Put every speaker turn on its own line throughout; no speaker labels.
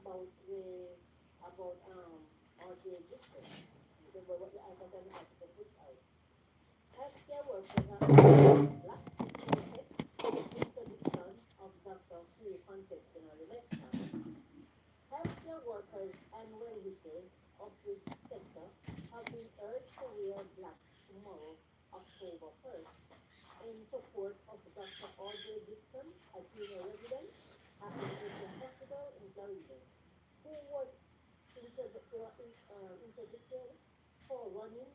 about the about RJ Gibson. Remember what the article put out. Healthcare workers are urging black to protest interdiction of doctor who contest general election. Healthcare workers and well-wishers of the sector have been urged to wear black tomorrow, October 1st, in support of Dr. Audrey Dixon, a junior resident at the University Hospital in Florida, who was interdicted for running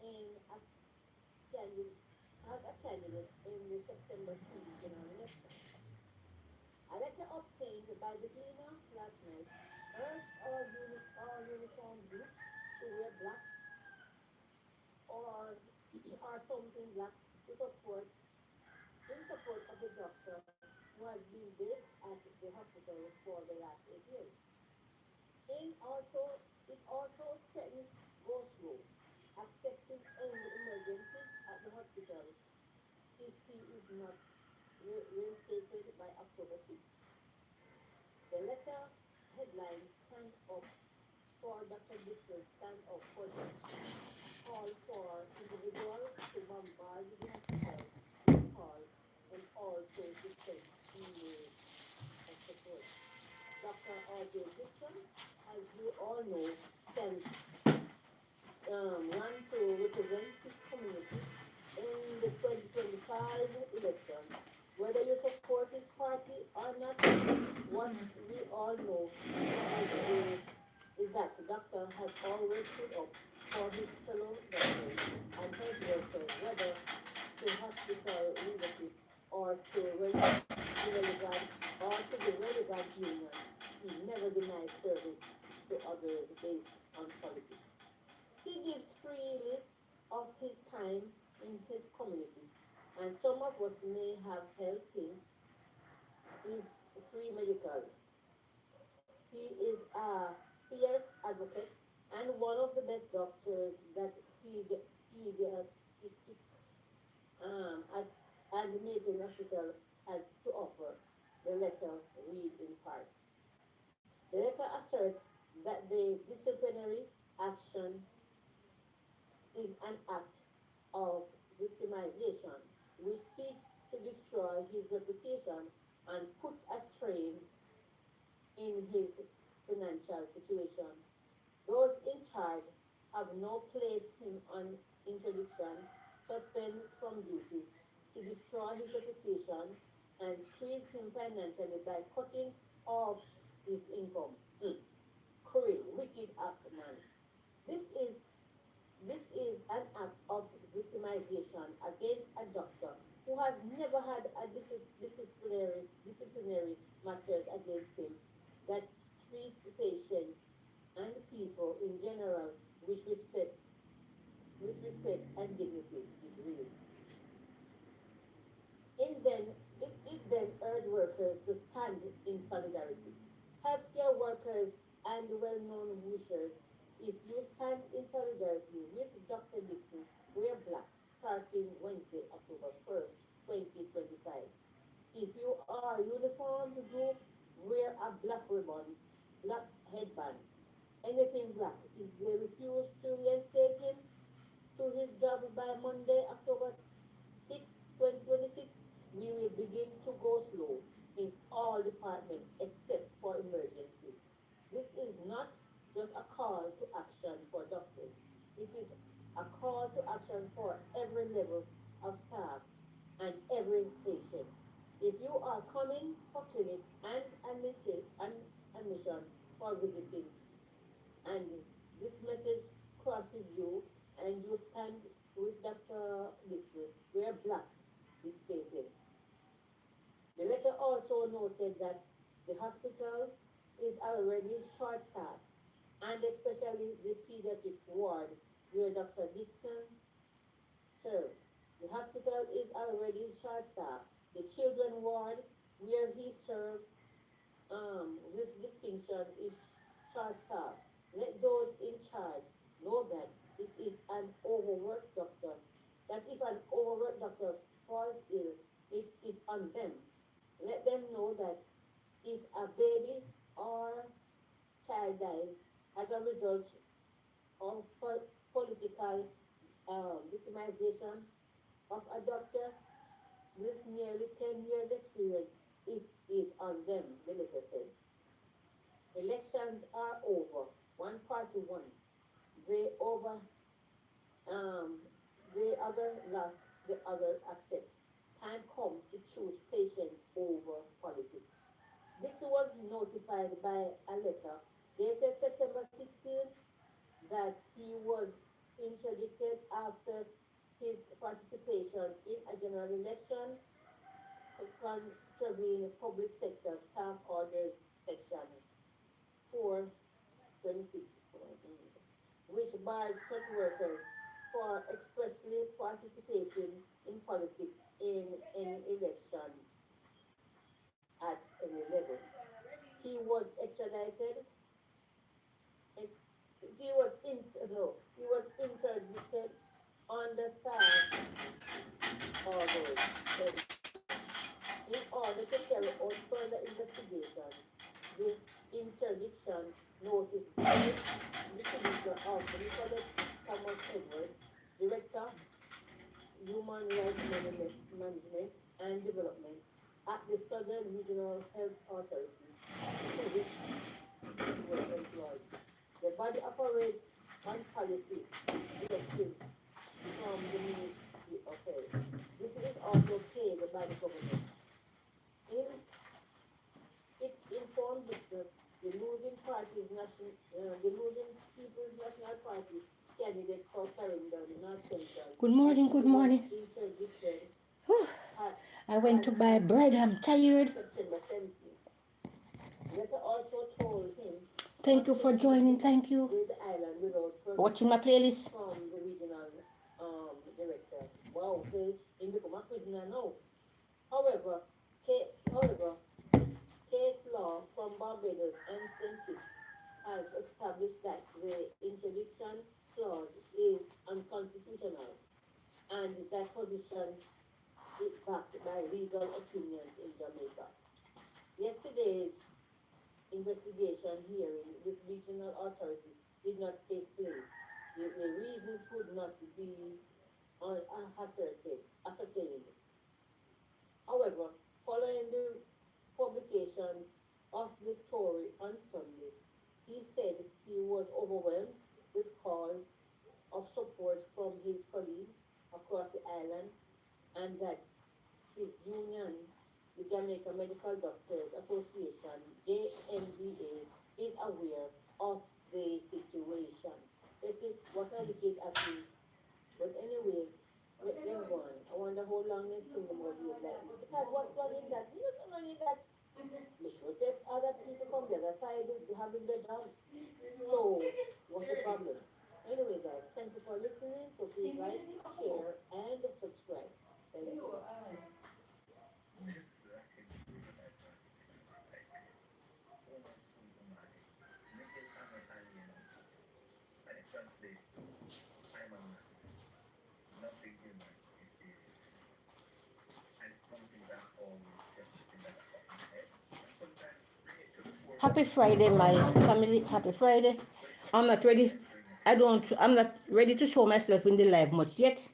in a candidate, as a candidate in the September 3 general election. A letter obtained by the Gleaner last night urged all uniform groups to wear black or or something black to support in support of the doctor who has been based at the hospital for the last 8 years. It also threatens go slow, accepting only emergencies at the hospital if he is not reinstated by October 6th. The letter headline Stand Up for Dr. Dixon, Stand Up for Doctor, call for individuals to bombard the hospital with calls and also to send emails of support. Dr. R.J. Dixon, as you all know, stands ran to represent his community in the 2025 election. Whether you support his party or not, what we all know is that the doctor has always stood up for his fellow doctors and health workers, whether to hospital leadership or to relevant to the relevant union. He never denies service to others based on politics. He gives freely of his time in his community, and some of us may have helped him is free medicals. He is a fierce advocate and one of the best doctors that pediatrics at and the Napier Hospital has to offer. The letter reads in part. The letter asserts that the disciplinary action is an act of victimization which seeks to destroy his reputation and put a strain in his financial situation. Those in charge have now placed him on interdiction, suspend from duties to destroy his reputation and squeeze him financially by cutting off his income. Mm. Cruel, wicked act, man. This is this is an act of victimization against a doctor who has never had a disciplinary matters against him that treats patients and people in general with respect and dignity is real. It then urged workers to stand in solidarity. Healthcare workers and well-known wishers, if you stand in solidarity with Dr. Dixon, wear black starting Wednesday, October 1st, 2025. If you are a uniformed group, wear a black ribbon, black headband, anything black. If they refuse to reinstate him to his job by Monday, October 6, 2026, we will begin to go slow in all departments except for emergencies. This is not just a call to action for doctors. It is a call to action for every level of staff and every patient. If you are coming for clinic and admission for visiting, and this message crosses you and you stand with Dr. Dixon, wear black, it stated. The letter also noted that the hospital is already short-staffed, and especially the pediatric ward where Dr. Dixon serves. The hospital is already short-staffed. The children ward where he served this distinction is short-staffed. Let those in charge know that it is an overworked doctor, that if an overworked doctor falls ill, it is on them. Let them know that if a baby or child dies as a result of political victimization of a doctor with nearly 10 years experience, it is on them, the letter said. Elections are over. One party won. They over um, the other lost, the other accepts. Time comes to choose patience over politics. Dixon was notified by a letter dated September 16th that he was interdicted after his participation in a general election contravening public sector staff orders section 426, which bars such workers for expressly participating in politics in any election at any level. He was extradited. Ex- he was no, he was interdicted on the staff orders section. In order to carry out further investigations, the interdiction notice barred the signature of Nicholas Thomas Edwards, Director, Human Rights Management and Development at the Southern Regional Health Authority, to which he was employed. The body operates on policy directives from the Ministry of Health. This is also paid by the government. In it informed the losing party's the losing People's National Party candidate for Clarendon, North Central,
Good
that
morning,
he
good
was
morning.
interdicted
Whew.
at,
I went
as
to buy
at
bread. I'm tired.
September 17th. The letter also told him
Thank
not
you
to
for joining.
leave
Thank you.
the island without
Watching my
permission
playlist.
from the regional director. Wow, say he become a prisoner now. However, however, case law from Barbados and St. Kitts has established that the interdiction clause is unconstitutional and that position is backed by legal opinions in Jamaica. Yesterday's investigation hearing with regional authorities did not take place. The reasons could not be ascertained. However, following the publications of the story on Sunday, he said he was overwhelmed with calls of support from his colleagues across the island and that his union, the Jamaica Medical Doctors Association, JMDA, is aware of the situation. They say, what a wicked accused. But anyway, let them go on. I wonder how long they think about being like this. Because what's wrong in that? You know, wrong in that. We should say other people from the other side having their jobs. So, what's the problem? Anyway, guys, thank you for listening. So please like, share, and subscribe. Thank you.
Happy Friday, my family. Happy Friday. I'm not ready. I'm not ready to show myself in the live much yet.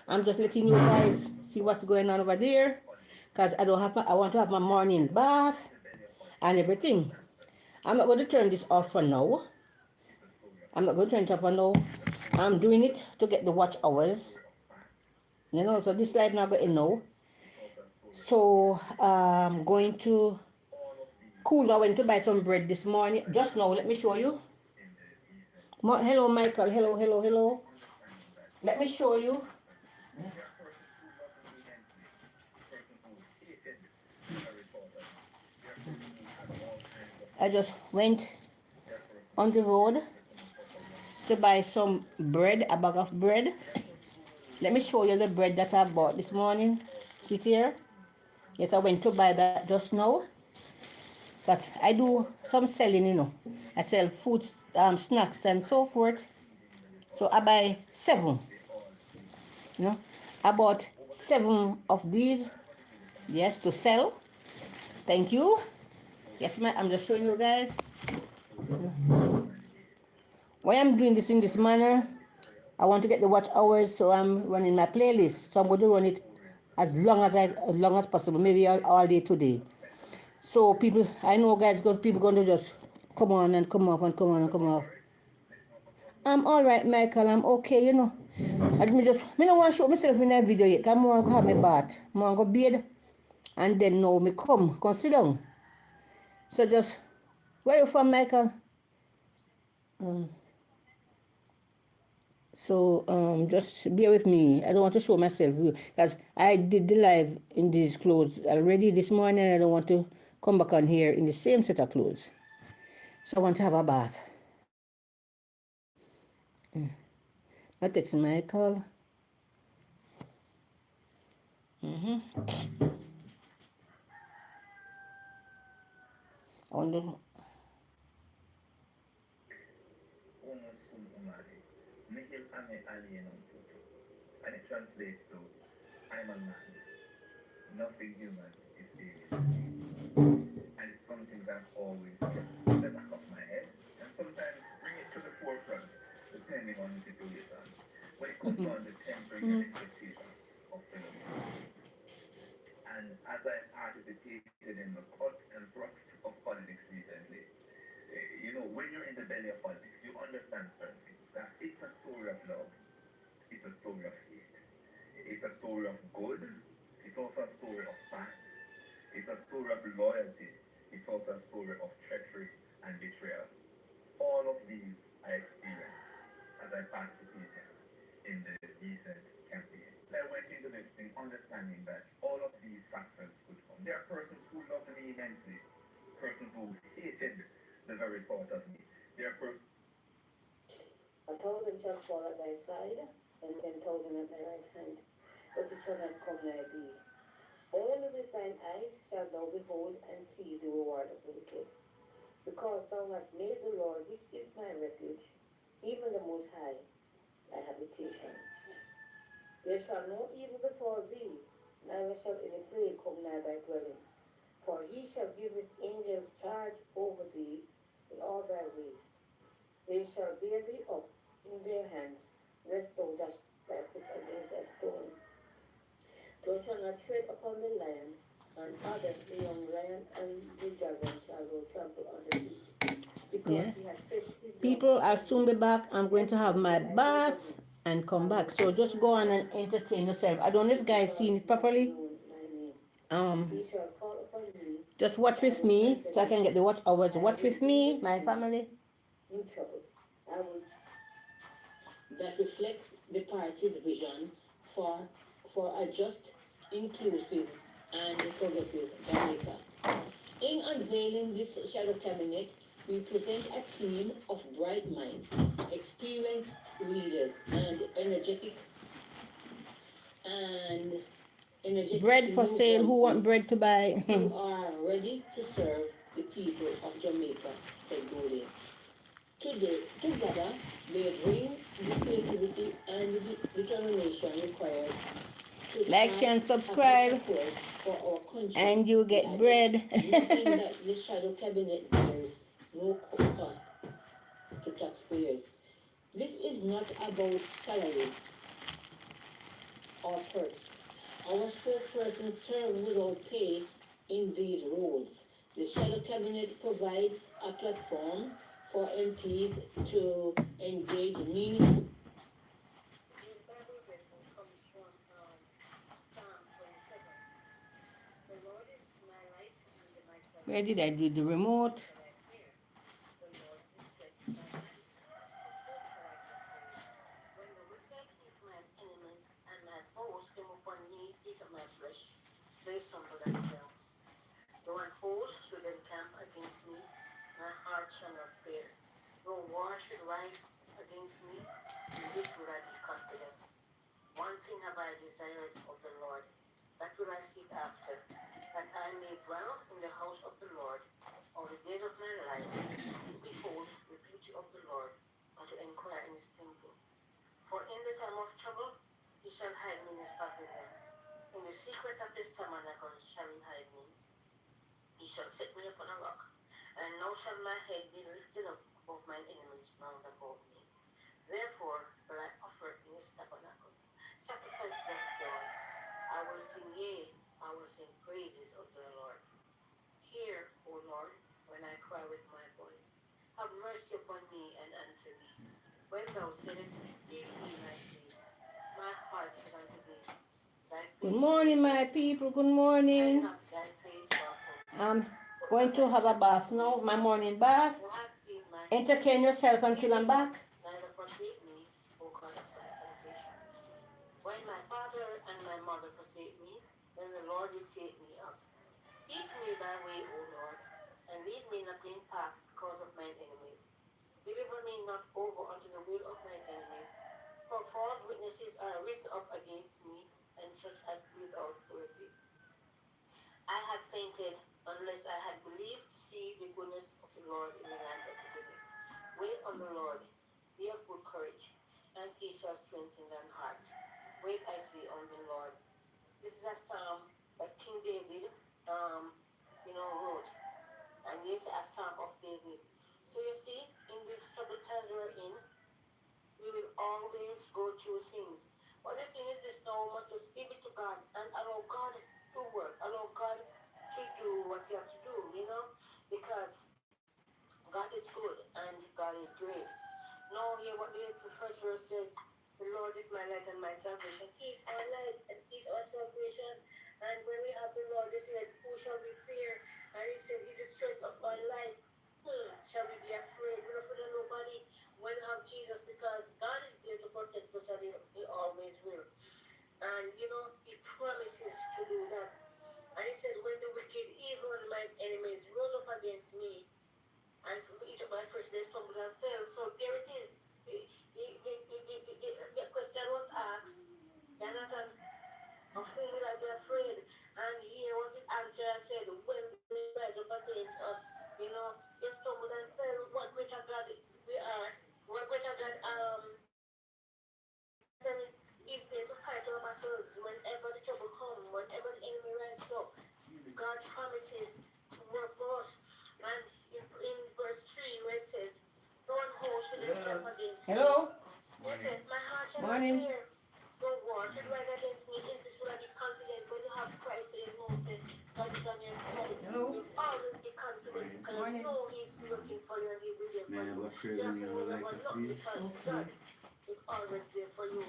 I'm just letting you guys see what's going on over there. Because I want to have my morning bath and everything. I'm not going to turn this off for now. I'm not going to turn it off for now. I'm doing it to get the watch hours. So this live not going to know. So I'm going to cool. I went to buy some bread this morning. Just now, let me show you. Hello, Michael. Hello, hello, hello. Let me show you. I just went on the road to buy some bread, a bag of bread. Let me show you the bread that I bought this morning. See it here? Yes, I went to buy that just now. But I do some selling. I sell food, snacks and so forth. So I buy 7. I bought 7 of these, yes, to sell. Thank you. Yes, ma'am. I'm just showing you guys. Why I'm doing this in this manner, I want to get the watch hours, so I'm running my playlist. So I'm going to run it as long as possible, maybe all day today. So people, I know guys, people going to just come on and come off and come on and come off. I'm all right, Michael. I'm okay, you know. I me don't want to show myself in that video yet. Cause I want to have my bath. I want to go bed, and then now me come sit down. So just, where you from, Michael? Um, just bear with me. I don't want to show myself because I did the live in these clothes already this morning. I don't want to come back on here in the same set of clothes. So I want to have a bath. I text Michael. I wonder.
And it translates to I'm a man. Nothing human is alien to me. And it's something that I've always kept in the back of my head and sometimes bring it to the forefront depending on the situation. When it comes on the tempering and expectation of fellow human beings. And as I participated in the cut and thrust of politics recently, when you're in the belly of politics, you understand certain things. That it's a story of love, it's a story of hate, it's a story of good, it's also a story of bad, it's a story of loyalty, it's also a story of treachery and betrayal. All of these I experienced as I participated in the recent campaign. I went into this thing understanding that all of these factors could come. There are persons who loved me immensely, persons who hated the very thought of me. There are persons.
A thousand shall fall at thy side, and 10,000 at thy right hand, but it shall not come nigh thee. Only with thine eyes shalt thou behold and see the reward of the wicked. Because thou hast made the Lord, which is my refuge, even the Most High, thy habitation. There shall no evil befall thee, neither shall any plague come nigh thy dwelling. For he shall give his angels charge over thee in all thy ways. They shall bear thee up in their hands, lest thou dash thy foot against a stone. Thou shalt not tread upon the lion, and other the young lion and the dragon shall thou trample under feet. Because
Yeah.
he has set his love
People, I'll
upon
soon
me.
be back. I'm going to have my
Therefore will I deliver
bath
him.
and
I
come
will
back. So just
set
go
him
on
on
and
high,
entertain yourself. I don't know if you guys seen it
because he
properly.
hath known my name.
Um,
He shall call upon me,
just watch
and I
with
will
me
answer
so I
him.
can get the watch hours.
I
Watch
will
with me,
deliver
my
him
family.
in trouble. I will that reflects the party's vision for a just, inclusive, and progressive Jamaica. In unveiling this shadow cabinet, we present a team of bright minds, experienced leaders, and
Bread
energetic
for
new
sale. Who want
voices
bread to buy?
who are ready to serve the people of Jamaica, said Gordon. Together, they bring the creativity and the determination required to
Like,
chart
share, and
a better
subscribe,
course for our country,
and you
he
get
added,
bread.
noting that the shadow cabinet bears no cost to taxpayers. This is not about salaries or perks. Our spokespersons serve without pay in these roles. The shadow cabinet provides a platform for MPs to engage meaningful. The Bible lesson comes from Psalm 27. The Lord is my light and my
Where did I
salvation.
do the
Whom
remote?
shall I fear? The Lord is the strength of my life. Of whom shall I be afraid? When the wicked hit my enemies and my foes came upon me, eat of my flesh, they stumbled and fell. Though an host should encamp against me, my heart shall not fear. Though war should rise against me, in this will I be confident. One thing have I desired of the Lord, that will I seek after, that I may dwell in the house of the Lord all the days of my life, to behold the beauty of the Lord, and to inquire in his temple. For in the time of trouble he shall hide me in his pavilion. In the secret of his tabernacle shall he hide me. He shall set me upon a rock, and now
shall my head be lifted up above mine enemies round about me. Therefore will I offer in his tabernacle sacrifices of joy. I will sing, yea, I will sing praises unto the Lord. Hear, O Lord, when I cry with my voice. Have mercy upon me and answer me. When thou saidest, seek ye my face, my heart said unto thee, thy face. Good morning, my people. Good morning. Thy face I'm going to have a bath now, my morning bath. Entertain yourself until I'm back. Neither forsake me, O God of thy salvation. When my father and my mother forsake me, then the Lord will take me up. Teach me thy way, O Lord, and lead me in a plain path because of mine enemies. Deliver me not over unto the will of mine enemies, for false witnesses are risen up against me, and such as breathe out cruelty. I had fainted unless I had believed to see the goodness of the Lord in the land of the living. Wait on the Lord, be of good courage, and he shall strengthen thine heart. Wait, I say, on the Lord. This is a psalm that King David, wrote, and it's a psalm of David. So you see, in these troubled times we're in, we will always go through things. But the thing is this now, we must just give it to God and allow God to work, allow God to do what you have to do, because God is good and God is great. Now here what the first verse says, the Lord is my light and my salvation. He is our light and He is our salvation. And when we have the Lord, they said, who shall we fear? And He said, He is the strength of our life. Shall we be afraid? We don't fear nobody when we have Jesus, because God is there to protect us and He always will. And He promises to do that. And He said, when the wicked, even my enemies, rose up against me, and from each of my first they stumbled and fell. So there it is. The question was asked, Jonathan, of whom will I be afraid? And here was his answer and said, when they rise up against us, they stumbled and fell. What greater God we are, what greater God is there to fight our battles whenever the trouble comes, whenever the enemy rises up. God promises to work for us. And in verse 3 where it says, no one host will encamp against me. Hello? It says, my heart shall not fear. No war should rise against me. Is this will I be confident when you have Christ in your say God is on your side? Hello? You always be confident because you know He's working for you and He will be there for you. You have to worry about nothing because God is always there for you.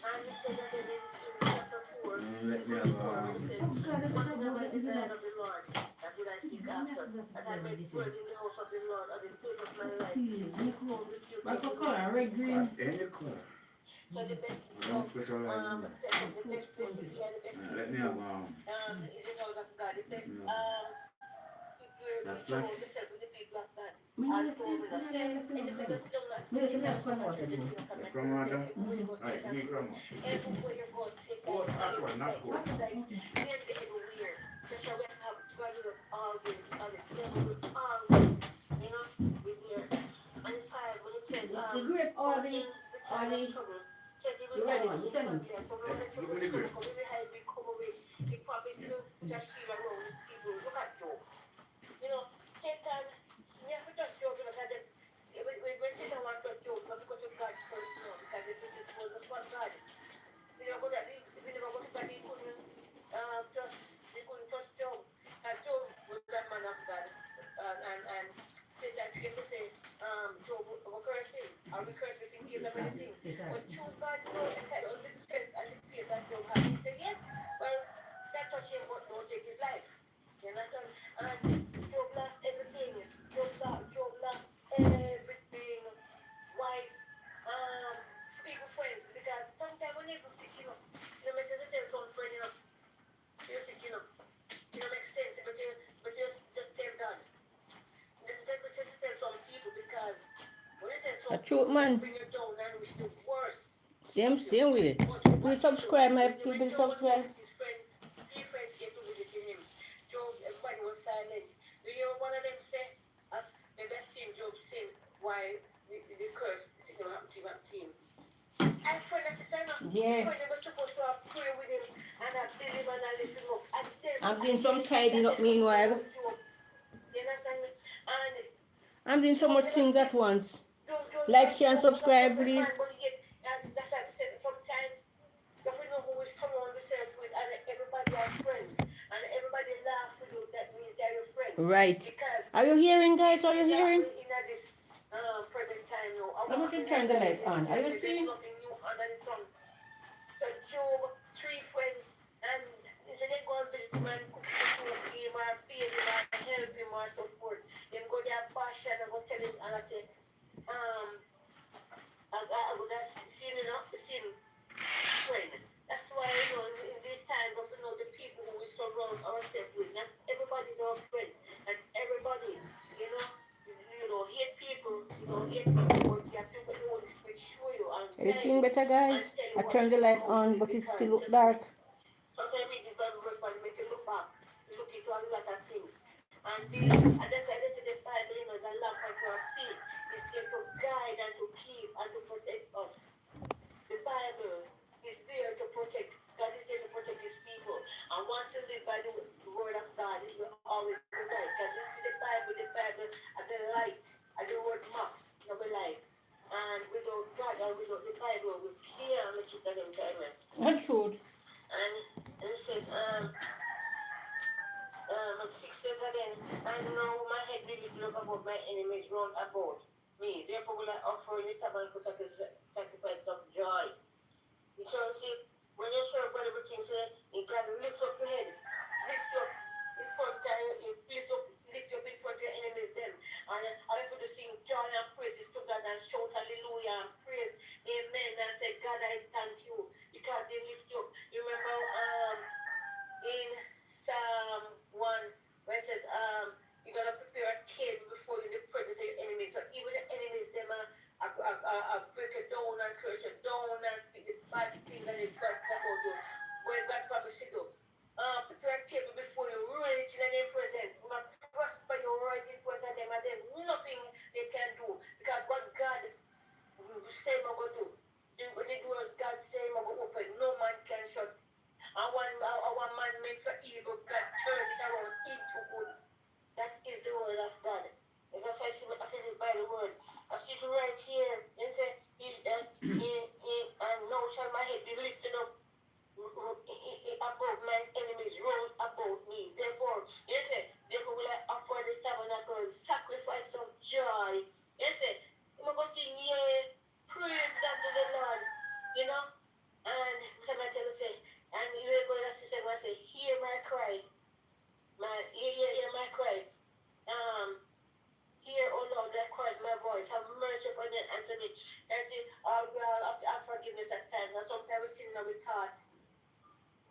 And it says again in chapter 4, verse 4, it says, what is the desire of the Lord? That will I seek after. And I may dwell in the house of the Lord at the days of my life. Behold the future of the Lord. Red, green. Any color. So the best stuff, the best place to be and the best thing to do is the house of God. The best to show yourself with the people of God. I told me to say, and the biggest thing that you have so much of the thing of God, everywhere you go, say that everywhere you go, say that like everywhere. That's why we have to have God with us always, and the devil will always, be there. And 5, when it says, the grip or the trouble. Check it with God. So when the trouble come, when the help will come away, He promised to just shield around His people. Look at Job. Satan, we have to touch Job because when Satan wants to touch Job, we have to go to God first now because it wasn't for God. If we never go to God, he couldn't touch Job. And Job was that man of God. And Satan began to say, Job will curse him. I will curse him in case of anything. But true God knows the kind of the strength and the faith that Job has. He said, yes, well, that touch him, but don't take his life. You understand? And Job lost everything. Job lost everything. Wife, people, friends. Because sometimes when you're sick, make sense to tell some friend, you're sick, make sense, but just tell God. It doesn't make sense to tell some people because when you tell some people, they bring you down and wish the worst. Same with it. Please subscribe, my people, subscribe. His friends, 3 friends came to visit him. Job, everybody was silent. Do you hear one of them say, as the best team, Job sing, why the curse, it don't happen to him. And friend and sister, friend was supposed to have pray with him and have believe and lift him up. And I'm doing some tidying up meanwhile. You understand me? And I'm doing so
So
much
you know
things at
see,
once.
don't
Like, share, and
don't
subscribe,
put
please.
man, but yet that's why I said sometimes you have to know who is surround yourself with, and everybody are friends, and everybody laugh with you. That means they're your friend,
Right.
because
Are you hearing,
this
guys? Are you
is
hearing?
in this present time now.
Let me
Our in
just
a
turn the
day
light
in this
on. Are
time,
you
there's
seeing?
nothing new under the sun. So Job, three friends, and he said they go and visit him and cook the soup, give him or feed him or help him or so forth. Him go there bash and I go tell him and I say, um, I go that sin, you know, sin friend. That's why in this time we know the people who we surround ourselves with. Not everybody's our friends. Not everybody, you know. You don't hate people, you don't hate people, but you have to let the Holy Spirit show you and
Are you
guide
seeing
you
better,
and
guys?
tell you
I
what to
turned the
do and
light
how to do
on,
it,
but it
because
still look
trust me,
dark.
sometimes read this Bible verse and make you look back, look into a lot of things. And that's why they say the Bible, you know, is a lamp unto our feet. It's there to guide and to keep and to protect us. The Bible is there to protect. God is there to protect his people. And once you live by the word of God, it will always be right. Because you see the Bible at the light, at the word map, you know, the light. And without God and without the Bible, we can't make it at any time.
Not true.
And it says, 6 says again, I know my head will lift up above my enemies round about me. Therefore will I offer in this tabernacle sacrifice of joy. You see, when you serve God, everything say, you can lift up your head, lift up in front of you, lift up in front of your enemies them. And I have to sing joy and praises to God and shout hallelujah and praise, amen, and say, God, I thank you because He lift you up. You remember in Psalm 1 where it says, you're gonna prepare a table before you in the presence of your enemies. So even the enemies them break it down and curse it down and speak the bad things that they've got about you. Where God promised to do. Prepare a table before you, right in their presence. You must prosper you right in front of them, and there's nothing they can do. Because what God say I'm gonna do. When the doors God say I'm gonna open, no man can shut. And our man meant for evil, God turned it around into good. That is the word of God. Because I see, I feel it by the word. I see it right here. It says, and now shall my head be lifted up above my enemies round about me. Therefore, yes, therefore will I offer this tabernacle sacrifice of joy. Yes, I'm going to sing, yeah, praise unto the Lord. You know? And somebody tell me, say, and you're going to say, hear my cry. Hear my cry. Hear, O Lord, I cried my voice. Have mercy upon me and answer me. That's it. We all have to ask forgiveness at times. Now sometimes we sin now we thought,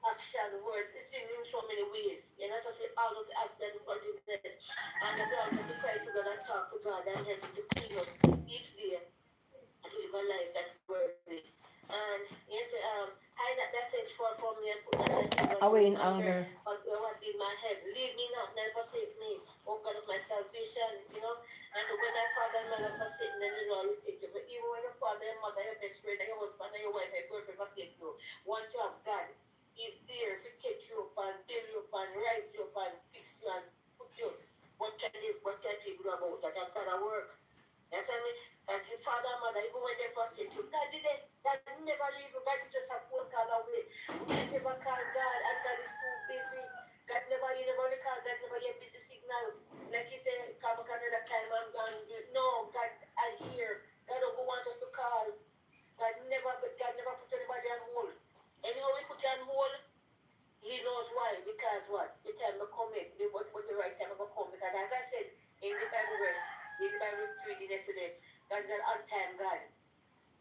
action, words. We sin in so many ways. And that's what we all have to ask them forgiveness. And we all have to cry to God and talk to God and help him to clean us each day to live a life that's worthy. And you say, hide not that face far from me and put not thy face unto
Away in
my heart.
anger.
But what be my head? Leave me not, never forsake me. O God of my salvation, you know. And so when my father and mother forsake me, then the Lord will take you. But even when your father and mother, your best friend, and your husband and your wife, and your girlfriend forsake you, once you have God, He's there to take you up and build you up and rise you up and fix you and put you. What can people do about that? That kind of work. You tell me? Because your father and mother, even when they forsake you, God did it. God never leave you. God is just a phone call away. We never call God and God is too busy. You never call God, never get busy signal. Like he said, come back another time and no, God, I hear. God don't want us to call. God never put anybody on hold. Anyhow, we put you on hold, he knows why. Because what? The time will come in. What the right time will come. Because as I said in the Bible verse, in the Bible reading yesterday, God is an on-time God.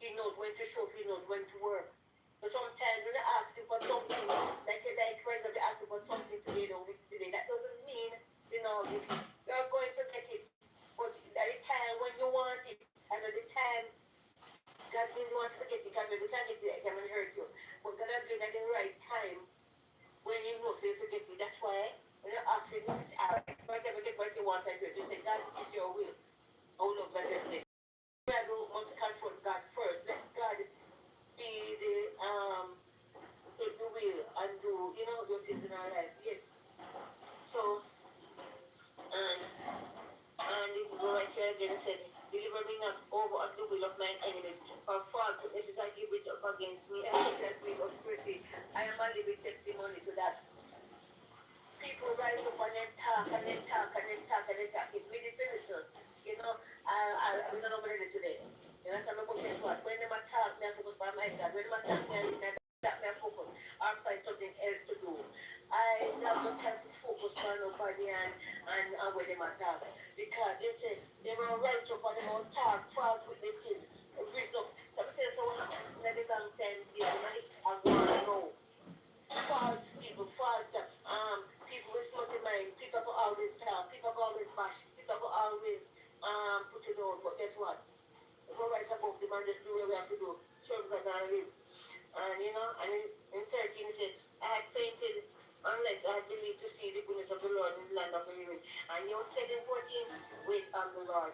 He knows when to show up, he knows when to work. So sometimes when they ask him for something, like Christ, they ask him for something today, today. That doesn't mean, you're going to get it. But at the time when you want it, and at the time God didn't want to get it, because maybe can't get it at the time and hurt you. But God will get at the right time when you know, so you forget it. That's why when you ask him, this is alright. So I never get what you want and you say, God, it's your will. Oh, look, like I said. God must confront God first. Let God be take the will and do things in our life. Yes. So, and if you go right here again,
said, deliver me not over unto the will of mine enemies. For false witnesses are given up against me, and such as me of purity. I am a living testimony to that. People rise up and then talk and then talk and then talk and then talk. If we did listen, you know, we don't know about it today. You know, some people guess what? When they talk, they focus on my God. When they talk, they focus. Or find something else to do. I have no time to focus on nobody and where they talk. Because they say they will rise up and they will talk, false witnesses, reason up. So I tell you, so what happened? They don't tell you, I want to know. False people, people with smutty mind, people go always talk, people go always bash, people go always put it on, but guess what? We go rise above them and just do what we have to do, serve God and live. And you know, and in 13 he said, I had fainted unless I had believed to see the goodness of the Lord in the land of the living. And you said in 14, wait on the Lord.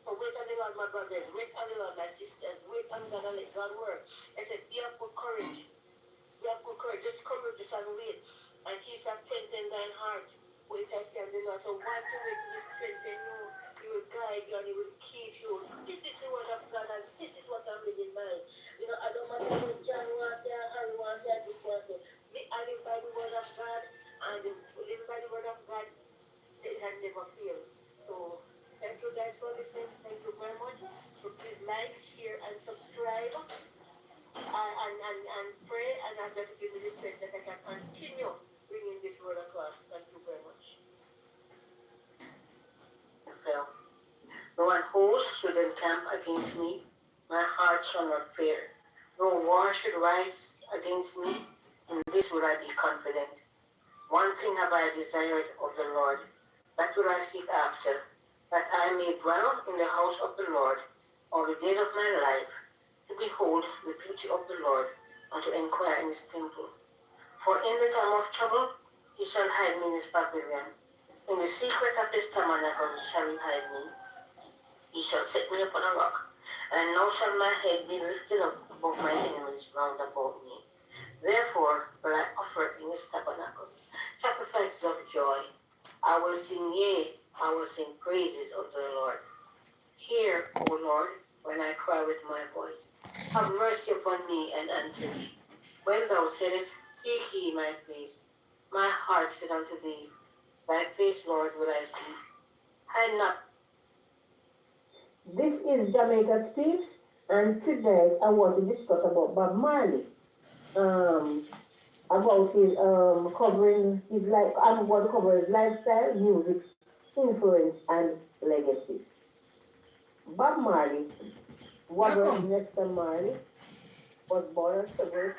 So wait on the Lord, my brothers, wait on the Lord, my sisters, wait on God and let God work. And said, be of good courage. We have good courage, just courage us and wait. And he shall strengthen thine heart. Wait, I say on the Lord. So while to wait, he will strengthen you, he will guide you, and he will keep you. This is the word of God, and this is what I'm living by. You know, I don't matter what John wants to say, Harry wants to say, Dick wants to say. Me, I live by the word of God, and living by the word of God, it can never fail. So, thank you guys for listening. Thank you very much. So please like, share, and subscribe. And pray and ask God to give me the strength that I can continue bringing this word across. Thank you very much. Well, no one host should encamp against me. My heart shall not fear. No war should rise against me. In this will I be confident. One thing have I desired of the Lord, that will I seek after, that I may dwell in the house of the Lord all the days of my life, to behold the beauty of the Lord, and to inquire in his temple. For in the time of trouble he shall hide me in his pavilion. In the secret of his tabernacle shall he hide me. He shall set me upon a rock, and now shall my head be lifted up above my enemies round about me. Therefore will I offer in his tabernacle sacrifices of joy. I will sing, yea, I will sing praises of the Lord. Hear, O Lord, when I cry with my voice. Have mercy upon me and answer me. When thou saidest, seek ye my face, my heart said unto thee, thy face, Lord, will I seek. Hide not. This is Jamaica Speaks, and today I want to discuss about Bob Marley. About his covering his life. I'm going to cover his lifestyle, music, influence, and legacy. Bob Marley, Robert Nesta Marley, was born on February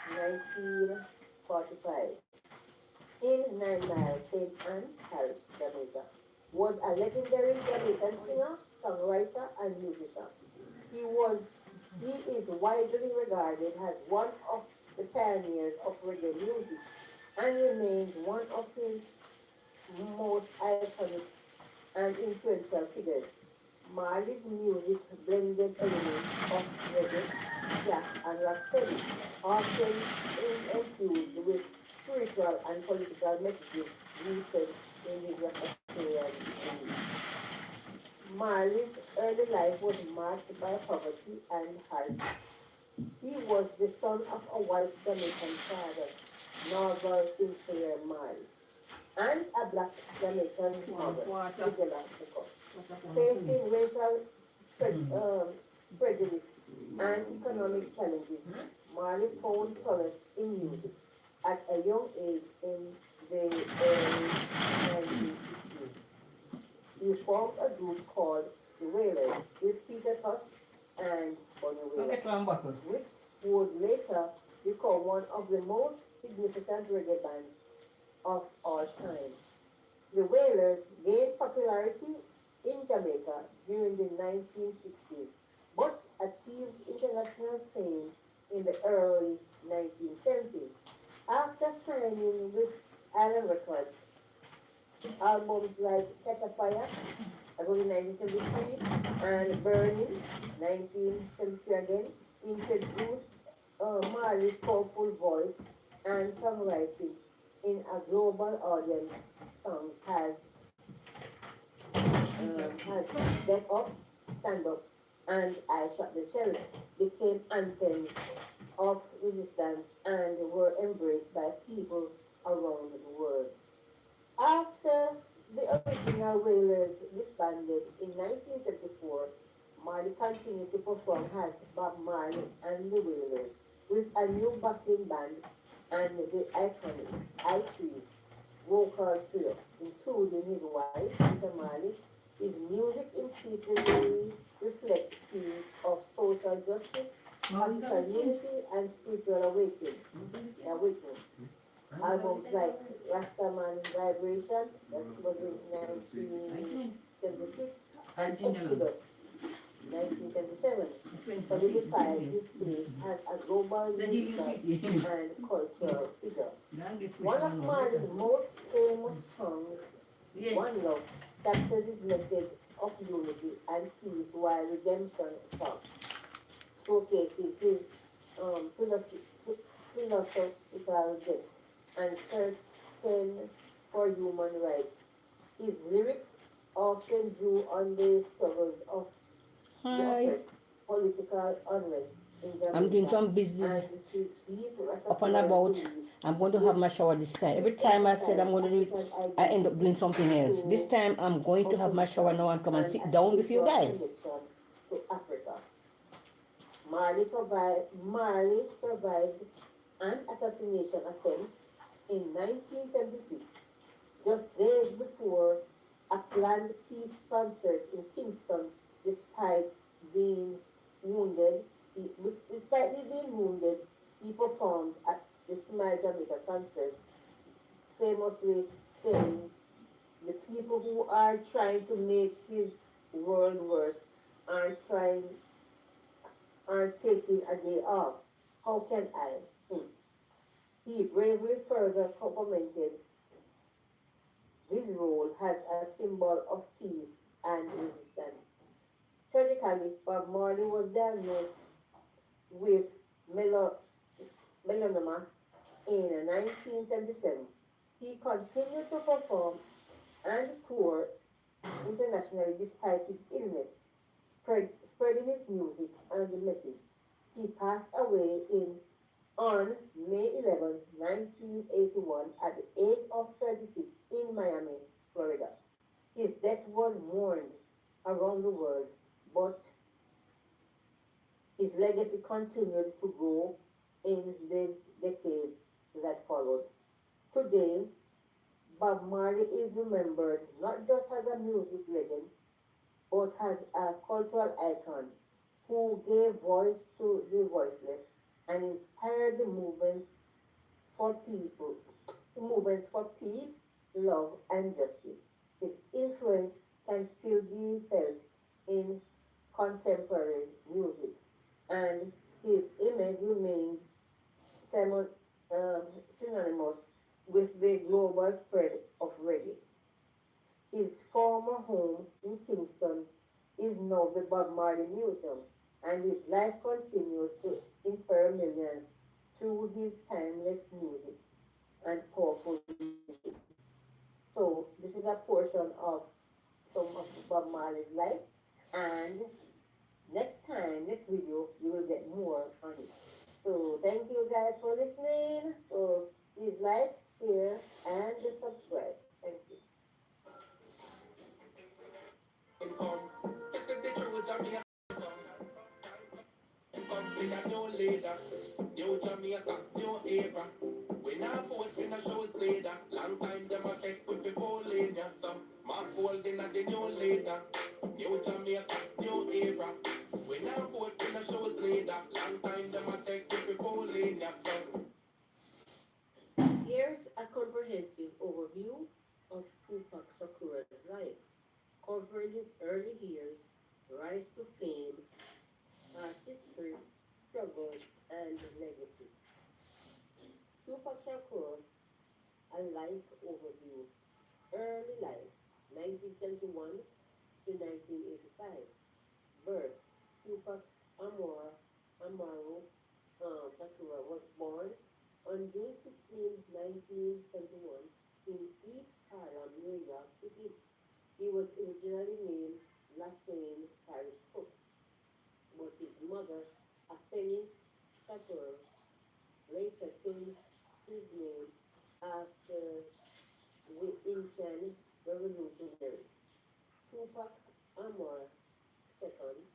6, 1945, in 9 Mile, St. Anne Parish, Jamaica. Was a legendary Jamaican singer, songwriter, and musician. He is widely regarded as one of the pioneers of reggae music and remains one of his most iconic and influential figures. Marley's music blended elements of reggae, jazz, and rocksteady, often infused with spiritual and political messages rooted in his Rastafarian beliefs. Marley's early life was marked by poverty and hardship. He was the son of a white Jamaican father, Norval Sinclair Marley, and a black Jamaican mother, Angela Nicole. Facing racial prejudice and economic challenges, Marley found solace in music at a young age in the early 1960s. He formed a group called the Wailers with Peter Tosh and Bonnie Wailer, which would later become one of the most significant reggae bands of all time. The Wailers gained popularity in Jamaica during the 1960s, but achieved international fame in the early 1970s. After signing with Island Records, albums like Catch a Fire, that was in 1973, and Burning, 1973 again, introduced Marley's powerful voice and songwriting in a global audience. Songs has
has Get Up, Stand Up, and I Shot the Sheriff became anthems of resistance and were embraced by people around the world. After the original Wailers disbanded in 1974, Marley continued to perform as Bob Marley and the Wailers with a new backing band and the iconic I Trees vocal trio, including his wife, Peter Marley. His music increasingly reflects themes of social justice, African unity, and spiritual awakening. Albums like Rastaman Vibration, that was in 1976, and Exodus, 1977, solidified his place as a global musical and cultural figure. One of Marley's most famous songs, One Love, captures his message of unity and peace, while Redemption Song showcases his philosophical depth and search for human rights. His lyrics often drew on the struggles of the
Hi.
oppressed, political unrest in
I'm doing
Jamaica,
some business
and his deep
up and
Rastafarian
about.
belief,
I'm going to have
which,
my shower this time. Every
which
time I said I'm
emphasized
going to do it,
African
I end up doing
identity
something else. This
through
time I'm going to have my shower
composition
now and come and
and
sit
a
down with you
spiritual
guys.
connection to Africa. Marley survived an assassination attempt in 1976, just days before a planned peace concert in Kingston, despite being wounded. He performed at the Smile Jamaica concert, famously saying, "The people who are trying to make his world worse are trying are taking a day off. How can I?" Hmm. He bravely further complimented his role as a symbol of peace and resistance. Tragically, Bob Marley was diagnosed with melo- melanoma in 1977. He continued to perform and tour internationally despite his illness, spreading his music and the message. He passed away on May 11, 1981, at the age of 36 in Miami, Florida. His death was mourned around the world, but his legacy continued to grow in the decades that followed. Today, Bob Marley is remembered not just as a music legend, but as a cultural icon who gave voice to the voiceless and inspired for people, movements for peace, love, and justice. His influence can still be felt in contemporary music, and his image remains simon- uh, synonymous with the global spread of reggae. His former home in Kingston is now the Bob Marley Museum, and his life continues to inspire millions through his timeless music and powerful message. So, this is a portion of some of Bob Marley's life, and next video, you will get more on it. So, thank you guys for listening. So, please like, share, and subscribe. Thank you. Come with a new leader, new Jamaica, new era. We not vote, we not show us leader. Long time them a take with the full in ya, so Mark Golding a the new leader, new Jamaica, new era. We not vote, we not show us leader. Long time them a take with the full in ya, so. Here's a comprehensive overview of Tupac Sakura's life, covering his early years, rise to fame, artistry, struggles, and legacy. Tupac Shakur, a life overview. Early life, 1971 to 1985. Birth, Tupac Amaru Shakur was born on June 16, 1971 in East Harlem, New York City. He was originally named Lassane Parish Cook, but his mother, Afeni Shakur, later changed his name after the Indian revolutionaries. Tupac Amor II,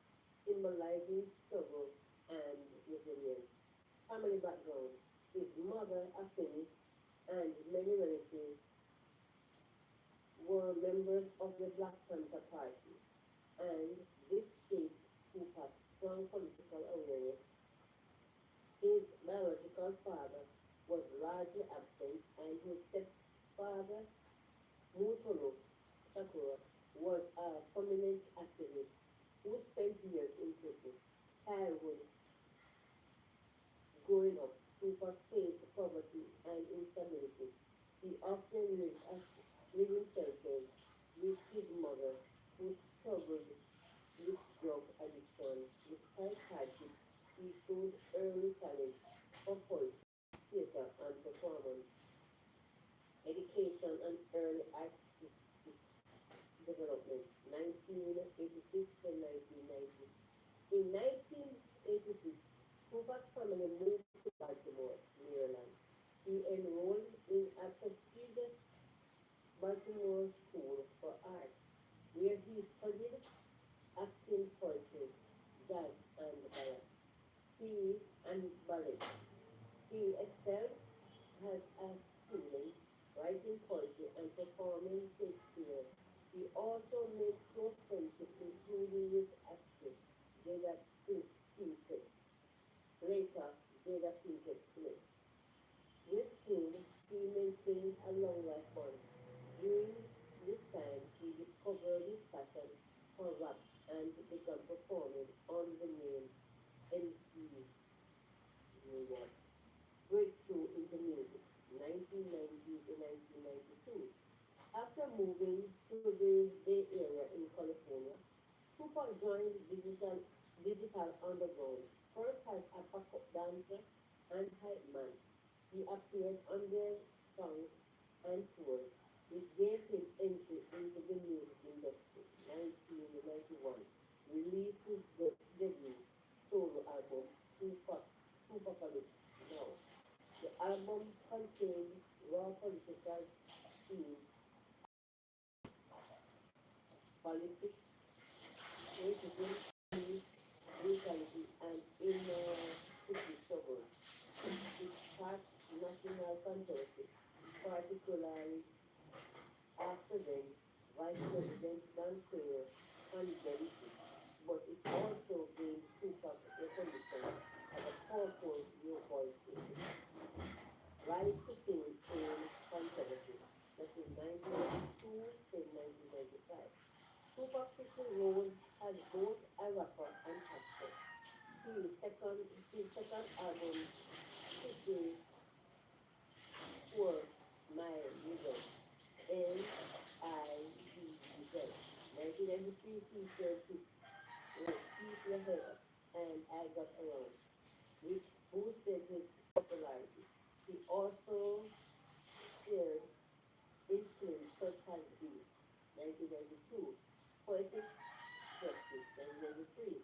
symbolizing struggle and resilience. Family background. His mother, Afeni, and many relatives were members of the Black Panther Party, and this shaped Tupac's strong political awareness. His biological father was largely absent, and his stepfather, Mutulu Shakur, was a prominent activist who spent years in prison. Childhood growing up, Tupac faced poverty and instability. He often lived in shelters with his mother, who struggled with drug addiction. Despite hardships, he showed early talent for poetry, theater, and performance. Education and early artistic development, 1986 to 1990. In 1986, Tupac's family moved to Baltimore, Maryland. He enrolled in a prestigious Baltimore School for Art, where he studied acting, poetry, jazz, and ballet. He and ballet. He excelled as a student, writing poetry and performing Shakespeare. He also made close friendships, including with actress Jada Pinkett, later Jada Pinkett Smith, with whom he maintained a long life bond. During this time, he discovered his passion for rap and began performing on the name MC Junior. Breakthrough into music, 1990 to 1992. After moving to the Bay Area in California, Tupac joined Digital Underground, first as a backup dancer and hype man. He appeared on their songs and tours, which gave him entry into the music industry. 1991, released his debut solo album, Tupacalypse Now. The album contained raw political themes, politics, racism, police brutality, and inner city struggles. It sparked national controversy, particularly after then Vice President Don Quayle condemned it, but it also gained Tupac recognition as a powerful new voice in hip hop. Rise to fame in controversy, that is 1992 to 1995. Tupac quickly rose as both a rapper and actor. His second album, City Poor My Result, NIDZ, 1993 featured hits like Keep Your Head Up and I Got Around, which boosted his popularity. He also starred in films such as Beast, 1992, Poetic Justice, 1993,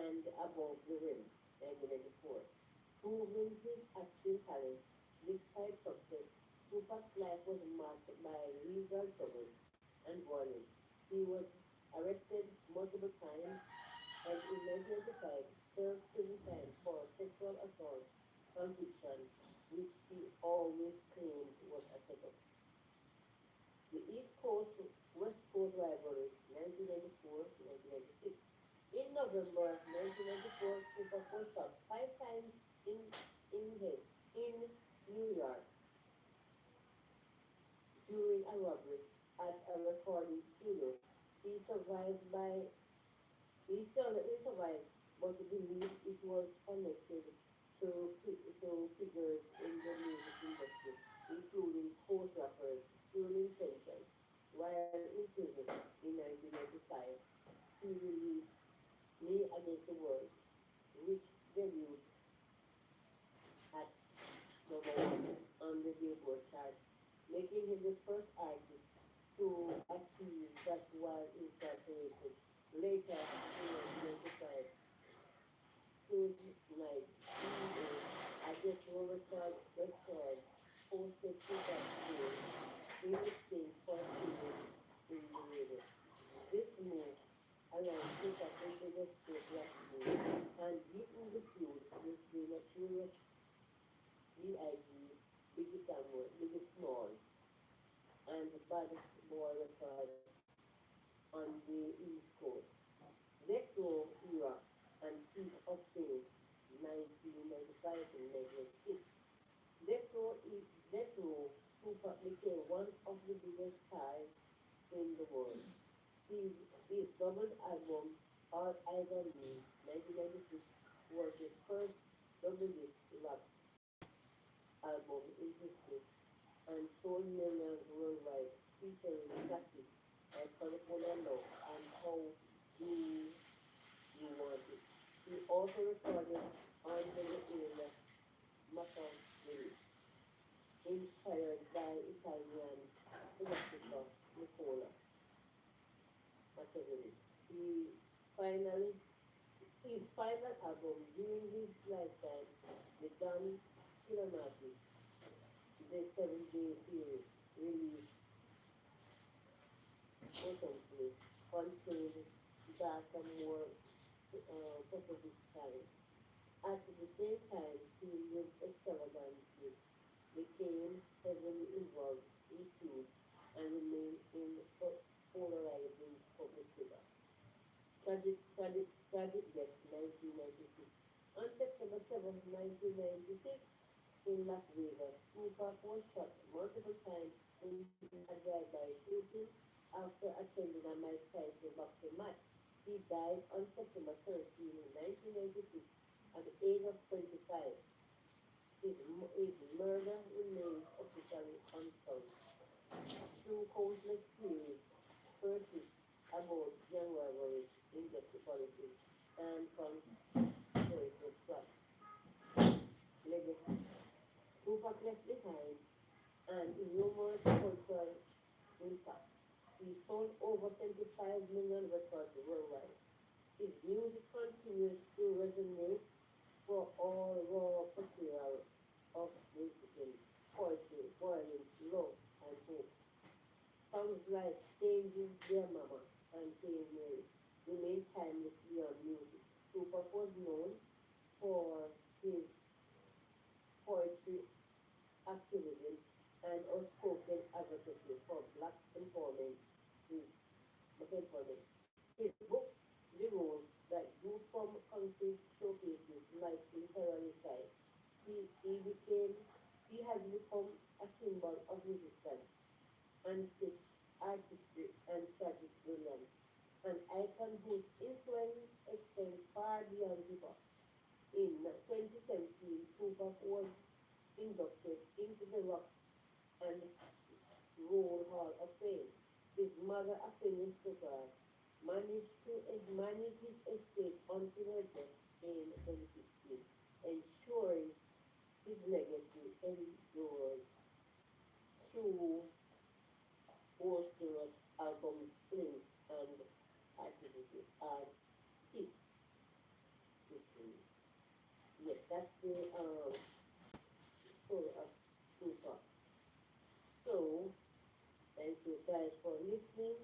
and Above the Rim, 1994. Proving his acting talent, despite success, Tupac's life was marked by legal troubles and violence. He was arrested multiple times and in 1995 served prison time for sexual assault conviction, which he always claimed was a setup. The East Coast West Coast rivalry, 1994 to 1996. In November 1994, Tupac was shot 5 times in head in New York during a robbery at a recording studio. He survived by he survived, but believed it was connected to figures in the music industry, including co-rappers, fueling tensions. While in prison in 1995, he released Me Against the World, which debuted at number one on the Billboard chart, making him the first artist to achieve that while incarcerated. Later, in 1995, Suge Knight, CEO at the Records, hosted Tupac's name in exchange for appearing in the radio. This move allowed Tupac into the scope rap scene and deepened the feud with the notorious B.I.G., Biggie Samuel, Biggie Smalls, and the Baddest Boy Records on the East Coast. Retro era and peak of fame, 1995 to 1996. Tupac became one of the biggest stars in the world. His double album, All Eyes on Me, 1996, was the first double disc rap album in history and sold millions worldwide, featuring classics like California Love and How Do You Want It. He also recorded under the alias Machiavelli, inspired by Italian philosopher Nicola Machiavelli. He finally, his final album during his lifetime, The Don Cinematic, the 7 Day Period, released potently, contained darker, more prophetic style. At the same time, he lived extravagantly, became heavily involved in feuds, and remained in polarizing public figure. Tragic death, 1996. On September 7, 1996, in Las Vegas, Tupac was shot multiple times in a drive-by shooting after attending a Mike Tyson boxing match. He died on September 13, 1996, at the age of 25. His murder remains officially unsolved. Through countless theories persist about gang rivalries, industry policies, and conspiracy plots. Legacy. Tupac left behind an enormous cultural impact. He sold over 75 million records worldwide. His music continues to resonate for all raw portrayal of racism, poetry, violence, love, and hope. Songs like Changing Their Mama and Hail Mary remain timeless beyond music. Tupac was known for his poetry, activism, and outspoken advocacy for black empowerment. His empowerment. His books, The Rose That Grew from Concrete, showcases like literary side. He became he has become a symbol of resistance, artistry, and tragic brilliance. An icon whose influence extends far beyond hip hop. In 2017, Tupac was inducted into the Rock and Roll Hall of Fame. His mother, a famous photographer, manage his estate until her death in 2016, ensuring his legacy endures through posthumous album splints and artistic. Yes, that's the story of Tupac. So, thank you guys for listening.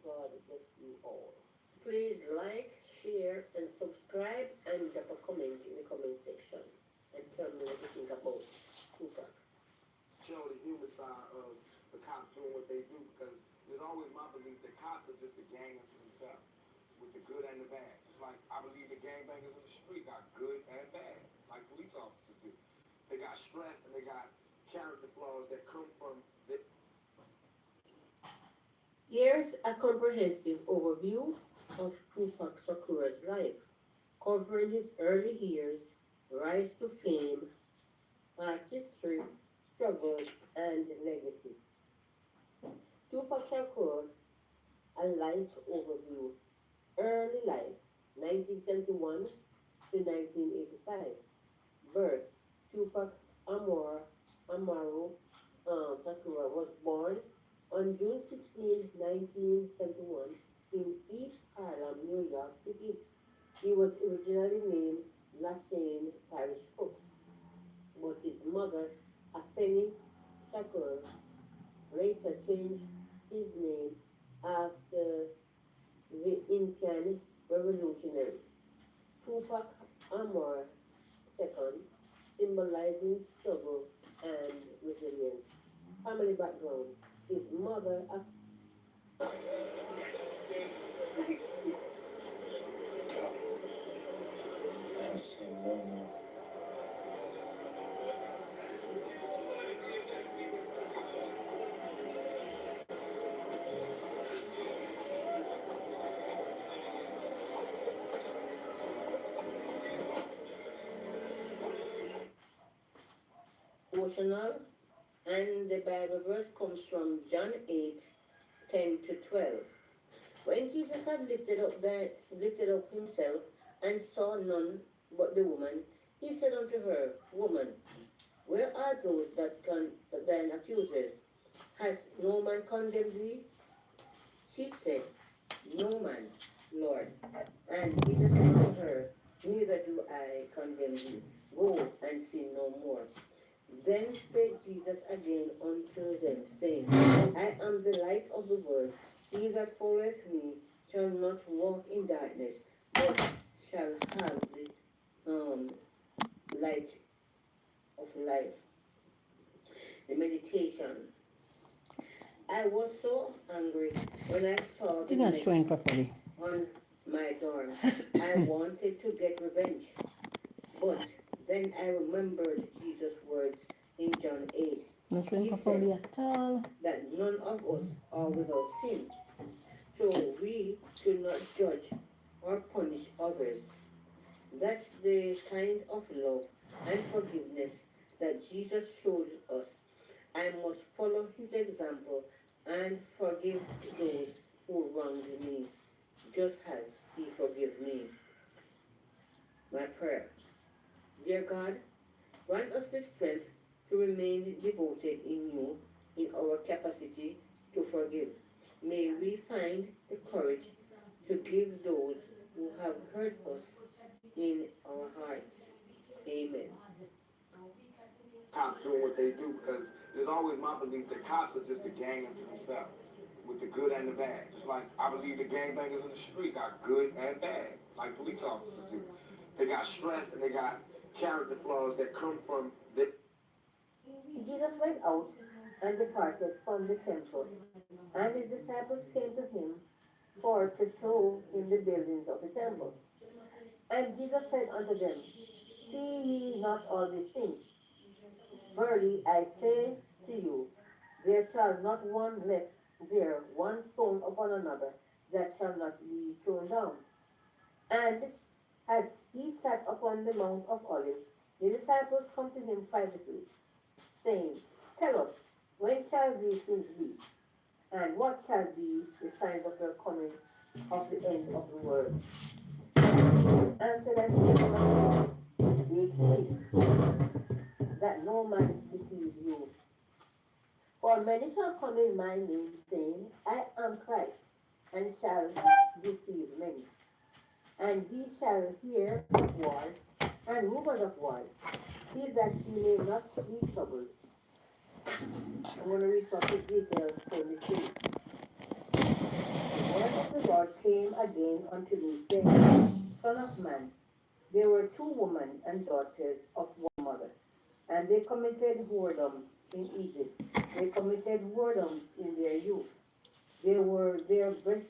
God bless you all. Please like, share, and subscribe, and drop a comment in the comment section and tell me what you think about Tupac.
Show the human side of the cops doing what they do because there's always my belief that cops are just a gang unto themselves with the good and the bad. Just like I believe the gangbangers in the street got good and bad, like police officers do. They got stress and they got character flaws that come from the.
Here's a comprehensive overview of Tupac Shakur's life, covering his early years, rise to fame, artistry, struggles, and legacy. Tupac Shakur, a light overview. Early life, 1971 to 1985. Birth, Tupac Amor Amaru Shakur was born On June 16, 1971, in East Harlem, New York City, he was originally named Lashane Parish Cook, but his mother, Afeni Shakur, later changed his name after the Incan revolutionaries. Tupac Amor II, symbolizing struggle and resilience. Family background. His mother,
Devotional, and the Bible verse comes from John 8, 10 to 12. When Jesus had lifted up himself and saw none but the woman, he said unto her, Woman, where are those that thine accusers? Has no man condemned thee? She said, No man, Lord. And Jesus said unto her, Neither do I condemn thee. Go and sin no more. Then spake Jesus again unto them, saying, I am the light of the world. He that followeth me shall not walk in darkness, but shall have the light of life. The meditation. I was so angry when I saw the mess properly on my dorm. I wanted to get revenge. But then I remembered Jesus' words in John 8. Not showing properly at all. That none of us are without sin. So we should not judge or punish others. That's the kind of love and forgiveness that Jesus showed us. I must follow his example and forgive those who wronged me, just as he forgave me. My prayer. Dear God, grant us the strength to remain devoted in you in our capacity to forgive. May we find the courage to give those who have hurt us in our hearts. Amen.
Cops doing what they do because there's always my belief that cops are just a gang unto themselves with the good and the bad. Just like I believe the gangbangers in the street got good and bad, like police officers do. They got stress and they got character flaws that come from the.
Jesus went out and departed from the temple, and his disciples came to him for to show him the buildings of the temple. And Jesus said unto them, See ye not all these things? Verily I say to you, there shall not one left there one stone upon another that shall not be thrown down. And as he sat upon the Mount of Olives, the disciples come to him privately, saying, Tell us, when shall these things be? And what shall be the signs of the coming of the end of the world? And Jesus answered and said unto them, Take heed that no man deceive you. For many shall come in my name, saying, I am Christ, and shall deceive many. And ye shall hear of wars and rumors of wars. See that ye may not be troubled. I'm going to read some quick details for the truth. The word of the Lord came again unto me, saying, Son of man, there were two women and daughters of one mother, and they committed whoredoms in Egypt. They committed whoredoms in their youth. They were their breast,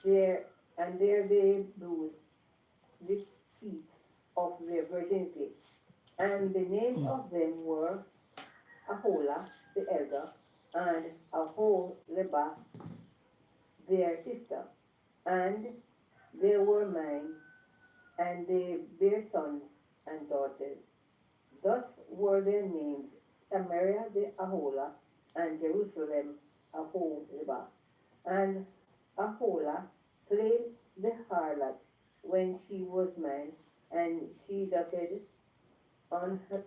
and there they bruised the feet of their virginity. And the names of them were Ahola the elder, and Aholibah their sister. And they were mine, and they bare sons and daughters. Thus were their names Samaria the Ahola, and Jerusalem Aholibah. And Ahola played the harlot when she was mine, and she doted on her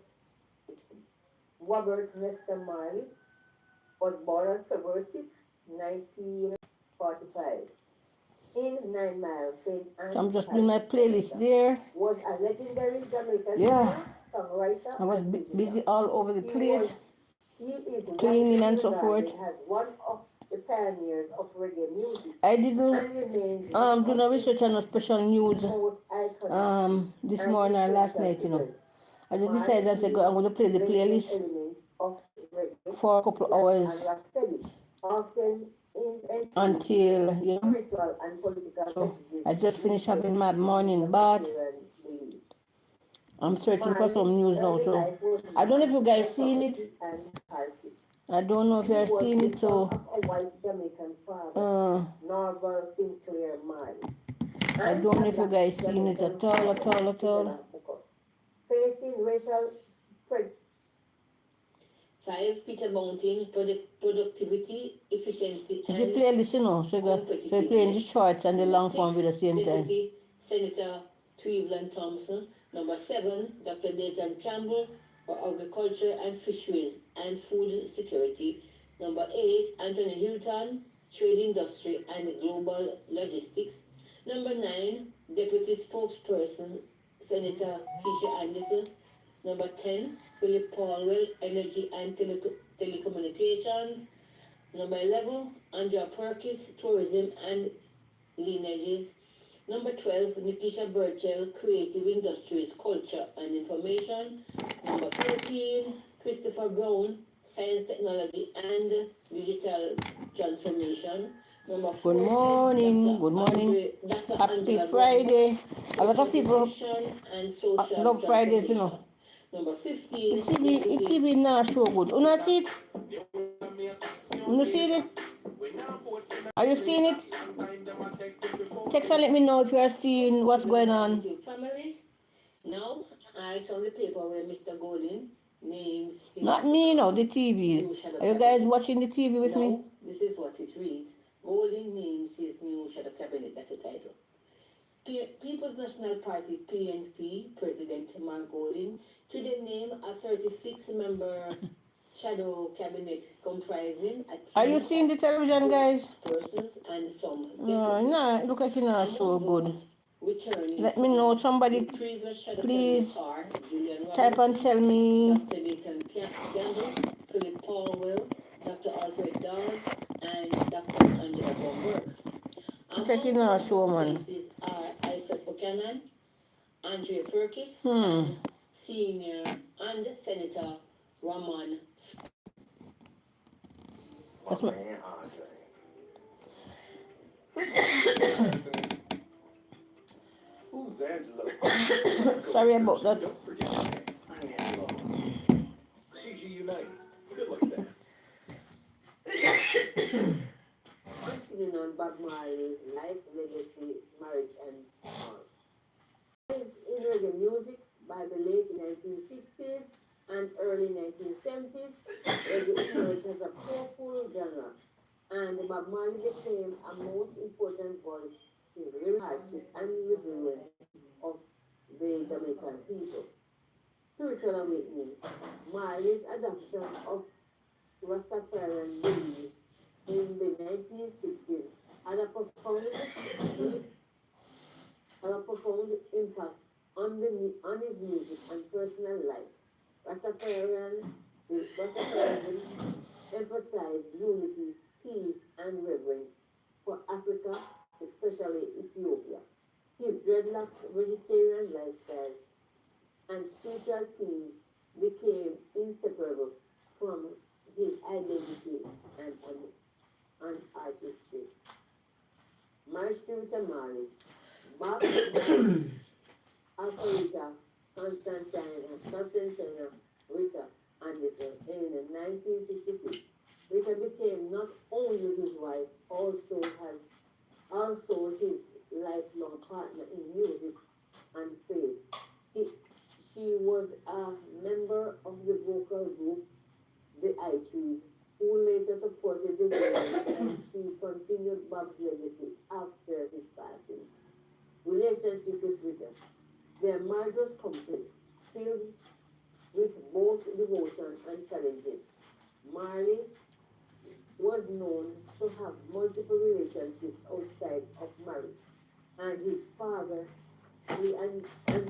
Robert Nestor Marley was born on February 6, 1945 in 9 Mile, St.
So
Anne's
I'm just doing
Parish,
my playlist
Jamaica.
there.
Was a legendary Jamaican
Yeah,
singer, songwriter,
I was
and musician.
busy all over the
He
place,
was he is
cleaning
widely
and so
regarded
forth.
as one of the pioneers of reggae music
I didn't
and remains one
do
of
no research on no
England's
special news
most iconic
this
and
morning or last
influential
night, you know.
figures.
I just
Marley
decided I said,
used
I'm going to play the
blending
playlist
elements of reggae,
for a couple of
jazz, and
hours
rocksteady, often infusing
until, you know.
spiritual and political
So
messages
I just
with
finished
the
having my morning bath.
Rastafarian belief.
I'm searching for
Marley's
some news now,
early
so
life was
I don't know if
marked
you
by
guys seen it.
poverty and hardship.
I don't know if
He
you're
was
seeing
the
it,
son
so
of a white Jamaican father,
uh,
Norval Sinclair Marley,
I
and
don't
a
know if you
black
guys seen it
Jamaican
at all, at
mother,
all, at all.
Isabella Booker. Facing racial pre- 5. Peter Mountain, productivity, efficiency,
It's a
and
playlist, you know, so you're playing the
competitiveness.
shorts and the
Number
long form at
6,
the same time.
Deputy Senator Cleveland Thompson. Number 7, Dr. Dayton Campbell for Agriculture and Fisheries and Food Security. Number 8, Anthony Hilton, Trade Industry and Global Logistics. Number 9, Deputy Spokesperson, Senator Keisha Anderson. Number 10, Philip Paulwell, Energy and Telecommunications. Number 11, Andrea Perkins, Tourism and Lineages. Number 12, Nikisha Burchell, Creative Industries, Culture and Information. Number 13, Christopher Brown, Science, Technology and Digital Transformation. Number
Good
14,
morning, good morning.
Dr.
Happy
Angela Brown,
Friday. A lot of people
Nutrition and Social
love Fridays, you know.
Transformation. Number
The
15,
TV, the
Deputy
TV not so good. You not see it? You see it? Are you seeing it? Text and let me know if you are seeing what's going on.
Family. Now, I saw the paper where Mr. Golden names his
Not me, no, the TV.
new shadow
Are you guys
cabinet.
watching the TV with me?
Now, this is what it reads. Golden names his new shadow cabinet. That's the title. People's National Party PNP President Mark Golden today named a 36-member shadow cabinet comprising a team
Are you seeing the television, guys?
persons and some
No,
deputies.
no, it look like you're not so
Among
good.
those returning
Let me
from
know.
the
Somebody,
previous shadow cabinet
please
are Julian
type and
Robertson,
tell me.
Dr. Nathan Campbell, Philip Paulwell, Dr. Alfred Dawes, and Dr. Angela Bomberg.
Look like you're
Among
not
those
so, man.
faces are Isaac Buchanan, Andrea Perkins,
Hmm.
and Senior and Senator Raman.
That's my...
Man, Andre.
Who's Angela?
Sorry about that.
Don't forget your name. I'm Angelo. CG United. Good luck there.
Continuing on Bob Marley's life, legacy, marriage, and all. In reggae music by the late 1960s and early 1970s, reggae emerged as a powerful genre, and Bob Marley became a most important voice in the hardship and resilience of the Jamaican people. Spiritual awakening. Marley's adoption of Rastafarian belief in the 1960s had a profound impact on his music and personal life. Rastafarianism emphasized unity, peace, and reverence for Africa, especially Ethiopia. His dreadlocks, vegetarian lifestyle, and spiritual themes became inseparable from his identity and artistry. Marriage to Rita Marley. Bob married Alpharita Constantina Rita Anderson in 1966. Rita became not only his wife, also his lifelong partner in music and faith. She was a member of the vocal group The I Tree, who later supported the band, and she continued Bob's legacy after his passing. Relationship with Rita. Their marriage was complex, filled
with both devotion and challenges. Marley was known to have multiple relationships outside of marriage, and his father and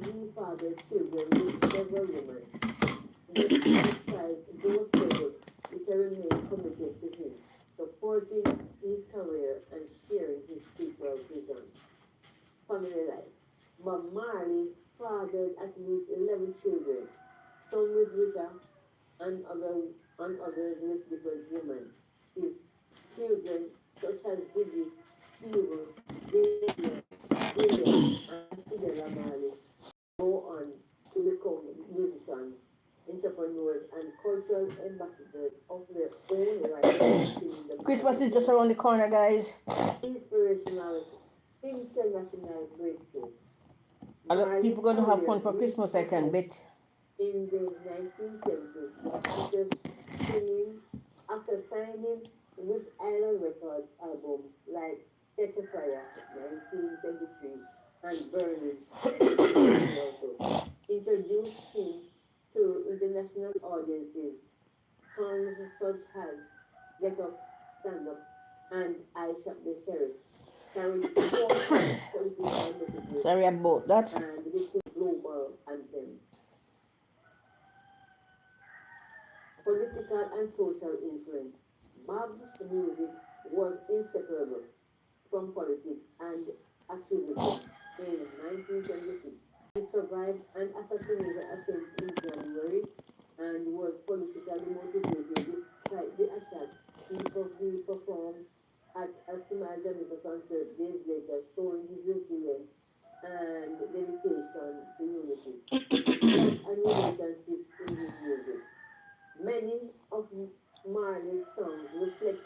he fathered children with several women. Despite those struggles, Peter remained committed to him, supporting his career and sharing his spiritual vision. Family life. Bob Marley fathered at least 11 children, some with Rita and others with different women. His children, such as Diddy, Stephen, David, William, and Fidela Marley, go on to become musicians, entrepreneurs, and cultural ambassadors of their own right in the
Christmas is just around the corner, guys.
inspirational international breakthrough.
A lot of people going to have fun for
Marley's
Christmas, I can bet.
in the 1970s after singing, after signing with Island Records album like Catch a Fire 1973 and Burning also introduced him to international audiences. Songs such as Get Up, Stand Up and I Shot the Sheriff carried important political messages
Sorry about that.
and became global anthems. Political and social influence. Bob's music was inseparable from politics and activism in 1976. He survived an assassination attempt in January and was politically motivated despite the attack. He performed at a similar Jamaica concert days later, showing his resilience and dedication to unity. Love and relationships in his music. Many of Marley's songs reflect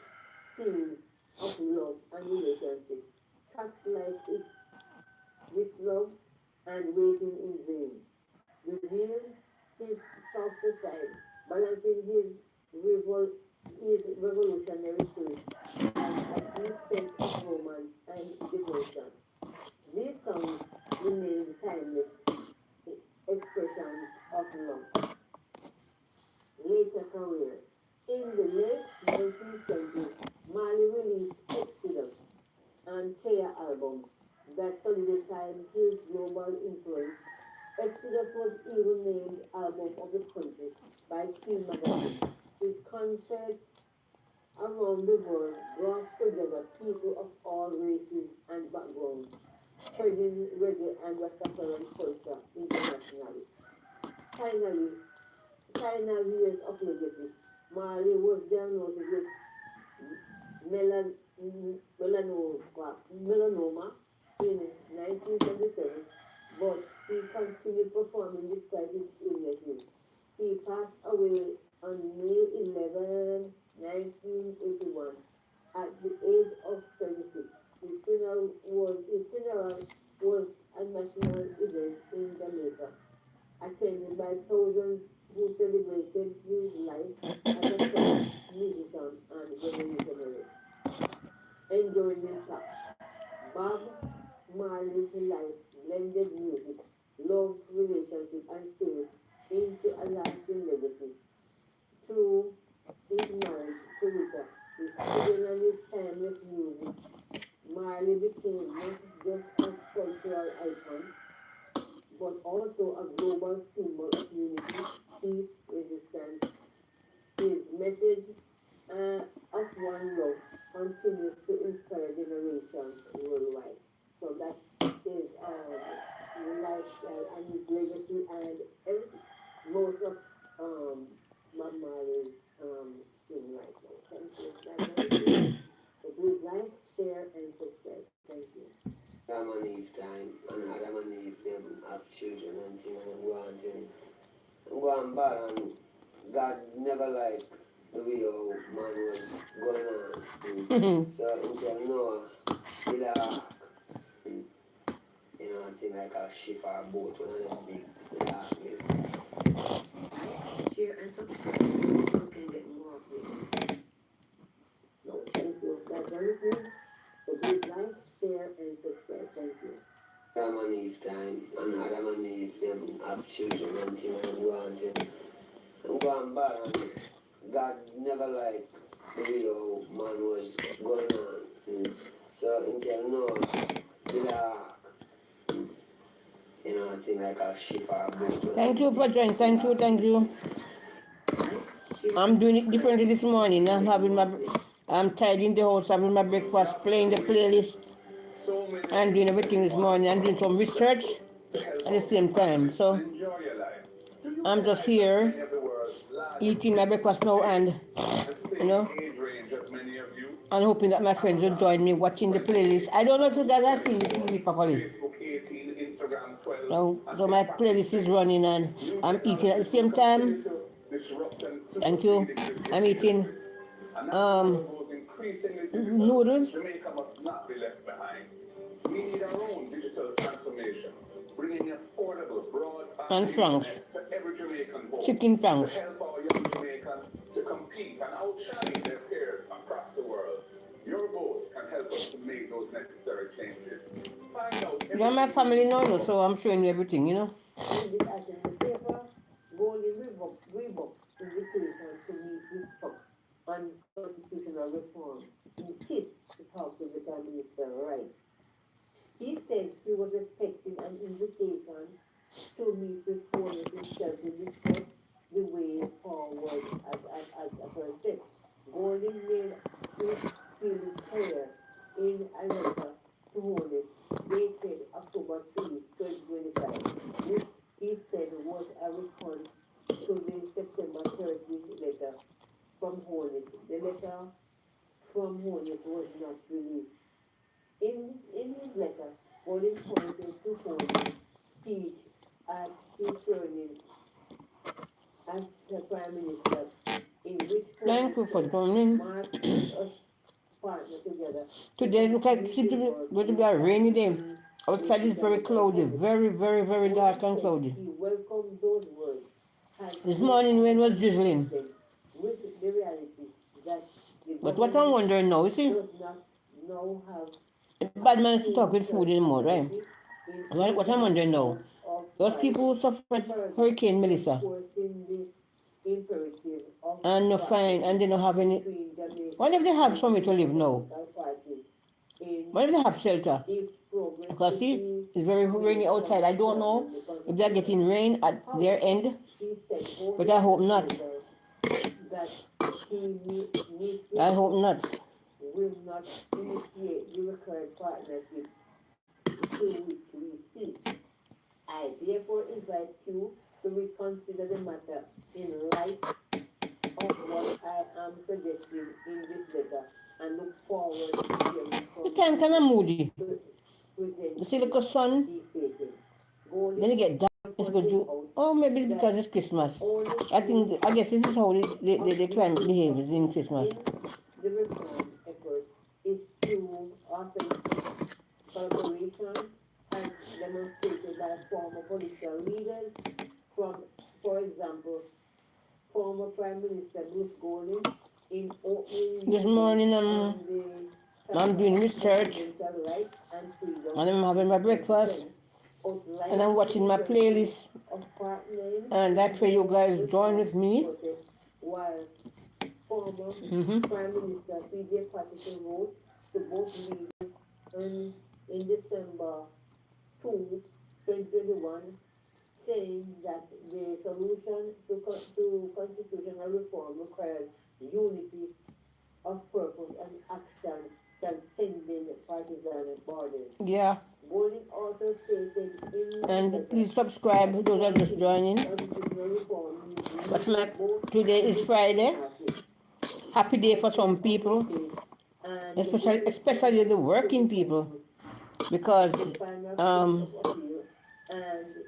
themes of love and relationship. Tracks like It's This Love and Waiting in Vain reveal his softer side, balancing his revolutionary spirit and a deep sense of romance and devotion. These songs remain timeless expressions of love. Later career. In the late 1970s, Marley released Exodus and Kea albums that solidified his global influence. Exodus was even named Album of the Country by Teen Magazine. His concerts around the world brought together people of all races and backgrounds, spreading reggae and Rastafarian culture internationally. Finally, final years of legacy. Marley was diagnosed with melan- melanoma in 1977, but he continued performing despite his illnesses. He passed away on May 11, 1981, at the age of 36. His funeral was a national event in Jamaica, attended by thousands who celebrated his life as a poet, musician, and revolutionary. Enduring impact. Bob Marley's life blended music, love, relationship, and faith into a lasting legacy. Through his marriage to Rita, his children, and his timeless music, Marley became not just a cultural icon, but also a global symbol of unity, peace, resistance. His message of one love continues to inspire generations worldwide. So that is his lifestyle and his legacy and everything. Most of Bob Marley's thing right now. Thank you. That's everything. So please like, share, and subscribe. Thank you.
Adam and Eve time, and Adam and Eve them have children and things, and I'm going bad, and God never liked the way how man was going on. So he tell Noah, build a ark, a thing like a ship or a boat, one of them big ark is. Share and subscribe, you can get more of this.
No, thank you. That's everything. So please like, share, and subscribe. Thank you.
Adam and Eve time, and Adam and Eve them have children and things, and going bad and God never liked the way how man was going on. So in tell no the ark, you know, thing like a ship or a boat.
Thank you for joining. Thank you. I'm doing it differently this morning. I'm tidying the house, having my breakfast, playing the playlist, and doing everything this morning. I'm doing some research at the same time. So I'm just here eating my breakfast now, and you know, and hoping that my friends will join me watching the playlist. I don't know if you guys are seeing the TV properly. So my playlist is running and I'm eating at the same time. Thank you. I'm eating noodles
Jamaica must not be left behind. We need our own digital transformation, bringing affordable broadband
and franks,
internet to every Jamaican home
chicken
to
franks.
help our young Jamaicans to compete and outshine their peers across the world. Your vote can help us to make those necessary changes. Find out
You're my family now, so I'm showing you everything, you know.
In this item in the paper, Golden Reebok invitation to meet with Trump on constitutional reform insists to talk to the Prime Minister right. He said he was expecting an invitation to meet with Congress himself to discuss the way forward as a first step. Golden made his feelings clear in a letter to Holness dated October 3, 2025, which he said was a response to the September 30th letter from Holness. The letter from Holness was not released. In his letter, Golden pointed to Holness' speech at his turning as the Prime Minister, in which
Thank you for joining.
Mark and us partner together.
Today look like it's going to be a rainy day. Outside is very cloudy, very dark and cloudy.
He welcomed those words.
This morning rain was drizzling.
With the reality that the
But what I'm wondering now, you see,
does not now have
the bad man is to talk with food anymore, right? What I'm wondering now, those people who suffered Hurricane Melissa and no fine and they don't have any. What if they have somewhere to live now? What if they have shelter? Because see, it's very rainy outside. I don't know if they're getting rain at their end, but I hope not. I hope not.
Will not initiate the required partnership to which we speak. I therefore invite you to reconsider the matter in light of what I am suggesting in this letter and look forward to hearing from
The time kind of moody.
present
You see, look at sun,
he stated.
then you get dark. It's good. Oh, maybe it's because it's Christmas. I guess this is how the climate behaves in Christmas.
The reform effort is to authentic collaboration as demonstrated by former political leaders from, for example, former Prime Minister Bruce Golding in opening
This morning I'm doing research and I'm having my breakfast and I'm watching my playlist and that's where you guys join with me.
While former Prime Minister P.J. Patterson wrote to both leaders in December 2, 2021, saying that the solution to constitutional reform requires unity of purpose and action transcending partisan borders.
Yeah.
Golden also stated in
and please subscribe those are just joining. But today is Friday. Happy day for some people, especially the working people, because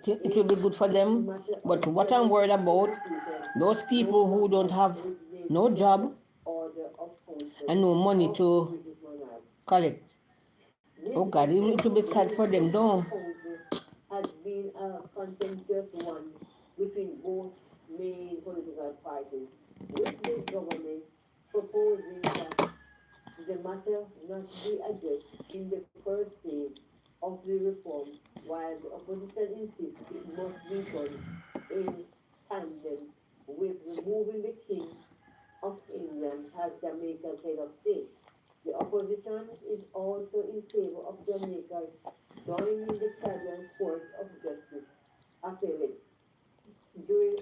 it will be good for them. But what I'm worried about, those people who don't have no job and no money to collect. Oh God, it will be sad for them, though.
Has been a contentious one between both main political parties, with the government proposing that the matter not be addressed in the first stage of the reform, while the opposition insists it must be done in tandem with removing is also in favor of Jamaica joining the Caribbean Court of Justice appellate during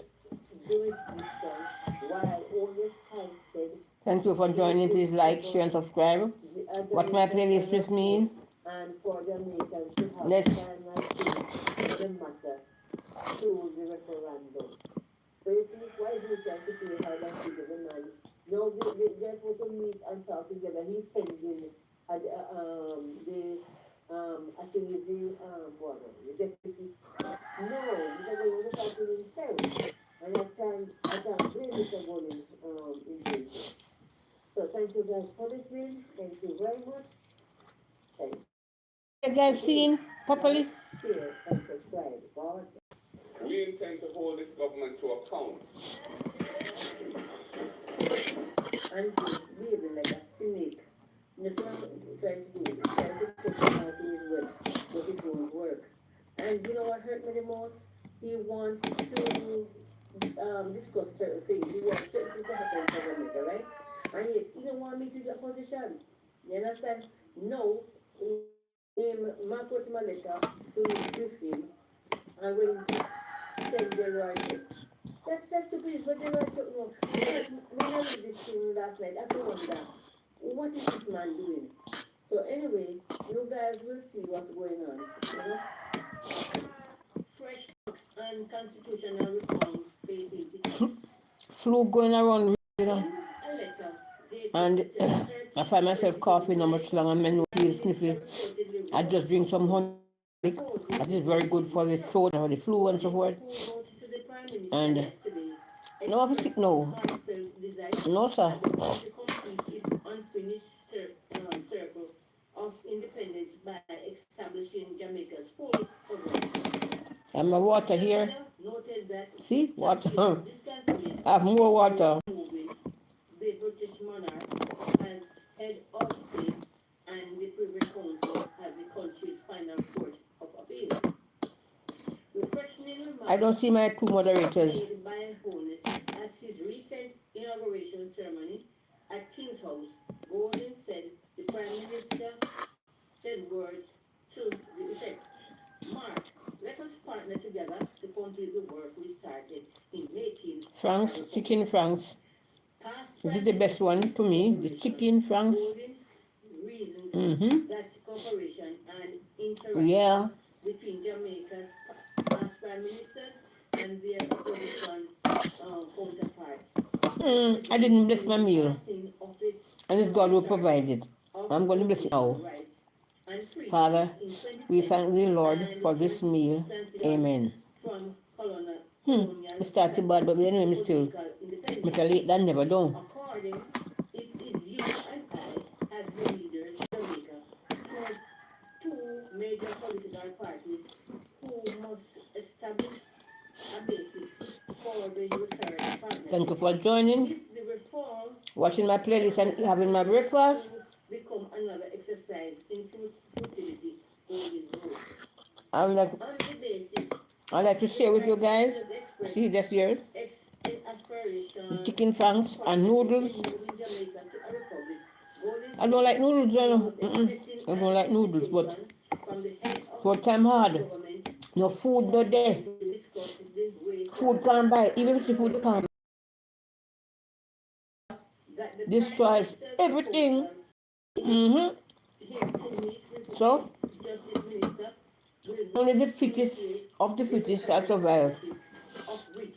jurisdiction, while only cited
Thank you for joining. Please like, share, and subscribe. What my playlist with me.
and for Jamaicans to have
Let's
final say in the matter through the referendum. So you see, why is he trying to play hard and seek the man? No, they're supposed to meet and talk together. He's sending I think it's the deputy. No, because they want to talk to himself. And I can't blame Mr. Golden in this. So thank you guys for listening. Thank you very much. Thank
you guys seen properly?
you. Share and subscribe. God.
We intend to hold this government to account.
And he's behaving like a cynic. That's what I'm trying to do. He's trying to put him out in his way, but it won't work. And you know what hurt me the most? He wants to discuss certain things. He wants certain things to happen in Jamaica, right? And yet, he don't want me to the opposition. You understand? No, Mark wrote him a letter to with him, and when he sent the right. That's stupid, but they were talking about. When I read this thing last night, I wonder, what is this man doing? So anyway, you guys will see what's going on, you know? Fresh books and constitutional reform facing critics.
Flu going around, you know.
A letter
And I find myself coughing not much longer, my nose feels sniffy. I just drink some honey. That is very good for the throat, for the flu and so forth. And no, I'm sick now. No, sir.
Unfinished circle of independence by establishing Jamaica's full sovereignty.
And my water here.
Noted that
See, water. I have more water.
The British monarch as head of state and the Privy Council as the country's final court of appeal.
I don't see my two moderators.
Made by Holiness at his recent inauguration ceremony at King's House, Gordon said the Prime Minister said words to the effect, Mark, let us partner together to complete the work we started in making
Franks, chicken franks. This is the best one to me, the chicken franks.
Reasoned that cooperation and interactions between Jamaica's past prime ministers and their opposition counterparts.
I didn't bless my meal, and it's God who provided. I'm going to bless it now. Father, we thank the Lord for this meal. Amen. I started bad, but anyway, I'm still late than never done.
According, it is you and I, as the leaders of Jamaica, two major political parties who must establish a basis for the recurrent partnership.
Thank you for joining, watching my playlist and having my breakfast.
Become another exercise in futility golden growth.
I like to share with you guys. See this here, the chicken franks and noodles. I don't like noodles, I don't like noodles, but for time hard. No food, no day. Food can't buy, even if the food can't. Destroys everything. So, only the fittest of the fittest shall survive.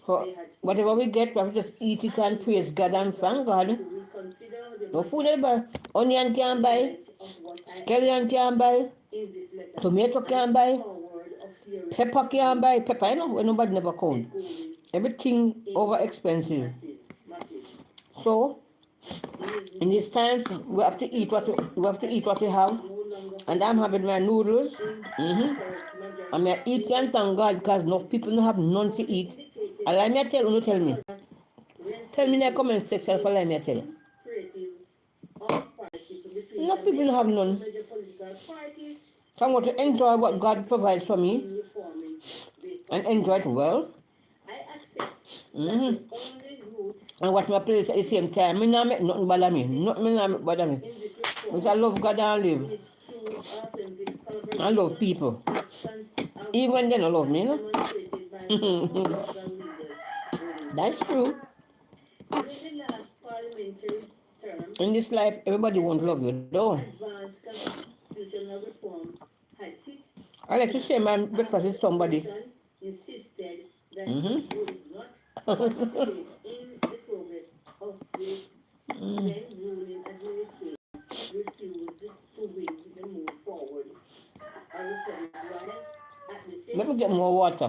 So, whatever we get, we have to just eat it and praise God and thank God. No food ever. Onion can't buy, scallion can't buy, tomato can't buy, pepper can't buy. Pepper, you know, when nobody never count. Everything over expensive. So, in these times, we have to eat what we have. And I'm having my noodles. And I eat and thank God because enough people don't have none to eat. And let me tell you, tell me. Tell me in the comment section for let me tell you. Enough people don't have none. So I'm going to enjoy what God provides for me. And enjoy it well. And watch my place at the same time. I don't make nothing bother me. Nothing bother me. Which I love God and live.
It is through authentic
I love
collaboration
people.
that strands of
Even they don't love me, you know.
demonstrated by multicultural leaders
That's true.
during the last parliamentary term.
In this life, everybody won't love
Efforts
you,
to
though.
advance constitutional reform had hit
I like to share my breakfast with
after
somebody.
opposition insisted that
Mm-hmm.
it would not participate in the progress of the then ruling administration refused to win the move forward. A republic while at the
Let
same
me get
time
more water.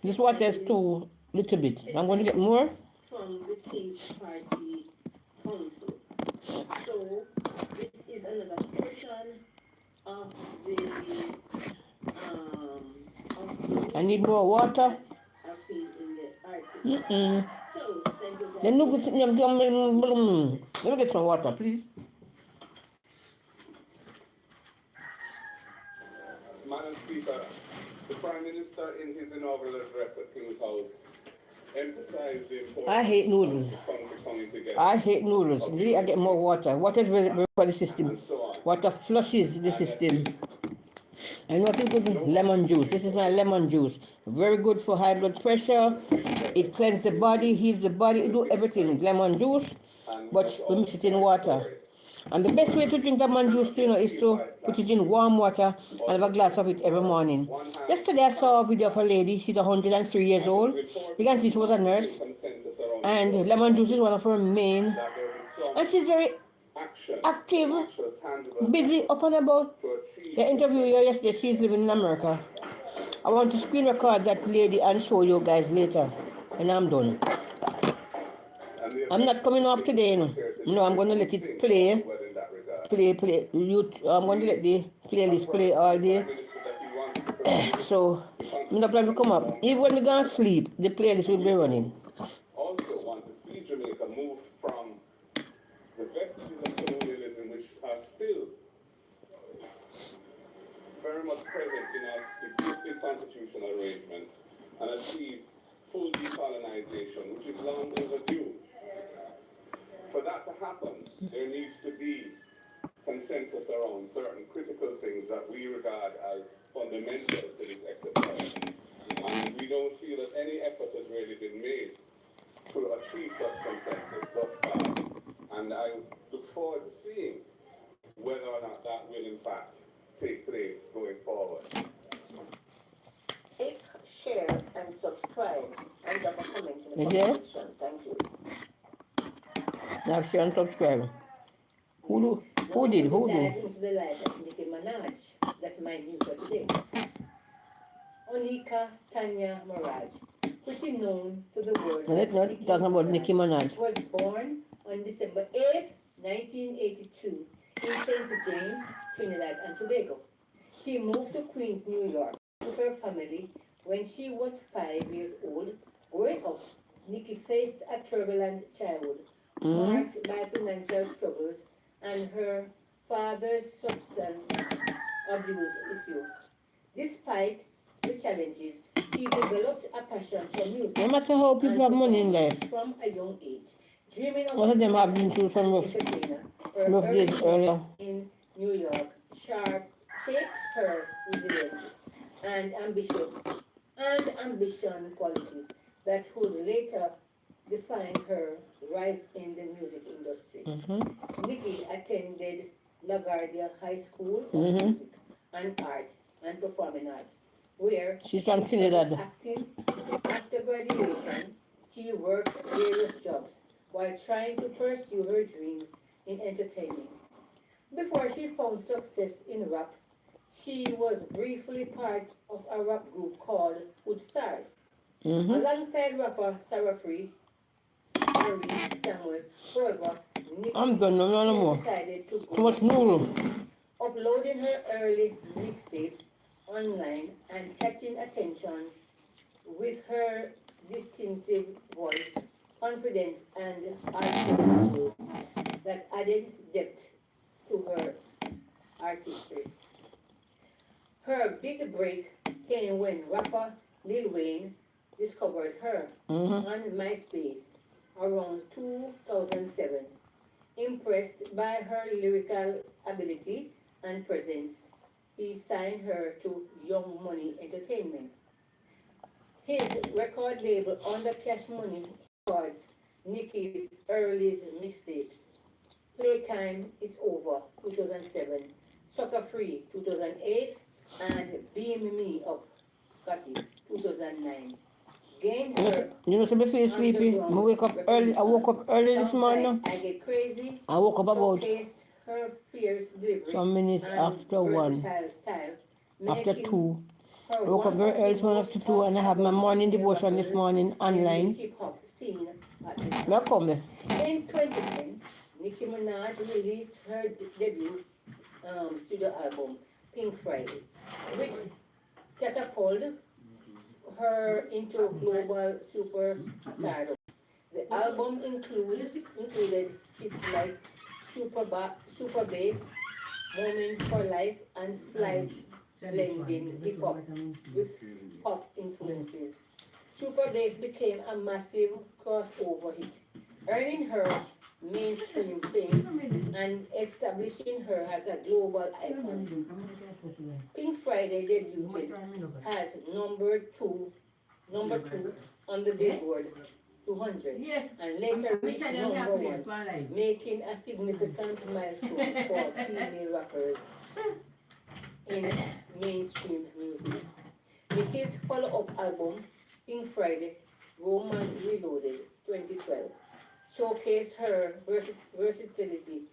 This water is
seceding,
too little bit. I'm going to get more.
from the King's Party Council. So this is another portion of the
I need more water.
that I've seen in the article. So thank you
Then look,
guys.
let me get some water, please.
Madam Speaker, the Prime Minister in his inaugural address at King's House emphasized the importance
I hate noodles.
of the country coming together.
I hate noodles. Really, I get more water. Water is very good for the system.
And so on.
Water flushes the system. And what is good? Lemon juice. This is my lemon juice. Very good for high blood pressure. It cleanses the body, heals the body, it do everything. Lemon juice, but we mix it in water. And the best way to drink lemon juice, is to put it in warm water and have a glass of it every morning. Yesterday I saw a video of a lady. She's 103 years old. You can see she was a nurse. And lemon juice is one of her main. And she's very active, busy, up and about. The interview her yesterday, she's living in America. I want to screen record that lady and show you guys later when I'm done. I'm not coming off today, you know. No, I'm going to let it play. I'm going to let the playlist play all day. So, I'm not planning to come up. Even when we go to sleep, the playlist will be running.
Also want to see Jamaica move from the vestiges of colonialism, which are still very much present in our existing constitutional arrangements, and achieve full decolonization, which is long overdue. For that to happen, there needs to be consensus around certain critical things that we regard as fundamental to this exercise. And we don't feel that any effort has really been made to achieve such consensus thus far. And I look forward to seeing whether or not that will in fact take place going forward.
Like, share, and subscribe, and drop a comment in the
Yeah.
comment section. Thank you.
Now share and subscribe. Who do?
Now we dive into the life of Nicki Minaj. That's my news for today. Onika Tanya Maraj, pretty known to the world
Let's
as
not
Nicki
talk about Nicki Minaj.
was born on December 8th, 1982 in St. James, Trinidad and Tobago. She moved to Queens, New York with her family when she was 5 years old. Growing up, Nicki faced a turbulent childhood marked by financial struggles and her father's substance abuse issue. Despite the challenges, she developed a passion for music.
No matter how people have money in there.
From a young age, dreaming of
Most of them have been through some rough days earlier.
in New York, shaped her resilience and ambition qualities that would later define her rise in the music industry. Nicki attended LaGuardia High School of Music and Art and Performing Arts, where
She's from Trinidad.
acting. After graduation, she worked various jobs while trying to pursue her dreams in entertainment. Before she found success in rap, she was briefly part of a rap group called Hood Stars. Alongside rapper Sarah Free, Marie Samuels, however, Nicki
I'm done, no more.
decided to
Too
go
much noodle.
uploading her early mixtapes online and catching attention with her distinctive voice, confidence, and artistry that added depth to her artistry. Her big break came when rapper Lil Wayne discovered her on MySpace around 2007.
Impressed by her lyrical ability and presence, he signed her to Young Money Entertainment. His record label under Cash Money records Nicki's earliest mixtapes. Playtime is Over, 2007, Sucker Free, 2008, and Beam Me Up, Scotty, 2009. Gained her
So me feel sleepy. I wake up early. I woke up early this
Songs like
morning.
I Get Crazy
I woke up about
showcased her fierce delivery
some minutes
and
after one,
versatile style,
after
making
two.
her
I woke up
one
very
of
early
the
this morning
most
after two, and I have my
top
morning
female
devotion this
rappers
morning
in the
online.
hip-hop scene at the time.
Welcome.
In 2010, Nicki Minaj released her debut studio album, Pink Friday, which catapulted her into global superstardom. The album included hits like Super Bass, Moment for Life, and Flight, blending hip hop with pop influences. Super Bass became a massive crossover hit, earning her mainstream fame and establishing her as a global icon. Pink Friday debuted as number two on the Billboard 200, and later reached number one, making a significant milestone for female rappers in mainstream music. Nicki's follow-up album, Pink Friday, Roman Reloaded, 2012, showcased her versatility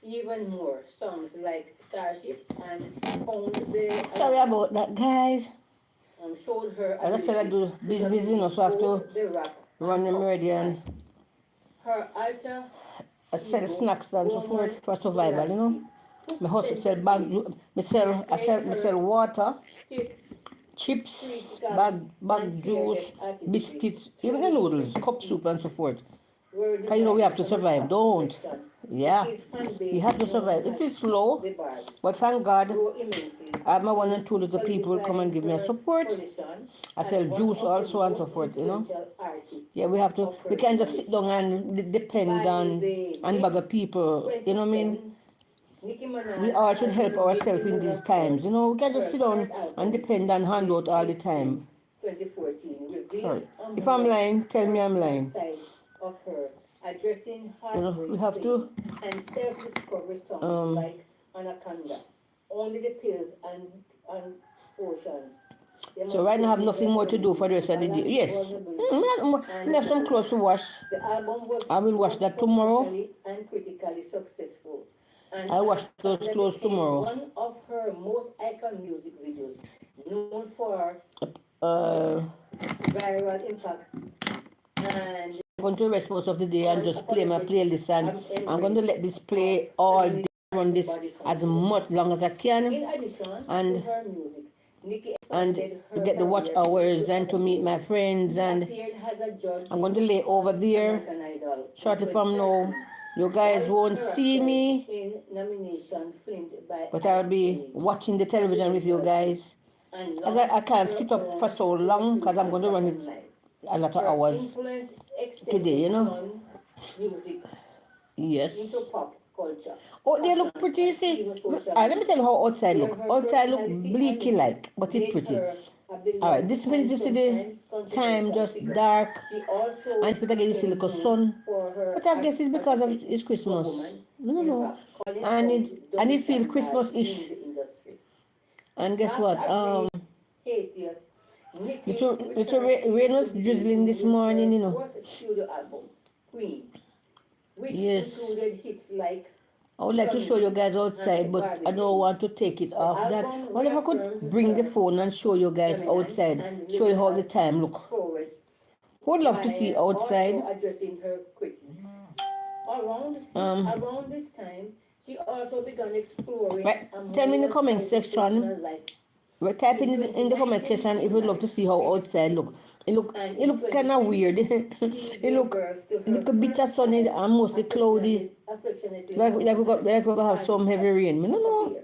even more. Songs like Starships and Pound the
Sorry about that, guys.
showed her
As I said, I do
ability to
business, so I have
both
to
the rap
run the
and pop
meridian.
charts. Her alter
I sell
ego,
snacks and so
Roman
forth for survival.
took
My hustle sell
center
bag,
stage,
me sell water,
displayed
chips,
critical
bag
and
juice,
fearless artistry
biscuits, even the
through
noodles, cup
his
soup and so forth.
were
Because we have to
designed from a
survive,
top
don't?
collection.
Yeah,
Nicki's fan
we
base
have to
known
survive. It
as
is slow,
the Barbs
but thank God
grow immensely,
I have my one and two little people come and give me a
her
support.
position
I
as
sell
one
juice
of the
also and so
most
forth.
influential artists
Yeah, we have to,
of
we
her
can't just sit down
generation.
and depend
By
on
the
other people, you know what I mean?
mid-2010s, Nicki
We
Minaj
all should
has
help
been
ourselves
making
in
the
these
rough work.
times, We can't just
Her
sit
third
down and
album,
depend on handout all the
Big Dreams,
time.
2014, revealed
Sorry.
a
If I'm
more
lying, tell me I'm
personal
lying.
side of her, addressing
We
heartbreak,
have
pain,
to,
and self-discovery songs
um,
like Anaconda, Only the Pills, and Oceans.
so right now I have
Demonstrating
nothing more to do for the rest of the day. Yes. I have some clothes to wash.
The album was
I will wash
both
that tomorrow.
commercially and critically successful, and
I'll wash those
Anaconda
clothes
became
tomorrow.
one of her most iconic music videos, known for
Uh,
viral impact and
I'm going to rest most of the day and just play my
unapologetic
playlist, and I'm going to
embrace
let this
of
play all day,
femininity
run
and
this
body
as
confidence.
much long as I can,
In addition to
and
her music, Nicki
and
expanded her
get the watch
career
hours
to
and
other
to meet my
areas.
friends,
She
and
appeared as a judge
I'm going to lay over
on
there
American Idol in
shortly from now.
2013.
You guys
Voice
won't see
characters
me,
in nomination filmed by
but I'll
Ice
be
Age
watching the
and
television with you
Rachel
guys.
and
As
launched
I can't
her
sit up for
own
so long because I'm
global
going to run it
fashion line.
a lot of
Her
hours
influence
today,
extended beyond music
Yes.
into pop culture,
Oh, they
fashion,
look pretty, you
and
see.
even social
Let me
media,
tell you how outside
where
look.
her
Outside look
personality and
bleaky
looks
like, but it's
made
pretty.
her a
Alright,
beloved
this minute
and
you see the
sometimes
time
controversial
just
figure.
dark,
She also
and people get you see
became
little
known
sun.
for her
But I guess it's because of
advocacy
it's
for
Christmas.
women
No,
in
no.
rap, calling
And
out
and
double
it feel
standards
Christmas-ish.
in the industry.
And guess
After
what?
a brief hiatus, Nicki
Little
returned in
rain was drizzling
2018
this
with her
morning.
fourth studio album, Queen, which
Yes.
included hits like
I would like to show you guys outside,
and
but
Barbie
I don't
Dreams.
want to take it
The
off that.
album
What if I could
reaffirmed
bring the
her
phone and show you guys
dominance
outside?
and
Show you how the
lyrical
time look.
prowess
Would love to see
while
outside.
also addressing her critics. Around this time, she also began exploring
Right.
a
Tell me in the
more
comment
private
section.
personal life.
Type
In
in the comment
2019,
section
she
if you'd love to see how
married,
outside look.
and
It
in
look kind of
2020,
weird.
she
it
gave
look
birth to
it
her
look a bit of
first
sunny
child,
and mostly cloudy.
affectionately
Like
known
like we got have some heavy rain. I don't know,
Sophia.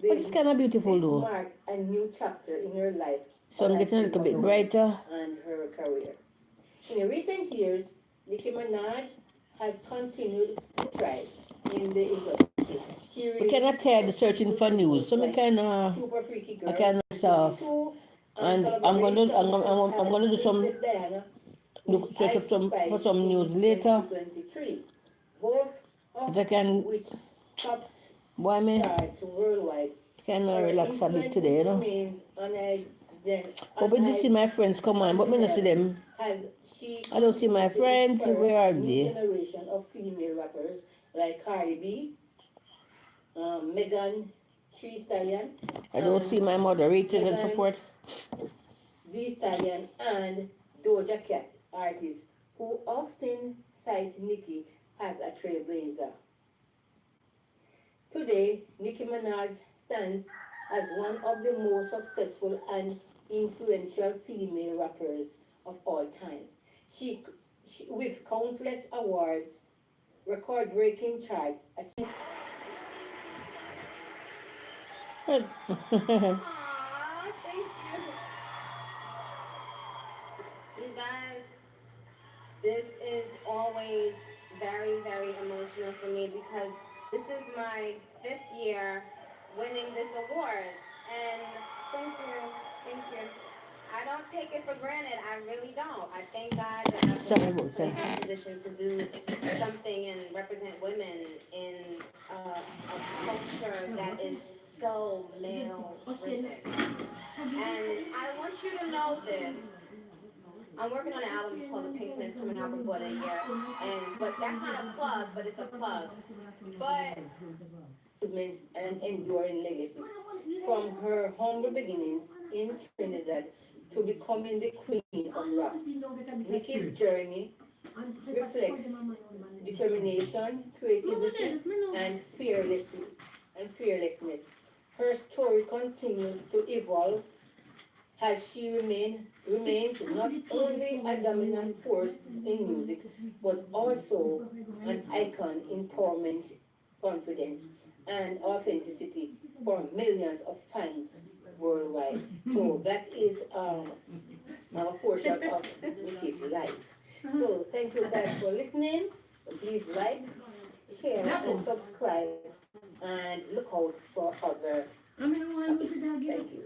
but it's kind of beautiful
This
though.
marked a new chapter in her life
Sun getting a little bit brighter.
and her career. In recent years, Nicki Minaj has continued to
tribe in the industry. She
We cannot
released
tell the
her
searching
debut
for news,
singles
so we
like
can
Super Freaky
I
Girl
can
in
stuff,
22 and
and
collaborations such
I'm
as
gonna do some
Princess Diana, which
look search up
Ice
some for
Spice
some
in
news later.
2023, both of
That I can
which topped
boy me
charts worldwide.
can
Her
relax a bit
influence
today,
remains
But when you see my friends come on, but me not see
undeniable
them.
as she
I don't see my
continues to
friends.
inspire
Where
a
are
new
they?
generation of female rappers like Cardi B, Megan Thee Stallion,
I don't see
and
my moderators and
Megan
support.
Thee Stallion and Doja Cat, artists who often cite Nicki as a trailblazer. Today, Nicki Minaj stands as one of the most successful and influential female rappers of all time. With countless awards, record-breaking charts,
Aw, thank you. You guys, this is always very, very emotional for me because this is my 5th year winning this award. And thank you, thank you. I don't take it for granted. I really don't. I thank God that I've
Sorry
been
about
placed
that.
in a position to do something and represent women in a culture that is so male driven. And I want you to know this. I'm working on an album. It's called The Pink Prince, coming out before the year. But that's not a plug, but it's a plug. But
and enduring legacy. From her humble beginnings in Trinidad to becoming the queen of rap, Nicki's journey reflects determination, creativity, and fearlessness. Her story continues to evolve as she remains not only a dominant force in music, but also an icon in empowerment, confidence, and authenticity for millions of fans worldwide. So that is a portion of Nikki's life. So thank you guys for listening. Please like, share, and subscribe, and look out for other topics. Thank you.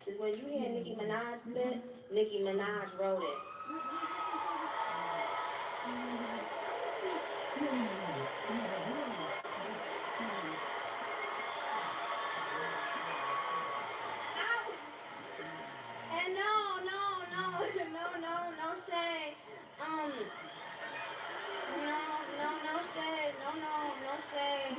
is when you hear Nicki Minaj spit, Nicki Minaj wrote it. Ow! And no shade. Um, no shade. No shade.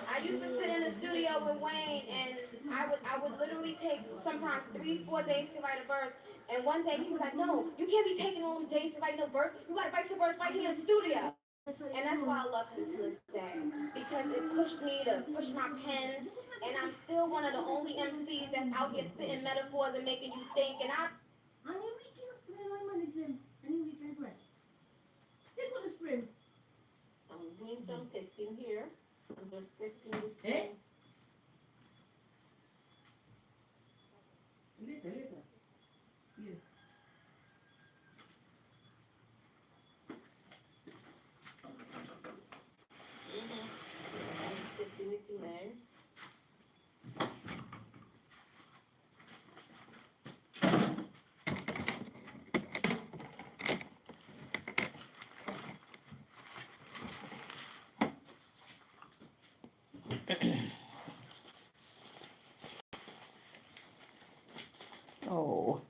I used to sit in the studio with Wayne, and I would literally take sometimes 3, 4 days to write a verse. And one day he was like, "No, you can't be taking all them days to write no verse. You gotta write your verse right here in the studio." And that's why I love him to this day, because it pushed me to push my pen, and I'm still one of the only MCs that's out here spitting metaphors and making you think. And
I'm doing some testing here. I'm just testing this thing. I'm testing it tonight.
Oh.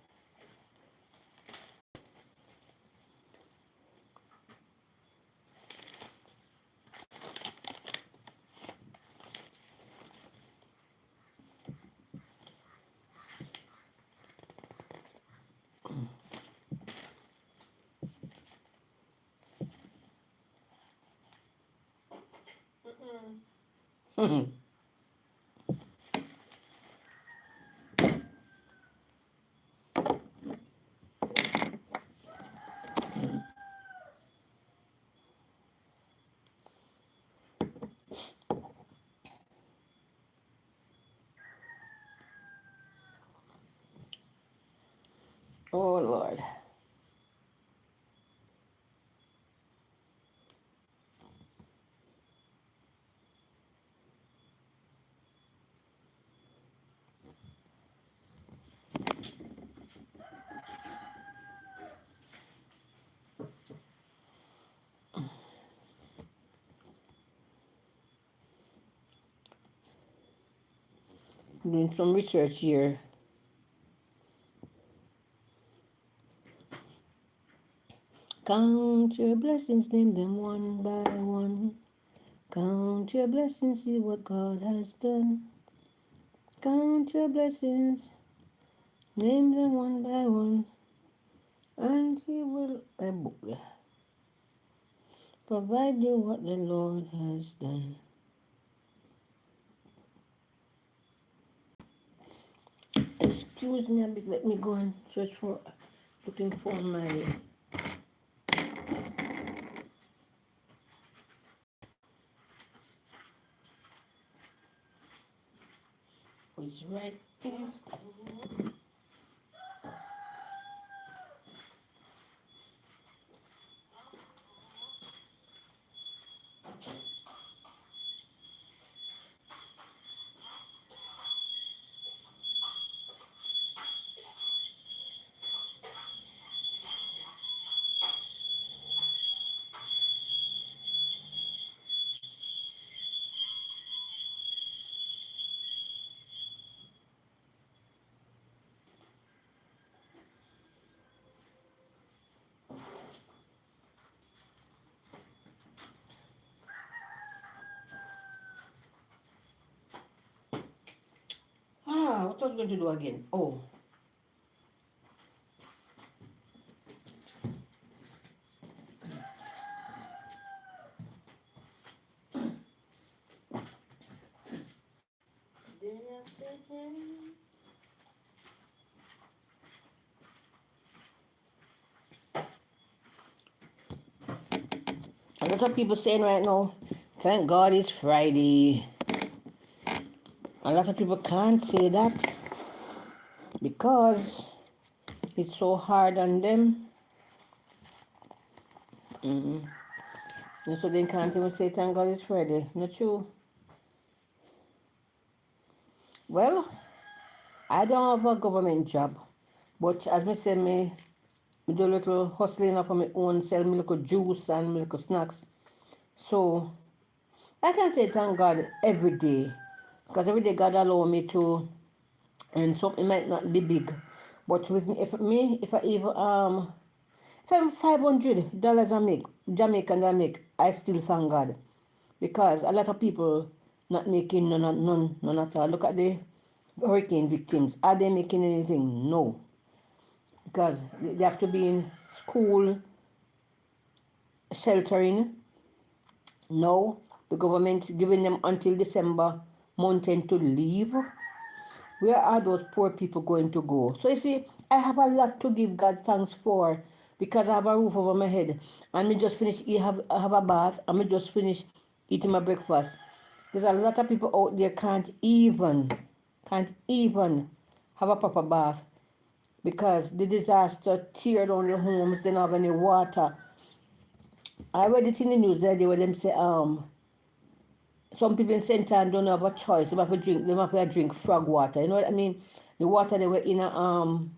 Oh Lord. Doing some research here. Count your blessings, name them one by one. Count your blessings, see what God has done. Count your blessings, name them one by one, and He will provide you what the Lord has done. Excuse me a bit, let me go and search for, looking for my, it's right here. What was I going to do again? Oh, a lot of people saying right now, thank God it's Friday. A lot of people can't say that because it's so hard on them. And so they can't even say thank God it's Friday. Not true. Well, I don't have a government job, but as me say, me do a little hustling for my own, sell me little juice and me little snacks. So I can say thank God every day, because every day God allow me to, and something might not be big, but with me, if I even $500 I make, Jamaican I make, I still thank God, because a lot of people not making none at all. Look at the hurricane victims. Are they making anything? No, because they have to be in school, sheltering. No, the government giving them until December month end to leave. Where are those poor people going to go? So you see, I have a lot to give God thanks for, because I have a roof over my head, and me just finish I have a bath, and me just finish eating my breakfast. There's a lot of people out there can't even have a proper bath, because the disaster tear down their homes. They don't have any water. I read it in the news the other day where them say some people in St. Anne don't have a choice. They have to drink frog water. You know what I mean? The water they were in and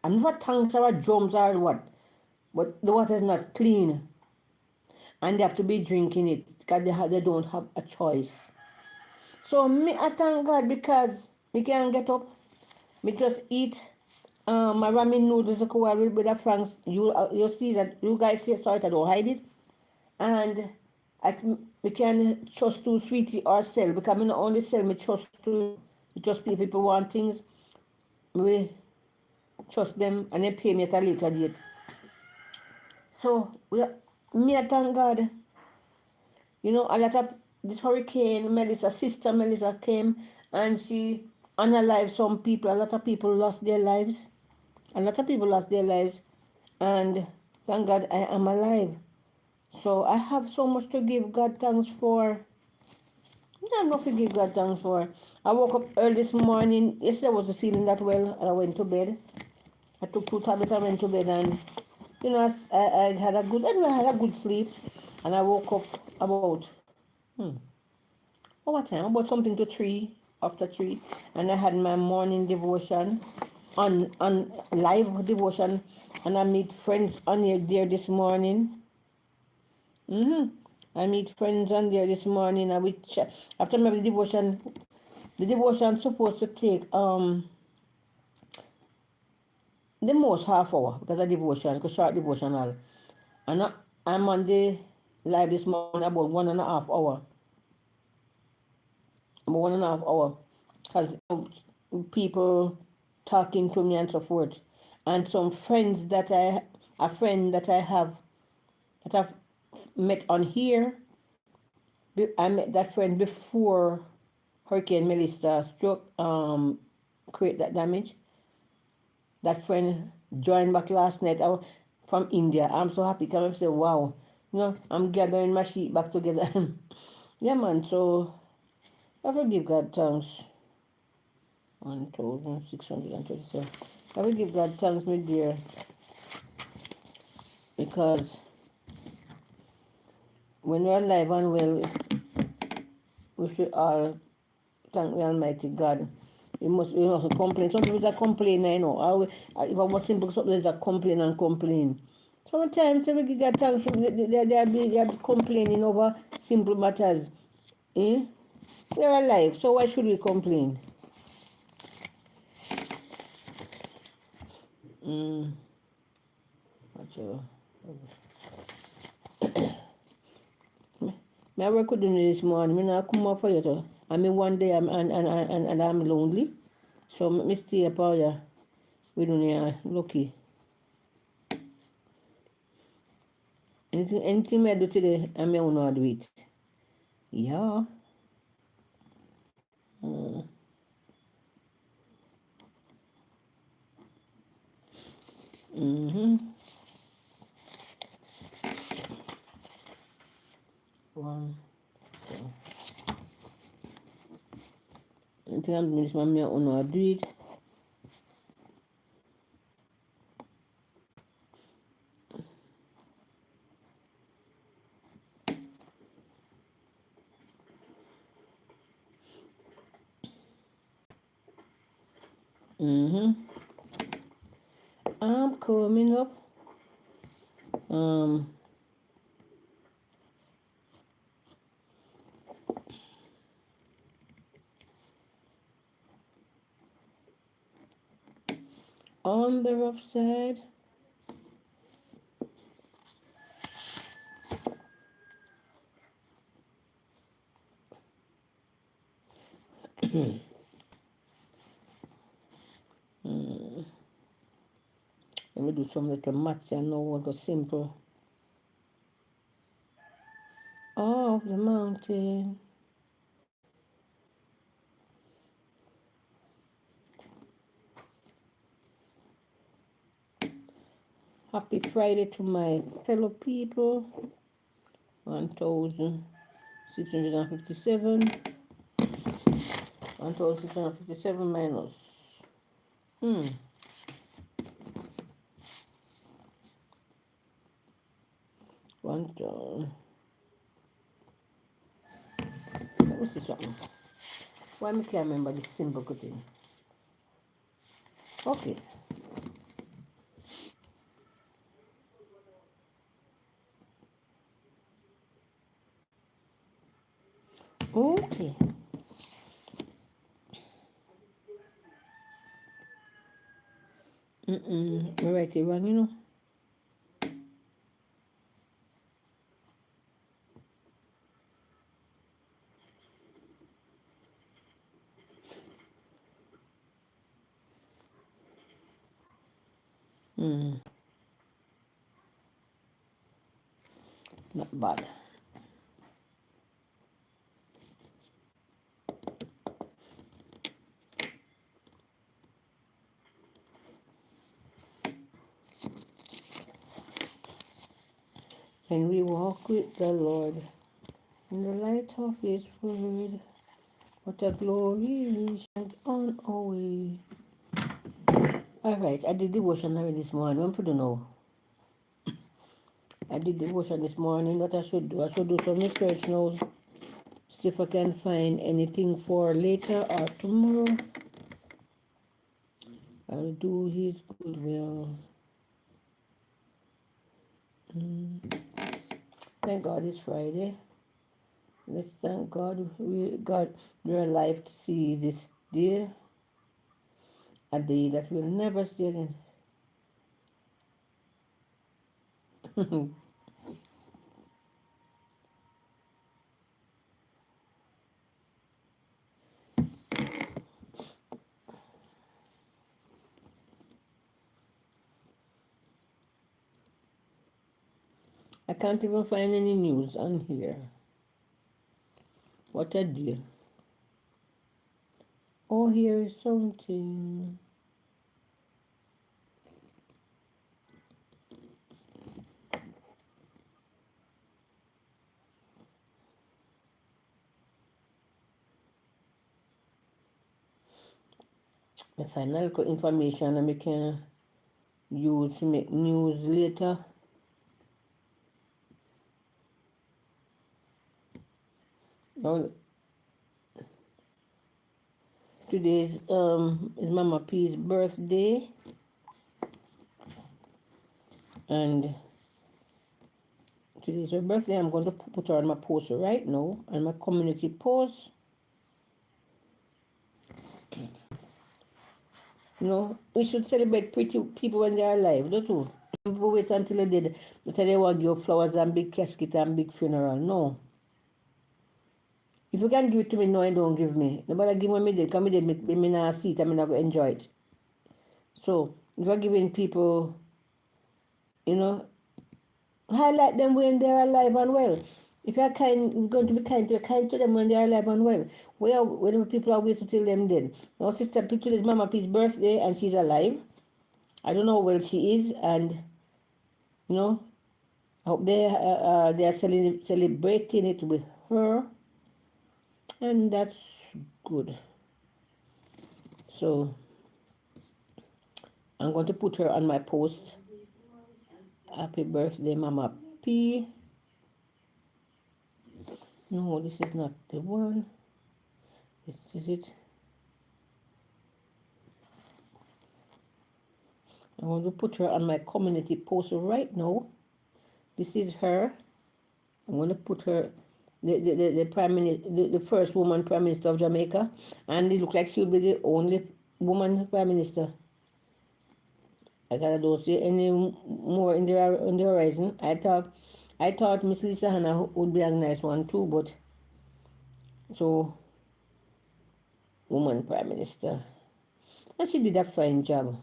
what tanks or drums or what, but the water is not clean, and they have to be drinking it because they don't have a choice. So me I thank God, because me can get up, me just eat my ramen noodles with the franks. You see that you guys see, so I don't hide it, and we can trust to sweetie or sell, because I not only sell, me trust to just people want things, we trust them and they pay me at a later date. So me I thank God. You know, a lot of this hurricane, sister Melissa came, and she unalived some people. A lot of people lost their lives. A lot of people lost their lives, and thank God I am alive. So I have so much to give God thanks for. I have nothing to give God thanks for. I woke up early this morning. Yesterday I wasn't feeling that well, and I went to bed. I took 2 tablets and went to bed, and I had a good, anyway, I had a good sleep, and I woke up about what time? About something to 3, after 3, and I had my morning devotion on live devotion, and I meet friends on there this morning. I meet friends on there this morning. After my devotion, The devotion supposed to take the most half hour because of devotion, because short devotional. And I'm on the live this morning about 1.5 hour. About 1.5 hour. Because people talking to me and so forth. And some friends that a friend that I have, that I've met on here, I met that friend before Hurricane Melissa struck, create that damage. That friend joined back last night from India. I'm so happy because I say, wow, I'm gathering my sheep back together. Yeah, man, so I will give God thanks. 1,637. I will give God thanks, my dear, because when we're alive and well, we should all thank the Almighty God. We mustn't complain. Some people are complaining, if I want simple something, there's a complain and complain. Sometimes we give God thanks, they are complaining over simple matters. Eh? We're alive, so why should we complain? Whatever. I work with them this morning. I come up for you. I mean, one day and I'm lonely. So I stay up out there. We don't lucky. Anything I do today, I may not do it. Yeah. One. Anything I'm doing this one, I will not do it. I'm coming up. On the rough side. Let me do some little maths and know what was simple. Off the mountain. Happy Friday to my fellow people. 1,657. 1,657 minus. 1,000. Let me see something. Why I can't remember this simple thing? Okay. Okay. I write it wrong, Not bad. When we walk with the Lord in the light of His word, what a glory shines on our way. All right, I did devotion already this morning. I'm pretty know. I did devotion this morning. What I should do? I should do some research now. See if I can find anything for later or tomorrow. I'll do His good will. Thank God it's Friday. Let's thank God. We're alive to see this day, a day that we'll never see again. I can't even find any news on here. What a deal. Oh, here is something. I find a little information and we can use to make news later. Now, today's is Mama P's birthday, and today's her birthday. I'm going to put her on my post right now, on my community post. You know, we should celebrate pretty people when they're alive, don't we? People wait until they're dead. That's why they want your flowers and big casket and big funeral. No. If you can give it to me, no, and don't give me. Nobody give me dead, because me dead, me not see it, and me not go enjoy it. So, if you're giving people, you know, highlight them when they're alive and well. If you're going to be kind to, you're kind to them when they're alive and well. When people are waiting till them dead. Now, sister, picture is Mama P's birthday and she's alive. I don't know where she is, and you know, I hope they are celebrating it with her, and that's good. So I'm going to put her on my post. Happy birthday, Mama P. No, this is not the one. This is it. I want to put her on my community post right now. This is her. I'm going to put her, the prime minister, the first woman prime minister of Jamaica, and it looks like she will be the only woman prime minister. I don't see any more in the horizon. I thought Miss Lisa Hanna would be a nice one too, but so woman prime minister, and she did a fine job.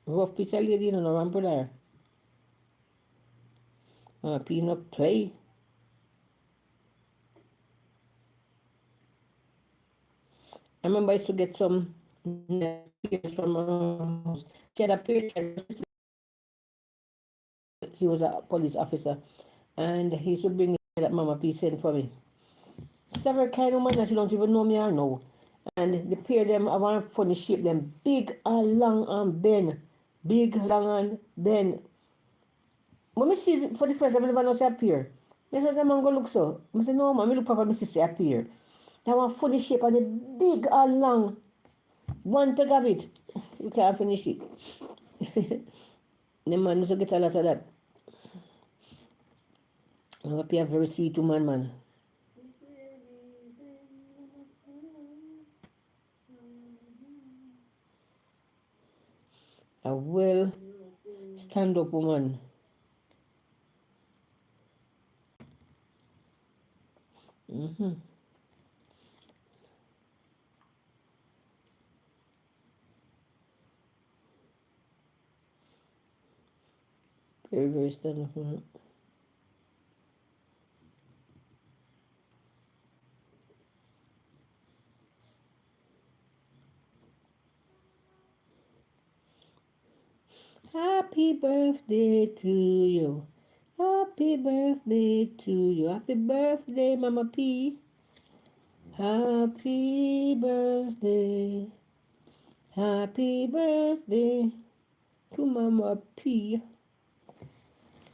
Rough picture lady, you know, no ramp there. Peanut play. I remember I used to get some peers from her house. She had a peer, she was a police officer, and he used to bring me that Mama P sent for me. She's a very kind woman, and she don't even know me or know. And the pair of them, I want funny shape them, big and long and bend. Big, long and bend. When I see it for the first time, I never know say appear. I said, man go look so. I said, no, man, I look proper, I see say appear. That one funny shape and the big and long. One peg of it. You can't finish it. The man used to get a lot of that. I be a very sweet woman, man. A well stand up woman. Very, very stand up woman. Happy birthday to you. Happy birthday to you. Happy birthday, Mama P. Happy birthday. Happy birthday to Mama P.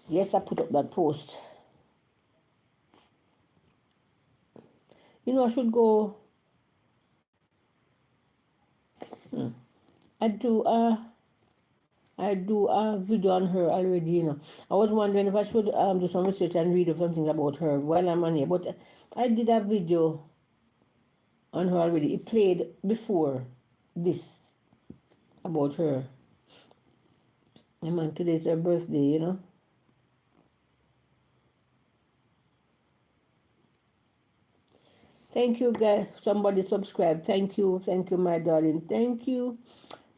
Yes, I put up that post. You know, I should go. I do I do a video on her already, you know. I was wondering if I should do some research and read up some things about her while I'm on here. But I did a video on her already. It played before this about her. Yeah, man, today's her birthday, you know. Thank you, guys. Somebody subscribe. Thank you. Thank you, my darling. Thank you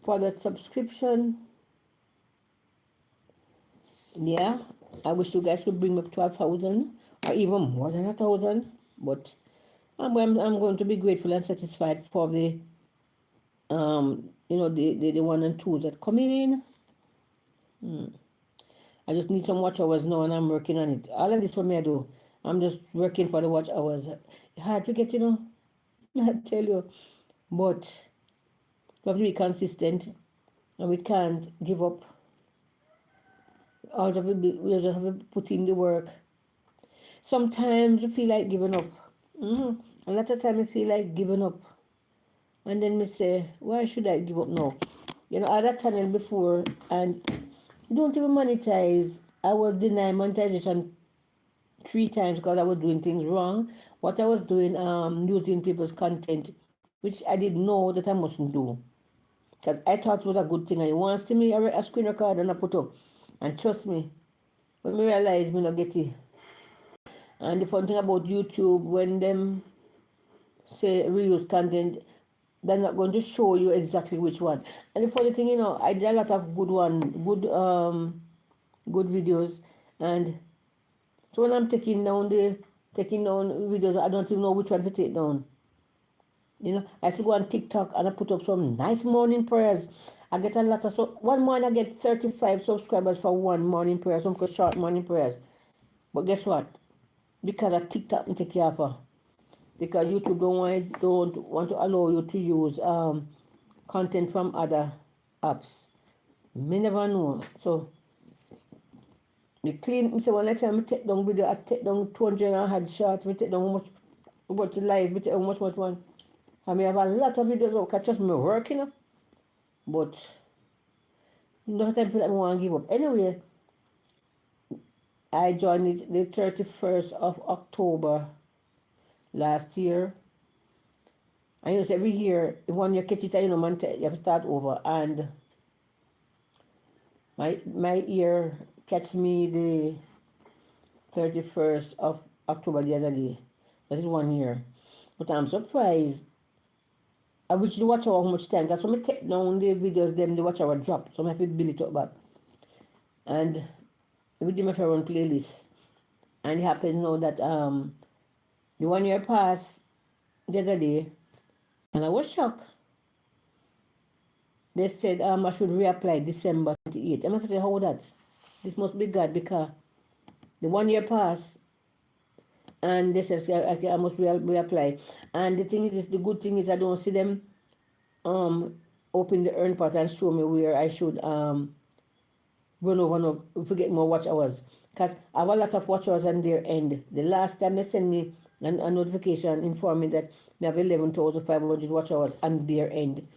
for that subscription. Yeah, I wish you guys could bring me up to 1,000 or even more than 1,000. But I'm going to be grateful and satisfied for the the one and twos that coming in. I just need some watch hours now and I'm working on it. All of this for me I do. I'm just working for the watch hours. It's hard to get, you know. I tell you. But we have to be consistent and we can't give up. We just have to put in the work. Sometimes you feel like giving up. A lot of time you feel like giving up. And then me say, why should I give up now? You know, I had a channel before and don't even monetize. I will deny monetization 3 times because I was doing things wrong. What I was doing, using people's content, which I didn't know that I mustn't do. Because I thought it was a good thing. And you want to see me a screen record and I put up. And trust me, when me realize me not get it. And the fun thing about YouTube, when them say reuse content, they're not going to show you exactly which one. And the funny thing, you know, I did a lot of good videos, and so when I'm taking down videos, I don't even know which one to take down. You know, I used to go on TikTok and I put up some nice morning prayers. I get a lot of one morning I get 35 subscribers for one morning prayer, some short morning prayers. But guess what? Because I TikTok and take care of her. Because YouTube don't want to allow you to use content from other apps. Me never know. So me clean. Me say one next time I take down video, I take down 200 and had shots. Me take down how much live. Me take down much one. I may have a lot of videos out. Cause trust me, working, you know? But no time for that. I want to give up. Anyway, I joined it the 31st of October last year. And you know, every year, when you catch it, you know, man, you have to start over. And my year catch me the 31st of October the other day. That is 1 year. But I'm surprised. I wish the watch hour how much time. Because when I take down the videos, them the watch hour drop. So I have to build it up back. And we did my favorite playlist. And it happens now that the 1 year passed the other day. And I was shocked. They said I should reapply December 28th. I'm going to say, how that? This must be God because the 1 year passed and they said I must reapply. And the thing is, the good thing is I don't see them open the earn part and show me where I should run over no if we get more watch hours. Because I have a lot of watch hours on their end. The last time they sent me a notification informing that we have 11,500 watch hours on their end.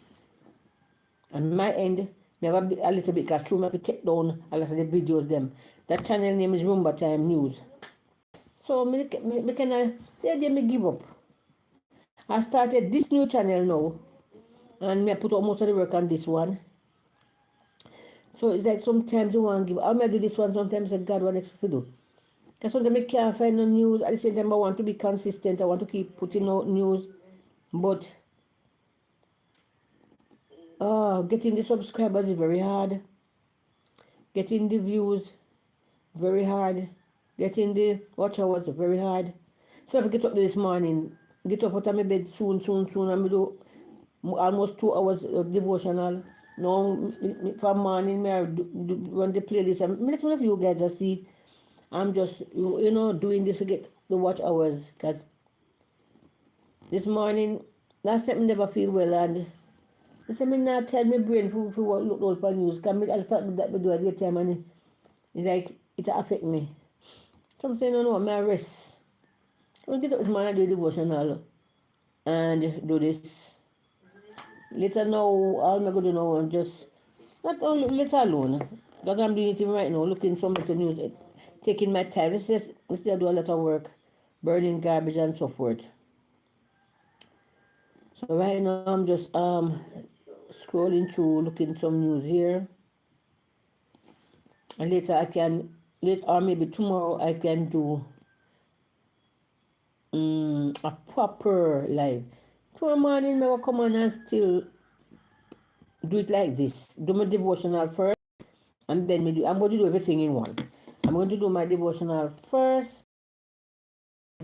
And my end, me have a little bit because through me have to take down a lot of the videos them. That channel name is Rumba Time News. So me can me give up. I started this new channel now. And me I put up most of the work on this one. So it's like sometimes you want to give up. I do this one, sometimes I say, God, what next to do? Because sometimes I can't find no news. At the same time, I want to be consistent. I want to keep putting out news. But getting the subscribers is very hard. Getting the views, very hard. Getting the watch hours, very hard. So if I get up this morning, get up out of my bed soon, and I do almost 2 hours of devotional. Now, from morning, I run the playlist. Let one of you guys just see it. I'm just, doing this to get the watch hours. Because this morning, last time I never feel well. And I said, me not tell my brain for look out for news. Because I thought that we do at the time and it affect me. So I'm saying, no, I rest. I'll get up this morning and do devotional. And do this. Later now, all I'm going to do now is just Not only let alone, because I'm doing it even right now, looking some little news, taking my time. Let's say I do a lot of work, burning garbage and so forth. So right now I'm just scrolling through, looking some news here, and later I can, later or maybe tomorrow I can do a proper live. Tomorrow morning I will come on and still do it like this. Do my devotional first, and then I'm going to do everything in one. I'm going to do my devotional first,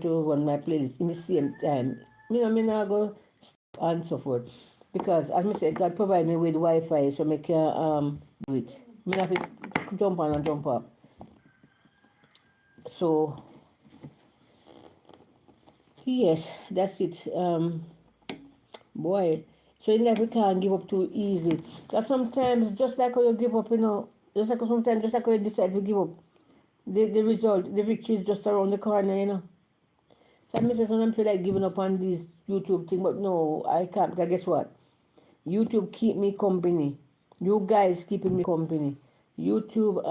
to run my playlist in the same time. Me not go and so forth. Because as I said, God provide me with Wi-Fi so I can do it. Me have to jump on and jump up. So yes, that's it. Boy. So in life we can't give up too easy. Because sometimes just like how you give up, just like sometimes just like how you decide to give up, the result, the victory is just around the corner. So I say sometimes I feel like giving up on this YouTube thing, but no, I can't, because guess what? YouTube keep me company. You guys keeping me company. YouTube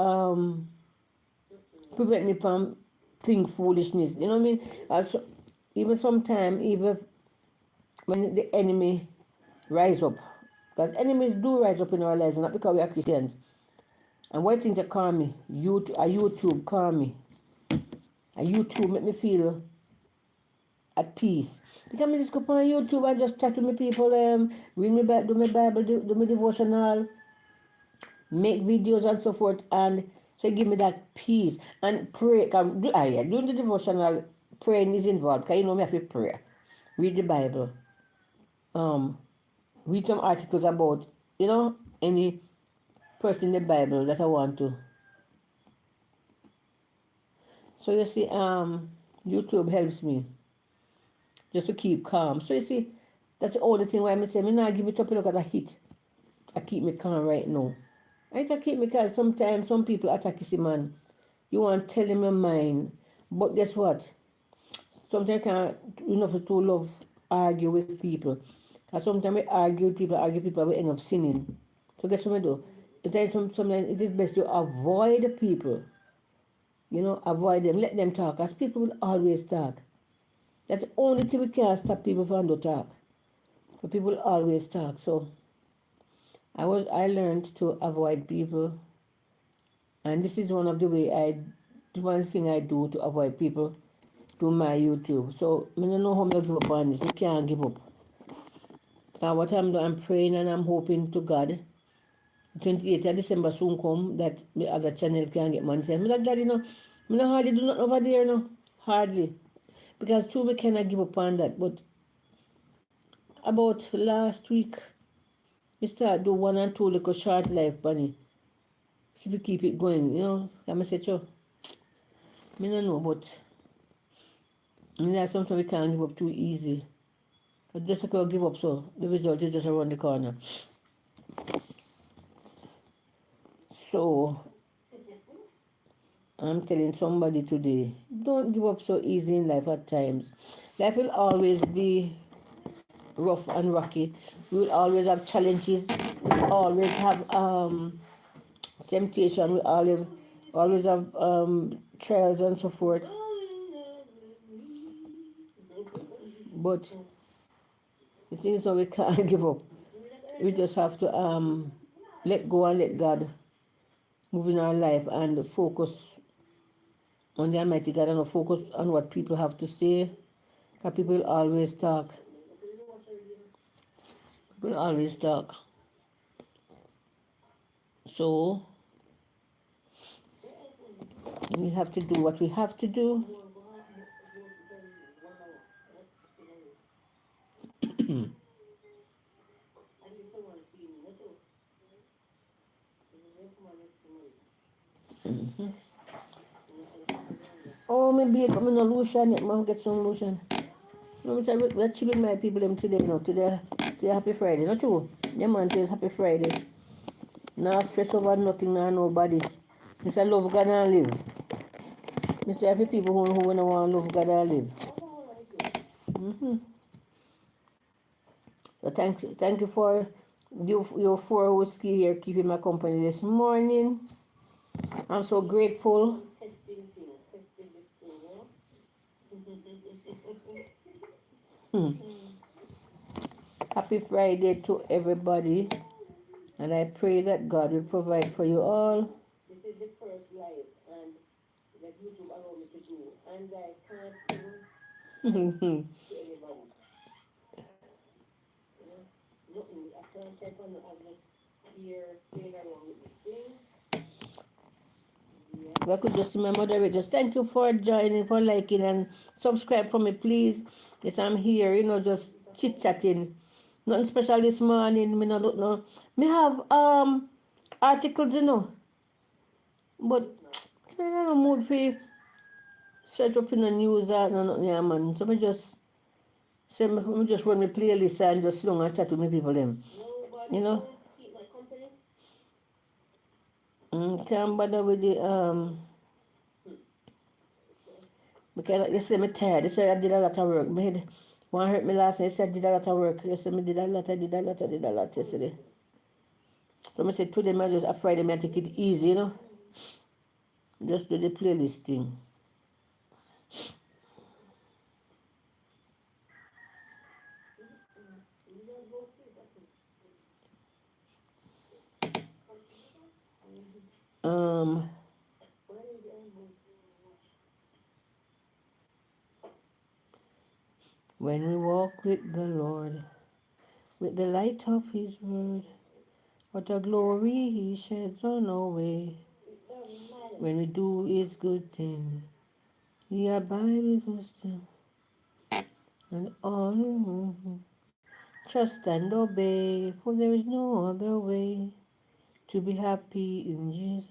prevent me from think foolishness. You know what I mean? Also, even sometimes, even when the enemy rise up, because enemies do rise up in our lives, not because we are Christians. And one thing to call me, YouTube call me. A YouTube make me feel at peace. Because I just go on YouTube and just chat with my people, read me, do my Bible, do my devotional, make videos and so forth, and so give me that peace and pray. Doing the devotional, praying is involved because me have to pray, read the Bible, um, read some articles about any person in the Bible that I want to. So you see, YouTube helps me just to keep calm. So you see, that's the only thing why I say me not give it up because I hit. I keep me calm right now. I keep me because sometimes some people attack you, man. You want to tell them your mind. But guess what? Sometimes you can't enough to love argue with people. Because sometimes we argue people, we end up sinning. So guess what I do? Sometimes it is best to avoid people. Avoid them. Let them talk. Because people will always talk. That's the only thing we can't stop people from to talk. But people will always talk. So I learned to avoid people. And this is one of the one thing I do to avoid people to my YouTube. So I don't know how to give up on this. I can't give up. And what I'm doing, I'm praying and I'm hoping to God 28th of December soon come that the other channel can get money. I'm like, Daddy, I not hardly do nothing over there, no. Hardly. Because too, we cannot give up on that. But about last week, we start do 1 and 2 little short life, bunny. Keep it going, I'm say, sure. I don't know, but sometimes we can't give up too easy. Just like I give up, so the result is just around the corner. So I'm telling somebody today, don't give up so easy in life at times. Life will always be rough and rocky. We will always have challenges. We will always have temptation. We always have trials and so forth. But the thing is that we can't give up. We just have to let go and let God move in our life and focus on the Almighty God and focus on what people have to say. Because people always talk. People always talk. So we have to do what we have to do. Oh, maybe I'm in a lotion. I'm get some lotion. We're chilling my people them today, today Happy Friday. Not true. Yeah, man, today's Happy Friday. No stress over nothing, nor nobody. It's a love God and live. I say happy people who don't want to love God and live. So thank you for your four whiskey here keeping my company this morning. I'm so grateful.
Testing thing, testing this thing, you know?
Happy Friday to everybody. And I pray that God will provide for you all.
This is the first live and that YouTube allowed me to do. And I can't even to anybody. You know? Nothing. I can't type on I'm just here playing around with this thing. Yeah.
If I could just see my moderators. Thank you for joining, for liking and subscribe for me, please. Yes, I'm here, just chit chatting. Nothing special this morning. Me no look no. Me have articles, but I don't know mood for search up in the news or nothing, yeah, man. So me just run my playlist and just sit down and chat with me people them.
Nobody
You know.
phone keep my company.
Can't bother with the because you say me tired. You say I did a lot of work. Me head one hurt me last night. You say I did a lot of work. You say me did a lot, I did a lot, I did a lot yesterday. So I say today I just a Friday I take it easy, Just do the playlist thing. Um when we walk with the Lord, with the light of his word, what a glory he sheds on our way.
It doesn't matter.
When we do his good thing, he abides with us still. And all trust and obey, for there is no other way to be happy in Jesus.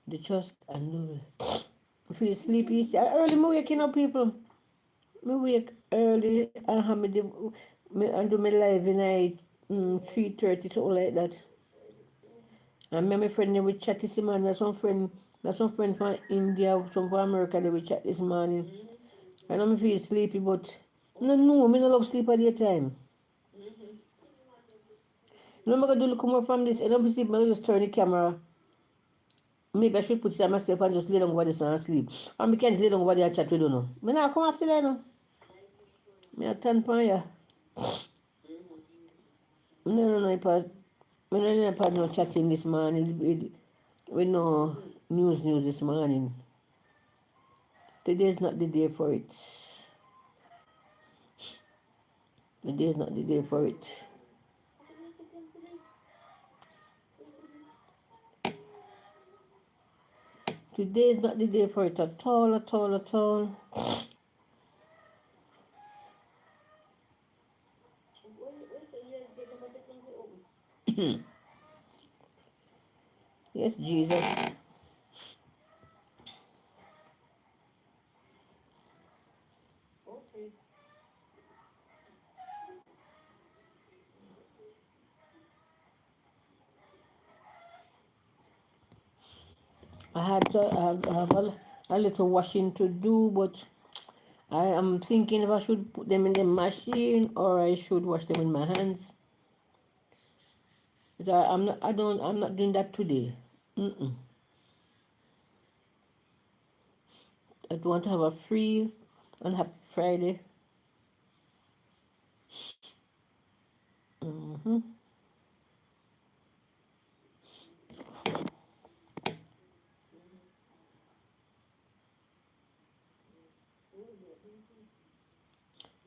The trust and obey. Feel sleepy. Early me waking up, people. Me wake early and have and do my live in at 3:30 something like that. And me and my friend they will chat this morning. There's some friend from India, some from America they will chat this morning. I know me feel sleepy, but no, me no love sleep at the time. You know, I'm gonna do look more from this. I don't sleep. I just turn the camera. Maybe I should put it on myself and just lay down over this and sleep. And I can't lay down over there and chat with you. No. Me not come after that, no. Me a 10 pound, yeah. No, if I no chatting this morning with no news this morning. Today is not the day for it. Today is not the day for it. Today is not the day for it at all, at all, at all. Yes, Jesus.
Okay.
I had to have a little washing to do, but I am thinking if I should put them in the machine or I should wash them in my hands. But I'm not doing that today. Mm-mm. I want to have a free and happy Friday. Mm-hmm.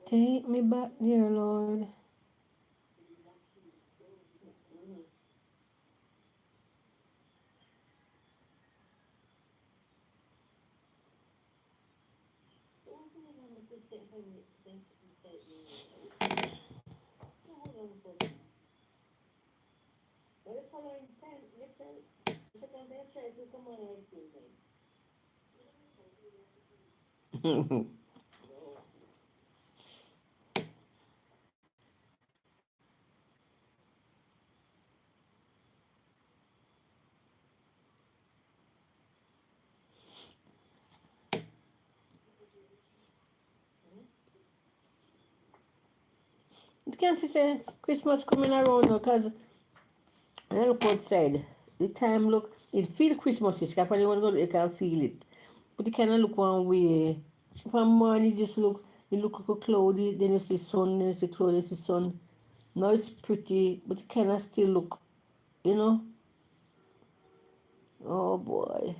Take me back, dear Lord.
But the following time, next time, the second day, try to come on and same time. No.
You can't say Christmas coming around now because when I look outside, the time look, it feel Christmas-ish. Because when you want to go, you can feel it. But you cannot look one way. From morning, you just look, you look cloudy, then you see sun, then you see cloudy, you see sun. Now it's pretty, but you cannot still look, you know? Oh boy.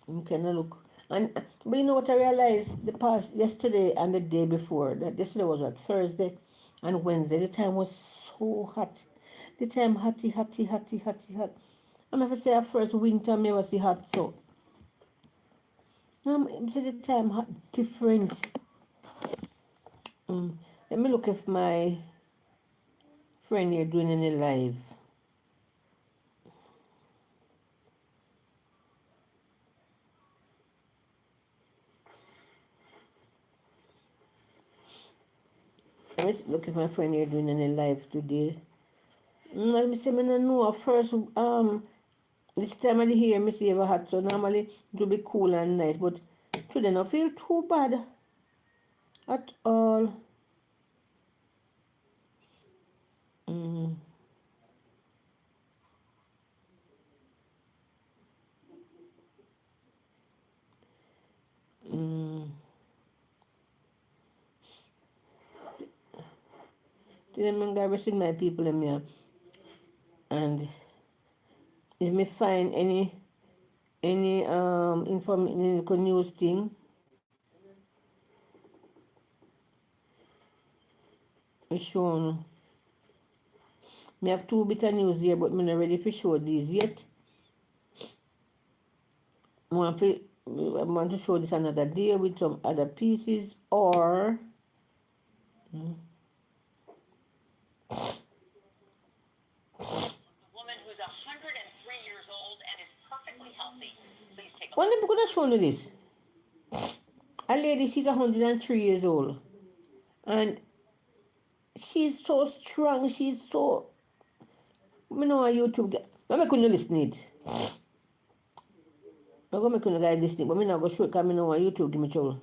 You cannot look. And but you know what I realized the past yesterday and the day before that yesterday was what Thursday and Wednesday. The time was so hot. The time hot. I'm ever say at first winter me was the hot so. See the time hot different. Mm. Let me look if my friend here doing any live. Let me look if my friend here doing any live today. Let me say, I don't know. At first, this time of the year, I see ever hot, so normally it will be cool and nice. But today, I don't feel too bad at all. Mm. Mm. Today, I'm going to visit my people in here. And if me find any information, any news thing, I show. Me have two bit of news here, but I'm not ready to show these yet. I want to show this another day with some other pieces or woman who's 103 years old and is perfectly healthy. Please take a look. Well, let me go to show you this. A lady, she's 103 years old. And she's so strong. She's so... I know on YouTube... I couldn't listen to it. I'm going to make listen, but I'm not going to show it because I know on YouTube give me trouble.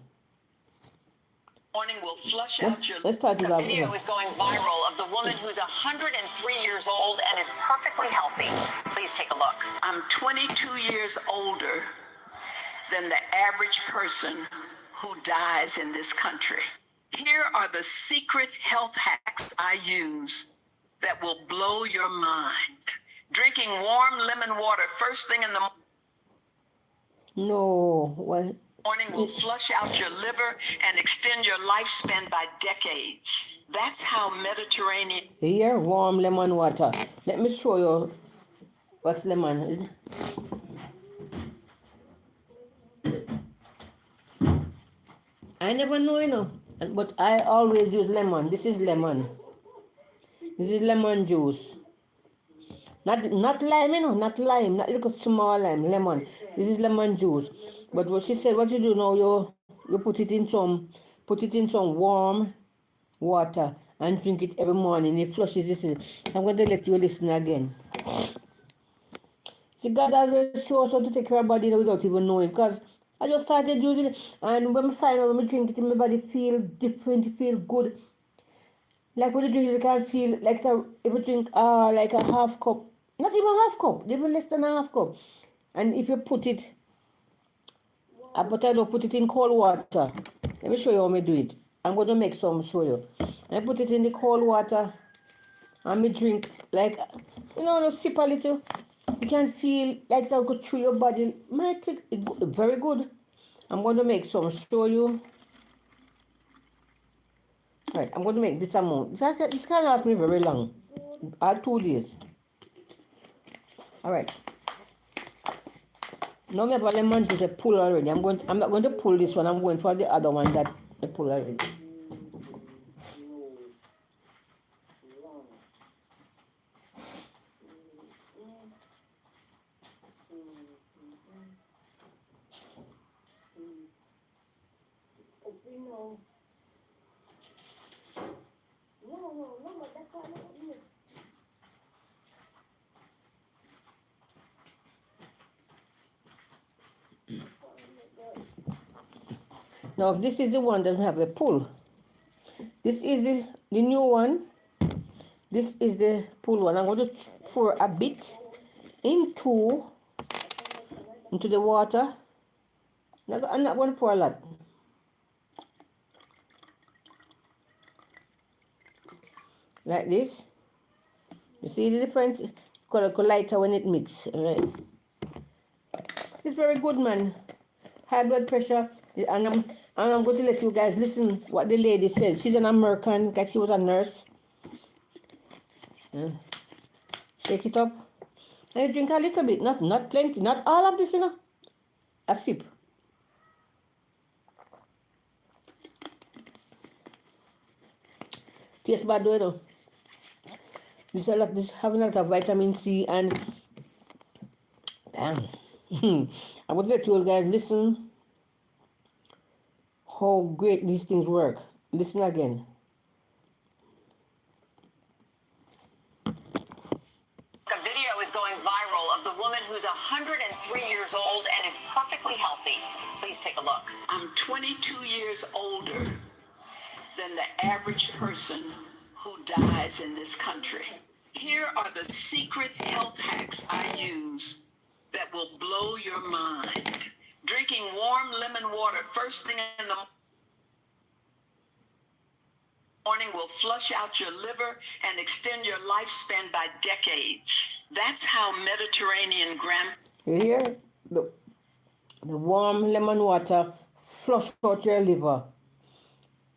Morning will flush out your... Let's start it off. The video is going viral of the woman who's 103 years old and is perfectly healthy. Please take a look. I'm 22 years older than the average person who dies in this country. Here are the secret health hacks I use that will blow your mind. Drinking warm lemon water first thing in the morning. No, what? Morning will flush out your liver and extend your lifespan by decades. That's how Mediterranean... Here, warm lemon water. Let me show you what's lemon. I never know, but I always use lemon. This is lemon. This is lemon juice. Not lime, not lime, not little small lime, lemon. This is lemon juice. But what she said, what you do now, you put it in some warm water and drink it every morning. It flushes this. I'm going to let you listen again. See, God always shows us how to take care of our body without even knowing. Because I just started using it, and when I find out when I drink it, my body feel different, feel good. Like when you drink it, you can feel like if you drink like a half cup, not even half cup, even less than a half cup. And if you put it, put it in cold water. Let me show you how I do it. I'm going to make some show you. I put it in the cold water and me drink like, sip a little. You can feel like that go through your body. Very good. I'm going to make some show you. Right, I'm going to make this amount. This can last me very long. 2 days. Alright. Now I have a lemon juice pull already. I'm not going to pull this one. I'm going for the other one that I pull already. Now this is the one that have a pull. This is the new one. This is the pull one. I'm going to pour a bit into the water. I'm not going to pour a lot. Like this. You see the difference? It's gonna go lighter when it mix. Alright. It's very good, man. High blood pressure. And I'm going to let you guys listen what the lady says. She's an American, like she was a nurse. Shake it up. And you drink a little bit, not plenty, not all of this, A sip. Tastes bad though. This having a lot of vitamin C and damn. I'm going to let you guys listen how great these things work. Listen again.
A video is going viral of the woman who's 103 years old and is perfectly healthy. Please take a look.
I'm 22 years older than the average person who dies in this country. Here are the secret health hacks I use that will blow your mind. Drinking warm lemon water first thing in the morning will flush out your liver and extend your lifespan by decades. That's how Mediterranean
You hear? The warm lemon water flush out your liver.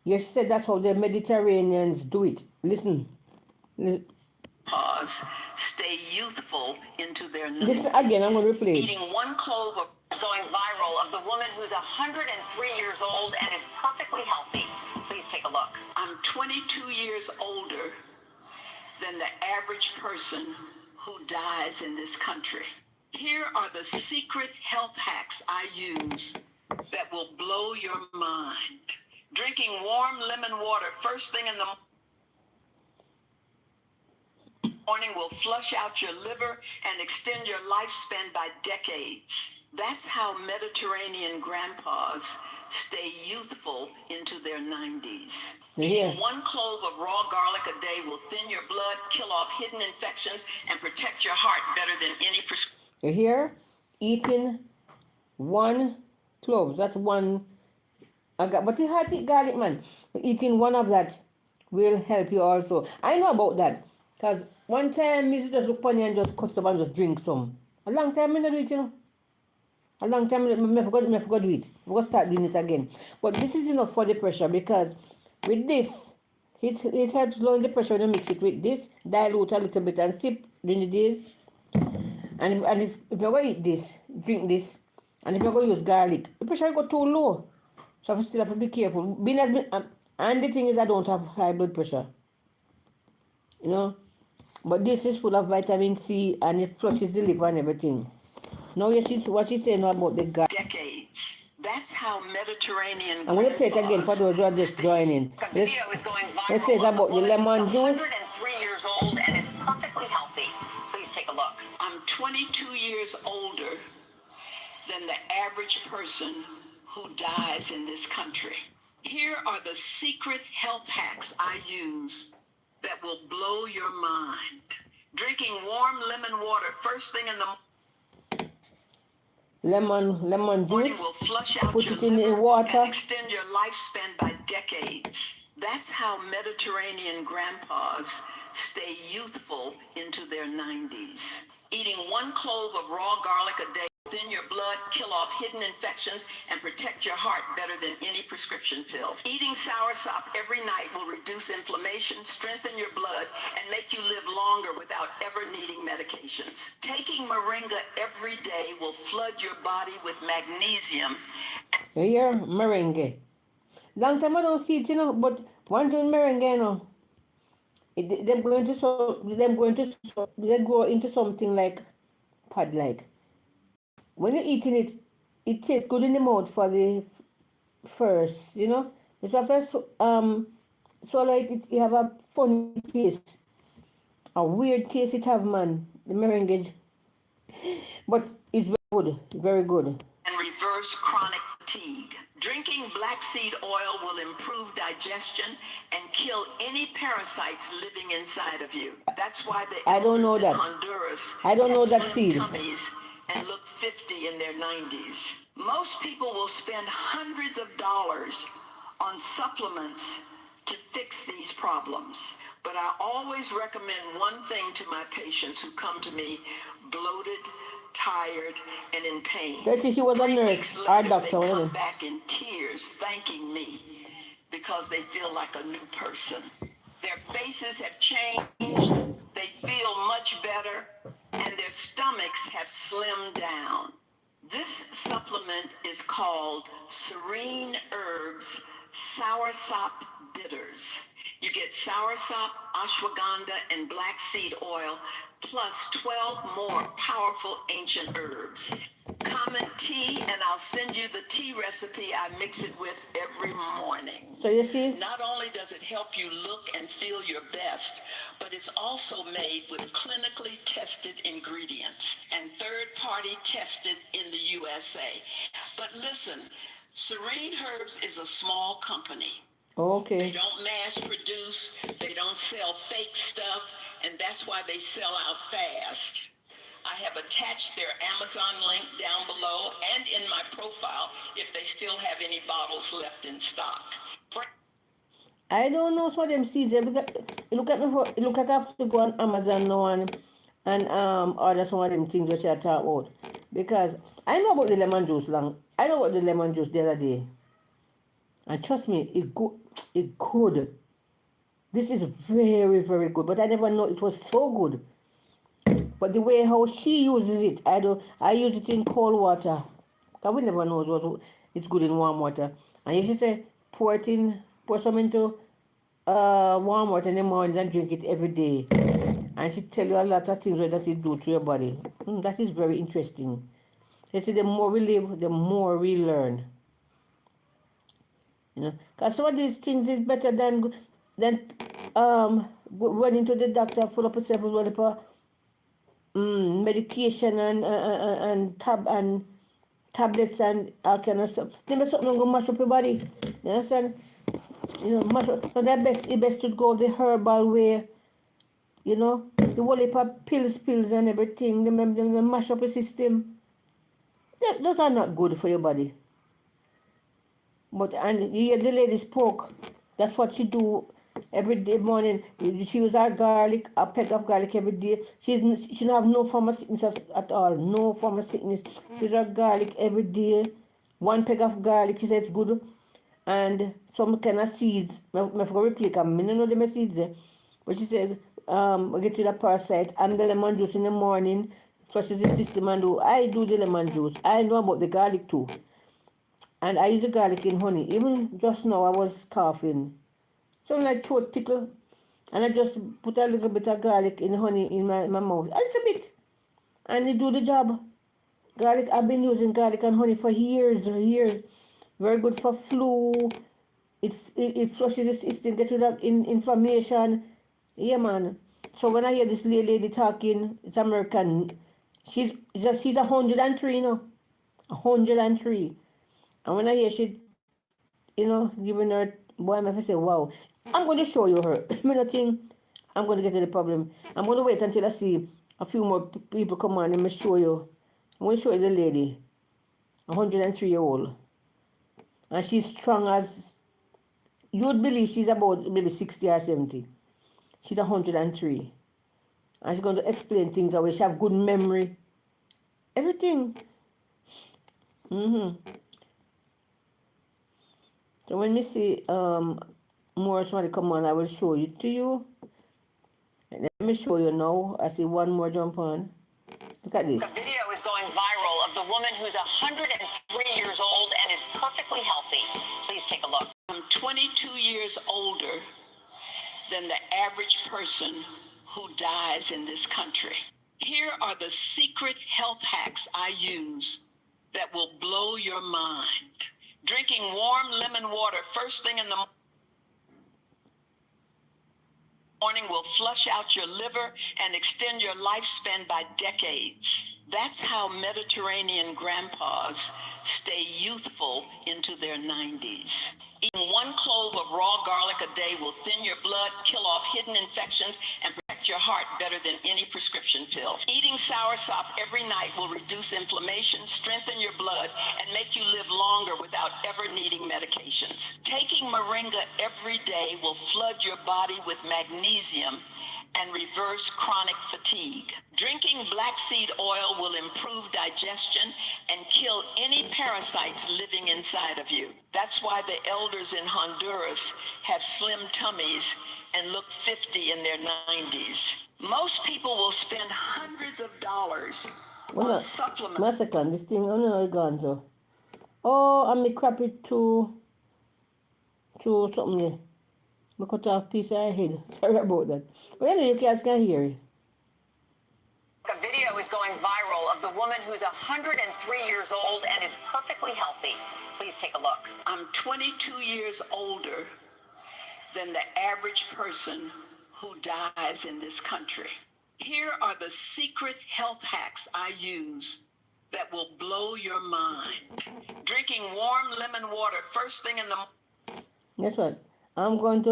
You said that's how the Mediterraneans do it. Listen.
Pause. Stay youthful into their
Listen again, I'm going to replay.
Eating 1 clove of
Going viral of the woman who's 103 years old and is perfectly healthy. Please take a look.
I'm 22 years older than the average person who dies in this country. Here are the secret health hacks I use that will blow your mind. Drinking warm lemon water first thing in the morning will flush out your liver and extend your lifespan by decades. That's how Mediterranean grandpas stay youthful into their 90s. Eating 1 clove of raw garlic a day will thin your blood, kill off hidden infections, and protect your heart better than any prescription.
You hear? Eating 1 clove. That's one. But you have to eat garlic, man. Eating 1 of that will help you also. I know about that. Because one time, I used to just look funny and just cut it up and just drink some. A long time, I don't do it, A long time, I forgot to do it. I forgot to start doing it again. But this is enough for the pressure because with this, it helps lower the pressure when you mix it with this, dilute a little bit and sip during the days. And if you're going to eat this, drink this, and if you're going to use garlic, the pressure will go too low. So I still have to be careful. And the thing is, I don't have high blood pressure. But this is full of vitamin C and it flushes the liver and everything. Now what she's saying about the garlic.
Decades. That's how Mediterranean.
I'm going to play it again for those who are just joining.
The video is going viral.
It says about the lemon juice.
103 years old and is perfectly healthy. Please take a look.
I'm 22 years older than the average person who dies in this country. Here are the secret health hacks I use that will blow your mind. Drinking warm lemon water first thing in the
lemon juice.
Will flush out
Put
your
it in the
liver
water.
and extend your lifespan by decades. That's how Mediterranean grandpas stay youthful into their 90s. Eating 1 clove of raw garlic a day will thin your blood, kill off hidden infections, and protect your heart better than any prescription pill. Eating soursop every night will reduce inflammation, strengthen your blood, and make you live longer without ever needing medications. Taking moringa every day will flood your body with magnesium.
Here, merengue. Long time I don't see it, but one thing merengue, they go into something like pod like. When you're eating it, it tastes good in the mouth for the first, It's after swallow it, you have a funny taste. A weird taste it have, man. The merengue. But it's very good, very good.
And reverse chronic fatigue. Drinking black seed oil will improve digestion and kill any parasites living inside of you. That's why the
I don't know
elders in
that.
Honduras
I don't know
have
that
slim
seed.
tummies and look 50 in their 90s. Most people will spend hundreds of dollars on supplements to fix these problems. But I always recommend one thing to my patients who come to me bloated, tired, and in pain.
Let's see, she was a
3
nurse
weeks
or
later,
doctor,
they come
wasn't it?
back in tears thanking me because they feel like a new person. Their faces have changed, they feel much better, and their stomachs have slimmed down. This supplement is called Serene Herbs Soursop Bitters. You get soursop, ashwagandha, and black seed oil, plus 12 more powerful ancient herbs. Comment tea, and I'll send you the tea recipe I mix it with every morning.
So you see,
Not only does it help you look and feel your best, but it's also made with clinically tested ingredients and third-party tested in the USA. But listen, Serene Herbs is a small company. They
okay.
don't mass produce, they don't sell fake stuff, and that's why they sell out fast. I have attached their Amazon link down below and in my profile if they still have any bottles left in stock.
I don't know what them seeds. Look at me for, look like I have to go on Amazon now and order some of them things which I talk about. Because I know about the lemon juice long. I know about the lemon juice the other day. And trust me, it good. This is very, very good. But I never know it was so good. But the way how she uses it, I use it in cold water. Because we never know what it's good in warm water. And you should say pour some into warm water in the morning and drink it every day. And she tell you a lot of things that it do to your body. That is very interesting. They say the more we live, the more we learn. You know, because some of these things is better than running to the doctor, full up yourself with whatever medication and tablets and all kind of stuff. Never something gonna mash up your body. You understand? You know, mash up. So that it best to go the herbal way. You know, the whole heap of pills and everything. They mash up your system. Those are not good for your body. But and you hear the lady spoke. That's what she do every day morning. She use her garlic, a peck of garlic every day. She don't have no form of sickness at all. No form of sickness. She use her garlic every day. One peck of garlic, she says it's good. And some kind of seeds. I forgot to replay, I don't know the seeds there. But she said, we get to the parasite and the lemon juice in the morning. Flushes the system and do. I do the lemon juice. I know about the garlic too. And I use the garlic in honey. Even just now I was coughing. Something like throat tickle. And I just put a little bit of garlic in honey in my mouth. A little bit. And it do the job. Garlic, I've been using garlic and honey for years. Very good for flu. It flushes the system, get rid of inflammation. Yeah, man. So when I hear this lady talking, it's American. She's 103 now. 103. And when I hear she, giving her, boy, I have to say, wow. I'm going to show you her. I'm going to get to the problem. I'm going to wait until I see a few more people come on and show you. I'm going to show you the lady, 103-year-old. And she's strong as, you would believe she's about maybe 60 or 70. She's 103. And she's going to explain things away. She have good memory. Everything. So when we see more somebody come on, I will show it to you. And let me show you now. I see one more jump on. Look at this.
The video is going viral of the woman who's 103 years old and is perfectly healthy. Please take a look.
I'm 22 years older than the average person who dies in this country. Here are the secret health hacks I use that will blow your mind. Drinking warm lemon water first thing in the morning will flush out your liver and extend your lifespan by decades. That's how Mediterranean grandpas stay youthful into their 90s. Eating 1 clove of raw garlic a day will thin your blood, kill off hidden infections, and protect your heart better than any prescription pill. Eating soursop every night will reduce inflammation, strengthen your blood, and make you live longer without ever needing medications. Taking moringa every day will flood your body with magnesium and reverse chronic fatigue. Drinking black seed oil will improve digestion and kill any parasites living inside of you. That's why the elders in Honduras have slim tummies and look 50 in their 90s. Most people will spend hundreds of dollars on supplements.
My second, this thing, oh no, it gone so. Oh, and me crap it to something there. I cut off a piece of her head. Sorry about that. But anyway, you guys can hear it.
A video is going viral of the woman who's 103 years old and is perfectly healthy. Please take a look.
I'm 22 years older than the average person who dies in this country. Here are the secret health hacks I use that will blow your mind. Drinking warm lemon water first thing in the morning.
Guess what? I'm going to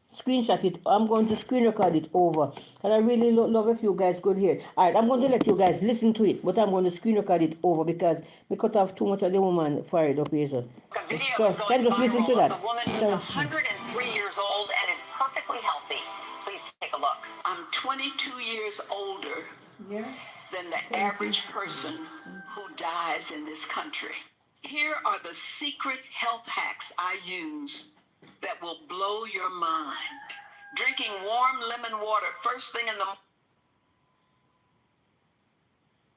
screenshot it. I'm going to screen record it over. And I really love if you guys could hear it. Alright, I'm going to let you guys listen to it, but I'm going to screen record it over because we cut off too much of the woman for it up here. So can just listen to that.
The woman who's 103 years old and is perfectly healthy. Please take a look.
I'm 22 years older than the average person who dies in this country. Here are the secret health hacks I use that will blow your mind. Drinking warm lemon water first thing in the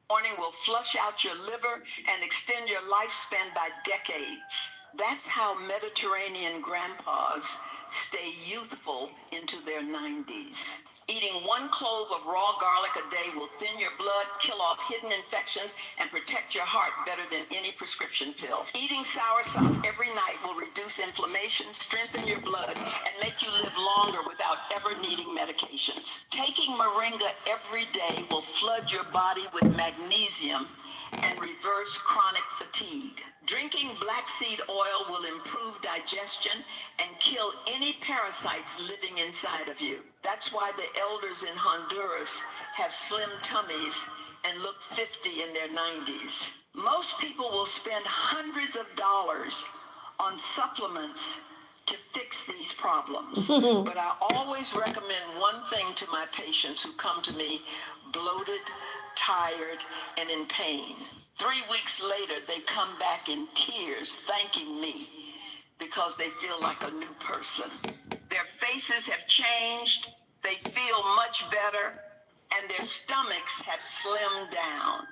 morning will flush out your liver and extend your lifespan by decades. That's how Mediterranean grandpas stay youthful into their 90s. Eating 1 clove of raw garlic a day will thin your blood, kill off hidden infections, and protect your heart better than any prescription pill. Eating soursop every night will reduce inflammation, strengthen your blood, and make you live longer without ever needing medications. Taking moringa every day will flood your body with magnesium and reverse chronic fatigue. Drinking black seed oil will improve digestion and kill any parasites living inside of you. That's why the elders in Honduras have slim tummies and look 50 in their 90s. Most people will spend hundreds of dollars on supplements to fix these problems. But I always recommend one thing to my patients who come to me bloated, tired, and in pain. 3 weeks later, they come back in tears thanking me because they feel like a new person. Their faces have changed, they feel much better, and their stomachs have slimmed down.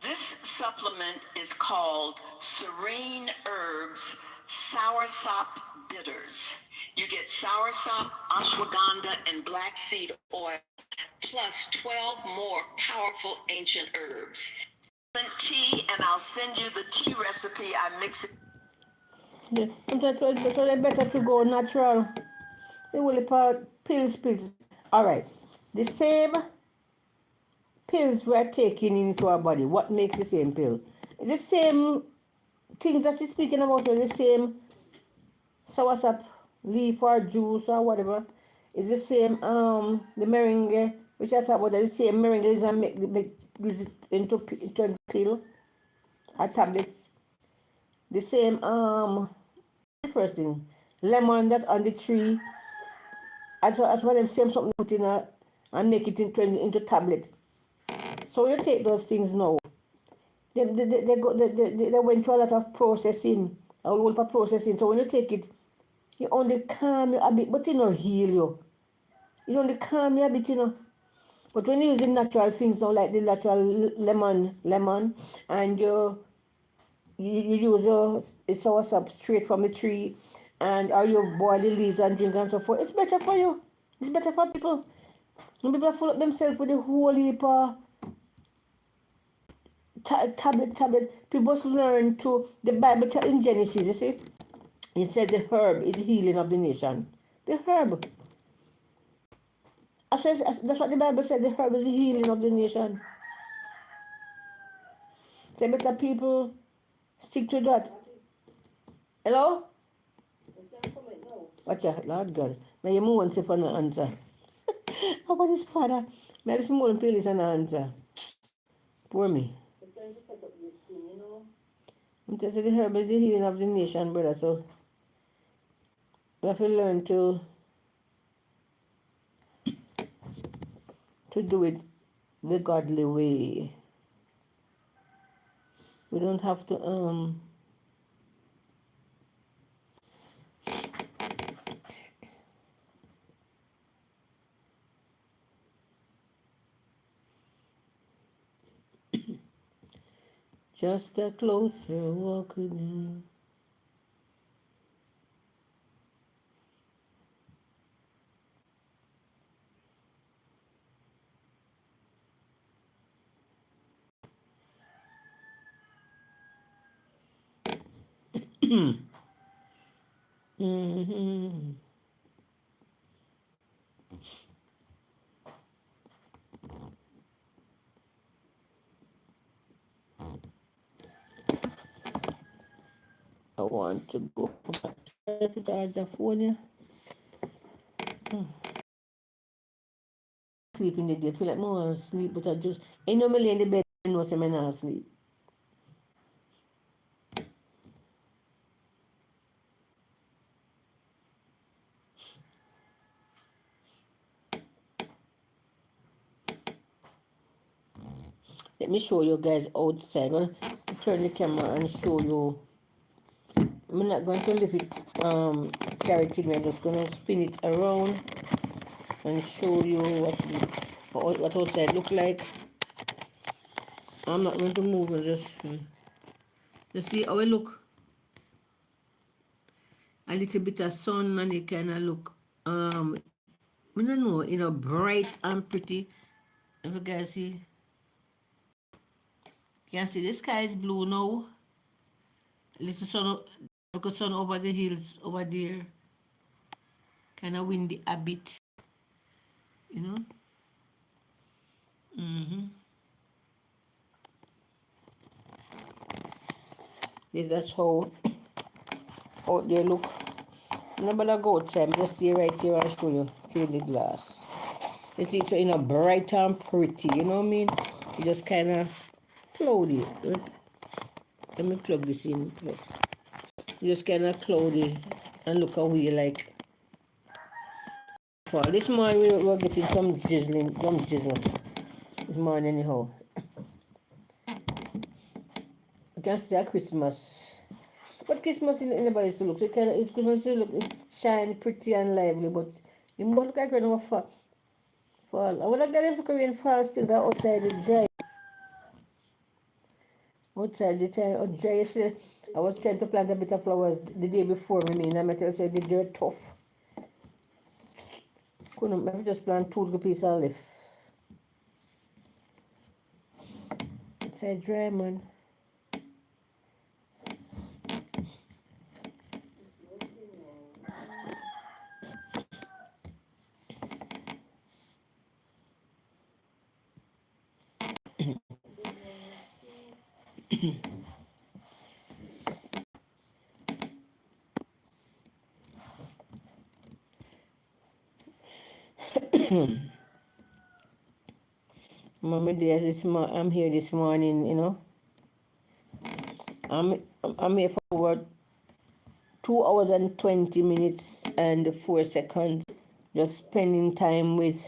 This supplement is called Serene Herbs Soursop Bitters. You get soursop, ashwagandha, and black seed oil, plus 12 more powerful ancient herbs. Tea, and I'll send you the tea recipe. I mix it.
Yeah, so they better to go natural. They will part pills. Alright. The same pills we're taking into our body. What makes the same pill? The same things that she's speaking about are the same soursop leaf or juice or whatever. It's the same the meringue, which I talk about the same meringue that make use it into pill or tablets. The same the first thing, lemon that's on the tree. As well as same something put in and make it into tablet. So when you take those things now, they went through a lot of processing, a whole lot of processing. So when you take it, you only calm you a bit, but it don't heal you. You only calm you a bit, But when you use the natural things now, like the natural lemon, and you use your soursop straight from the tree, and or you boil the leaves and drink and so forth, it's better for you. It's better for people. When people full up themselves with the whole heap of tablet. People must learn to, the Bible in Genesis, you see, it said the herb is the healing of the nation. The herb. That's what the Bible said, the herb is the healing of the nation. Say better people stick to that. Hello? Watch out, Lord God. May you move and say for no answer. How about this father? May I just move and play this and answer. Poor me. I'm telling you, the herb is the healing of the nation, brother. So we have to learn to do it the godly way. We don't have to just a closer walk with me. Mm-hmm. I want to go back to California. Sleep in the day. I feel like I want to sleep, but I just ain't no me lay in the bed and know say I not sleep. Let me show you guys outside. Well, turn the camera and show you. I'm not going to leave it carry it in. I'm just gonna spin it around and show you what outside look like. I'm not going to move and just see how it look. A little bit of sun and it kind of look I don't know, bright and pretty. If you guys see, you can see the sky is blue now. A little sun, look sun over the hills over there. Kind of windy a bit, you know. That's how out there look. Nobody go outside. I'm just stay right here and show you through the glass. You see, so bright and pretty. You know what I mean? You just kind of cloudy. Let me plug this in. Look. You just kind of cloudy and look away like. For this morning we're getting some drizzle. This morning anyhow. You can see a Christmas. But Christmas in anybody's to look. So it's Christmas to look shiny, pretty and lively, but it more look like we're going fall. I would have got if Korean fall still got outside the dry. Outside the time dry yesterday. I was trying to plant a bit of flowers the day before I met her said they're tough. Couldn't maybe just plant two little pieces of leaf. Outside dry man. Mommy dear, I'm here this morning, I'm here for over 2 hours and 20 minutes and 4 seconds. Just spending time with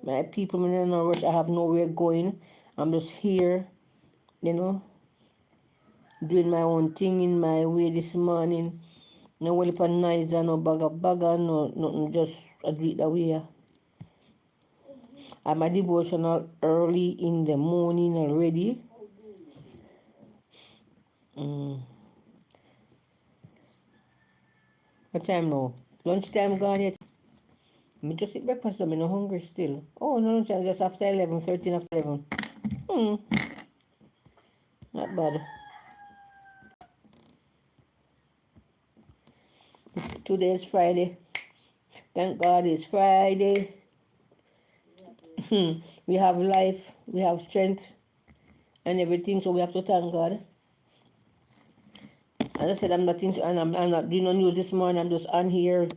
my people. I'm in no rush. I have nowhere going. I'm just here, doing my own thing in my way this morning. No well upon noise and no bagger, no nothing, just I do it that way. I'm a devotional early in the morning already. What time now? Lunchtime gone yet? Me just eat breakfast, I'm not hungry still. Oh, no, lunchtime just after 11, 13 after 11. Not bad. Today is Friday. Thank God it's Friday. We have life, we have strength, and everything. So we have to thank God. As I said, I'm not into, and I'm not doing no news this morning. I'm just on here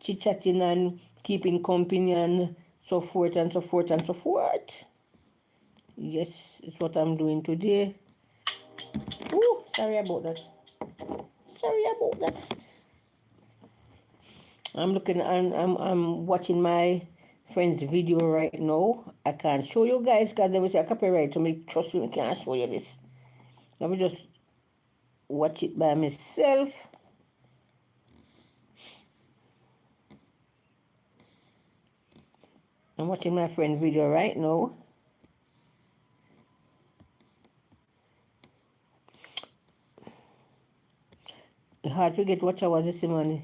chit chatting and keeping company and so forth and so forth and so forth. Yes, it's what I'm doing today. Ooh, sorry about that. Sorry about that. I'm looking and I'm watching my friend's video right now. I can't show you guys because they will say copyright. So me trust me, I can't show you this. Let me just watch it by myself. I'm watching my friend's video right now. It's hard to get what I was this morning.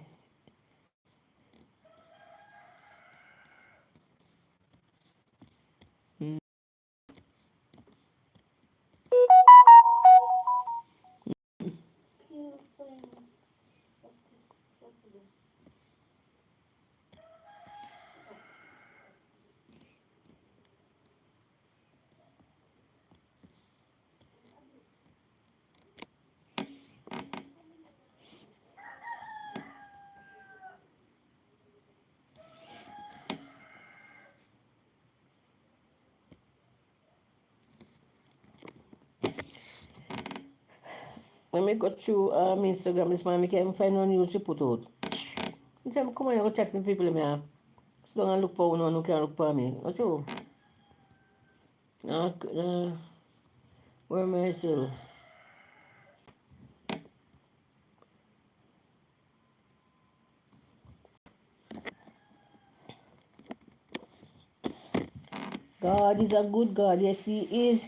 When we go through Instagram this morning, I can't find no news to put out. He said, come on, go check the people in here. So long and look for one who can look for me. What's true? Where am I still? God is a good God. Yes, He is.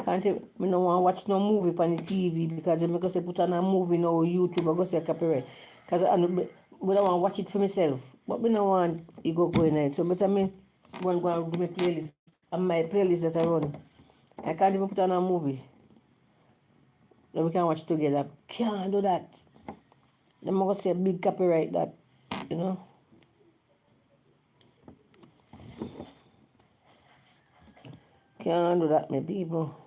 Can't you, me no want to watch no movie on the TV because if I go say put on a movie no YouTube, I go say copyright. Because I don't want to watch it for myself. But me no want you go in it. So better me go and do my playlist. And my playlist that I run. I can't even put on a movie. Then we can watch together. Can't do that. Then I'm going to say big copyright that. You know? Can't do that, my people.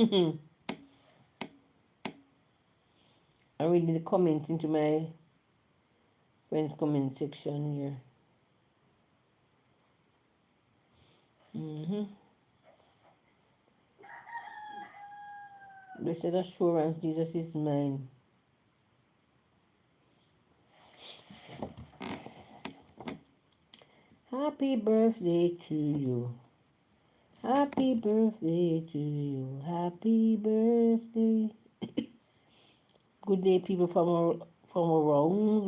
I'm reading the comments into my friends comment section here. Blessed assurance, Jesus is mine. Happy birthday to you. Happy birthday to you. Happy birthday. Good day, people from around the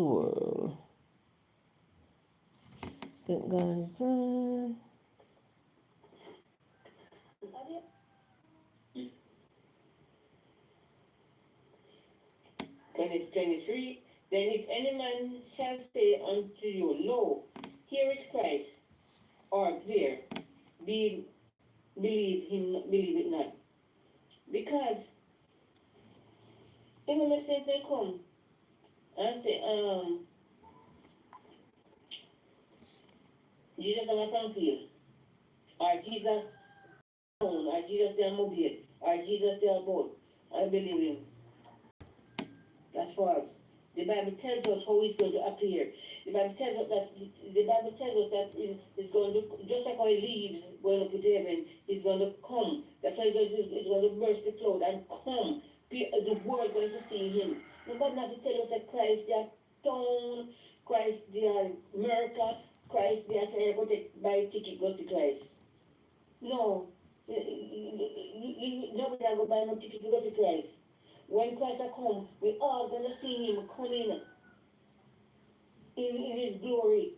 world. Thank God. When it's 23, then if any man shall say unto you, Lo, here is Christ, or there, believe it not. Because it will make sense they come and say, Jesus on a pamphlet, or Jesus on, or Jesus there mobile, or Jesus there boat. I believe him. That's false. The Bible tells us how he's going to appear. The Bible tells us that he's going to, just like how he leaves going up into heaven, he's going to come. That's why he's going to burst the cloud and come. The world going to see him. Nobody not to tell us that Christ their town, Christ their America, Christ their say go take buy a ticket go see Christ. No. Nobody go buy no ticket to go see Christ. When Christ come, we all gonna see him coming in his glory.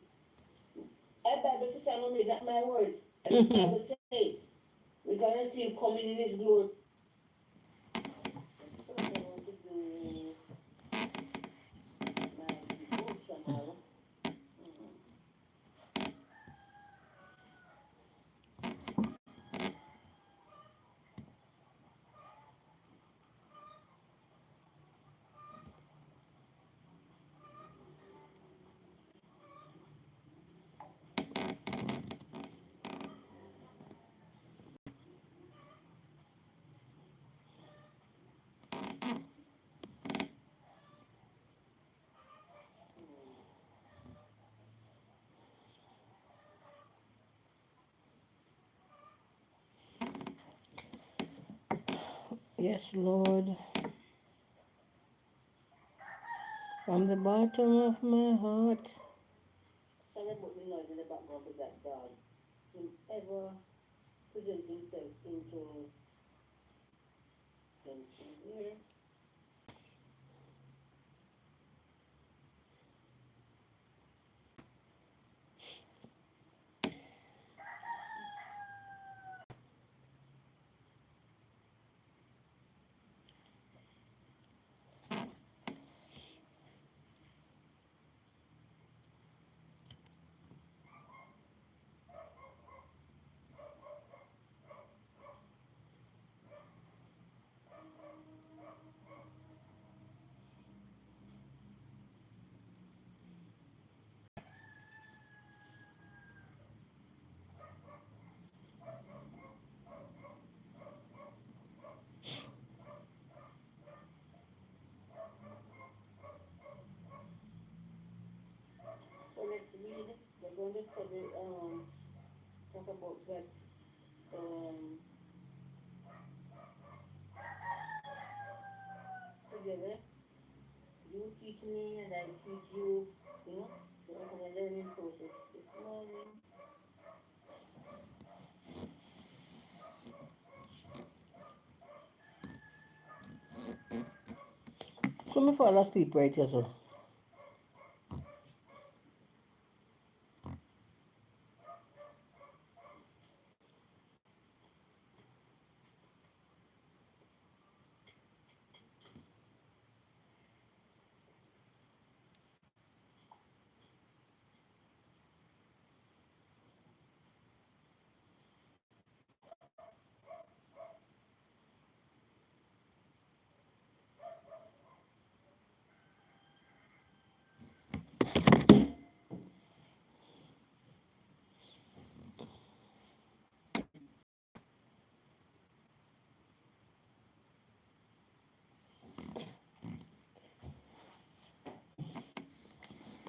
The Bible says, I'm not that my words. And the Bible says, we're gonna see him coming in his glory. Yes, Lord. From the bottom of my heart.
Sorry about the noise in the background with that dog. Him ever present himself into something here. So let's read. We're going to study, talk about that, together. You teach me and I teach you, you know, we're going to learning process this morning.
So me fall asleep right here, so.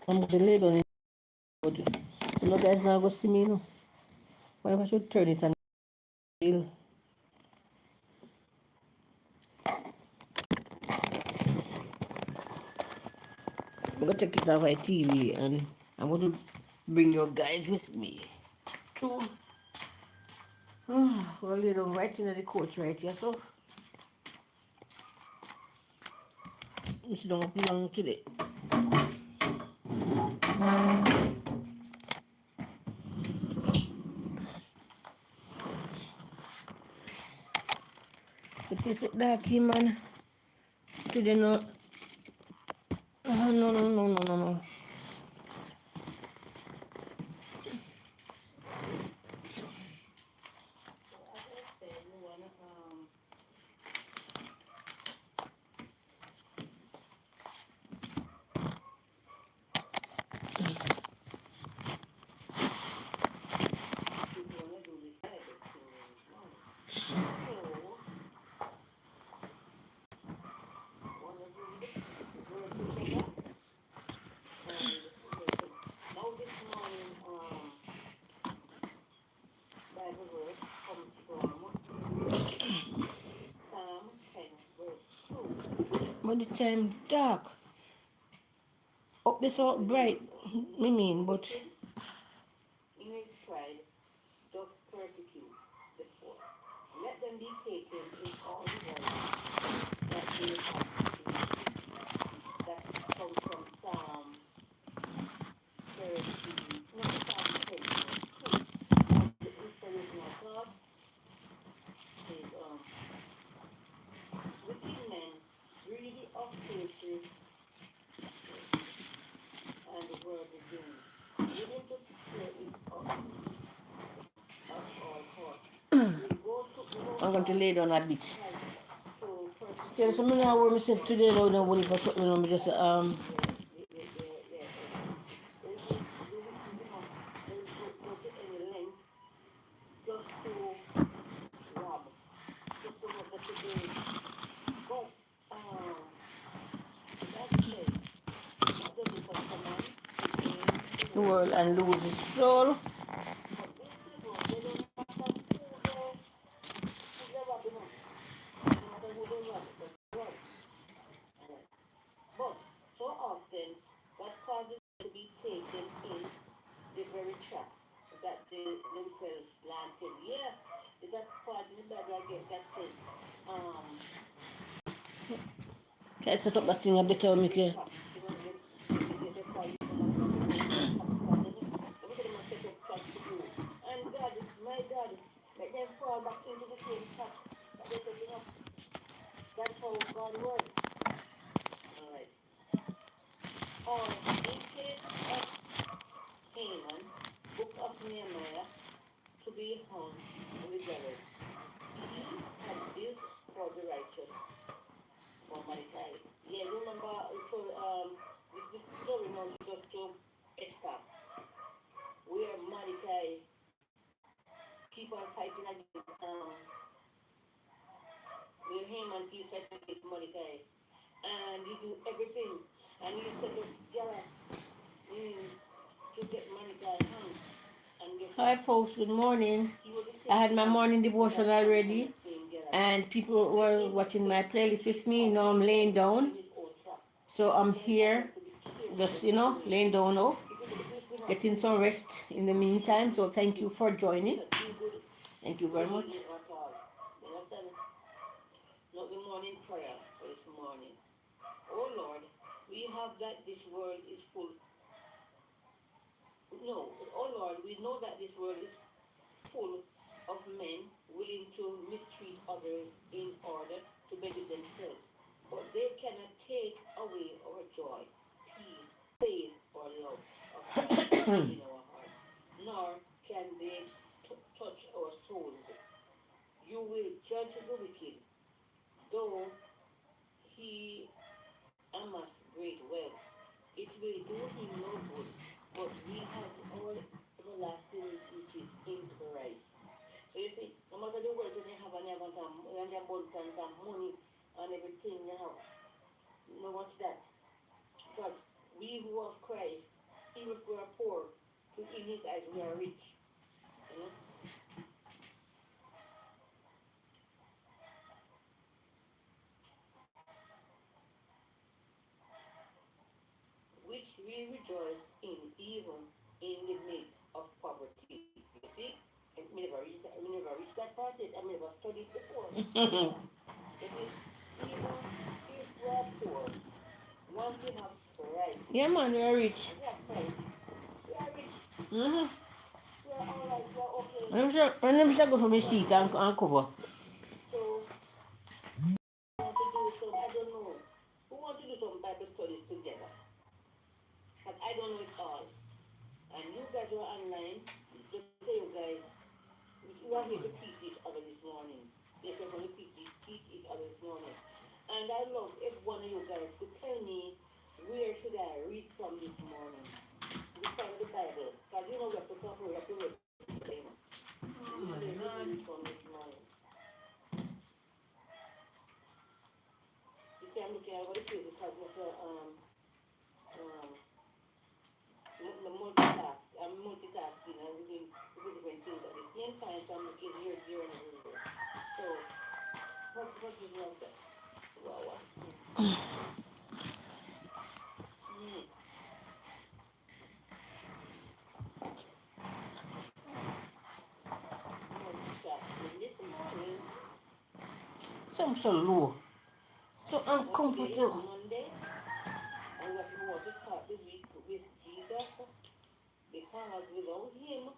I'm going to lay down in but you know guys now go see me, you know. What if I should turn it and feel? I'm going to take it off my TV and I'm going to bring your guys with me. So, we'll lay down right in the couch right here, so. It's not long today. The place look darky, man. Today no. Oh, no, no, no, no, no, no.
So as I said, we want to, we want to do this Bible thing this morning. So, want to read the word together. And now this morning, Bible verse comes from Psalm 10, verse 2.
But the time dark. Up this so bright, me mean, but
In his pride doth persecute the poor. Let them be taken in all the world that they have received. That comes from Psalm 30, no, Psalm 10, verse 2. The inspirational thought is, wicked men, greedy of places and the worldly gain, willing to secure it at all costs.
I'm going to lay down a bit.
So
Still, some of now myself today, though, no worry for something, I'm just,
they'll go to any length just to rob, just to what they could do. But, the Bible says, not just because command to gain
the
the world
world and
and
lose his soul.
but these people, they don't matter who they robbing on. No matter
who don't want it, but God. Alright. But so often God causes to be taken in the very trap that they themselves planted. Yeah, is that part in the Bible I get that says,
Can I set up that thing a bit, Mickey?
trap. You know, they call you someone from the old trap, trap. Everybody must set up traps to you. And God, my God, let them fall back into the same trap that they're setting up. That's how God works. Alright. Or in case of Haman, book of Nehemiah, to be hung in the gallows. He had built for the righteous for Mordecai. Yeah, you remember so this story now leads us to Esther, where Mordecai keep on fighting against where Haman keeps fighting against Mordecai. And he do everything. And he set up Gala to get Mordecai hung.
Hi folks, good morning. I had my morning devotion already and people were watching my playlist with me. Now I'm laying down. So I'm here, just laying down now, getting some rest in the meantime. So thank you for joining. Thank you very much.
Not the morning prayer for this morning. Oh Lord, we have that this world is full. No, oh Lord, we know that this world is full of men willing to mistreat others in order to benefit themselves. But they cannot take away our joy, peace, faith, or love of Christ in our hearts. Nor can they touch our souls. You will judge the wicked, though he amass great wealth. It will do him no good, but we have our everlasting which is in Christ. So you see, no matter the wealth you have and you have and your abundance and money and everything you have, no watch that. Because we who have Christ, even if we are poor, to in his eyes we are rich. You know? Which we rejoice in even in the midst of poverty. You see? And we never reached that part yet. I never studied before. You see? Even if we are poor, once we have Christ,
Yeah man, we are rich.
we have Christ, we are rich.
Mm-hmm.
We are alright, we are okay.
Let me go for my seat and cover.
So, want to do some, I don't know, who want to do some Bible studies together? But I don't know it all. And you guys who are online, just tell you guys, we are here to teach each other this morning. Yes, we're going to teach each other this morning. And I love if one of you guys could tell me where should I read from this morning. We start with the Bible. Because you know we have to cover, we have to read today. Where should I read from this morning? You see, I'm looking over the page because of the multitask. I'm multitasking. I'm doing different things at the same time. So I'm looking here, here, and everywhere. So, what is wrong there? Wow. Multitasking this morning.
So I'm so low. So
Today is
uncomfortable.
Monday. And we want to start the week with Jesus. Because without him,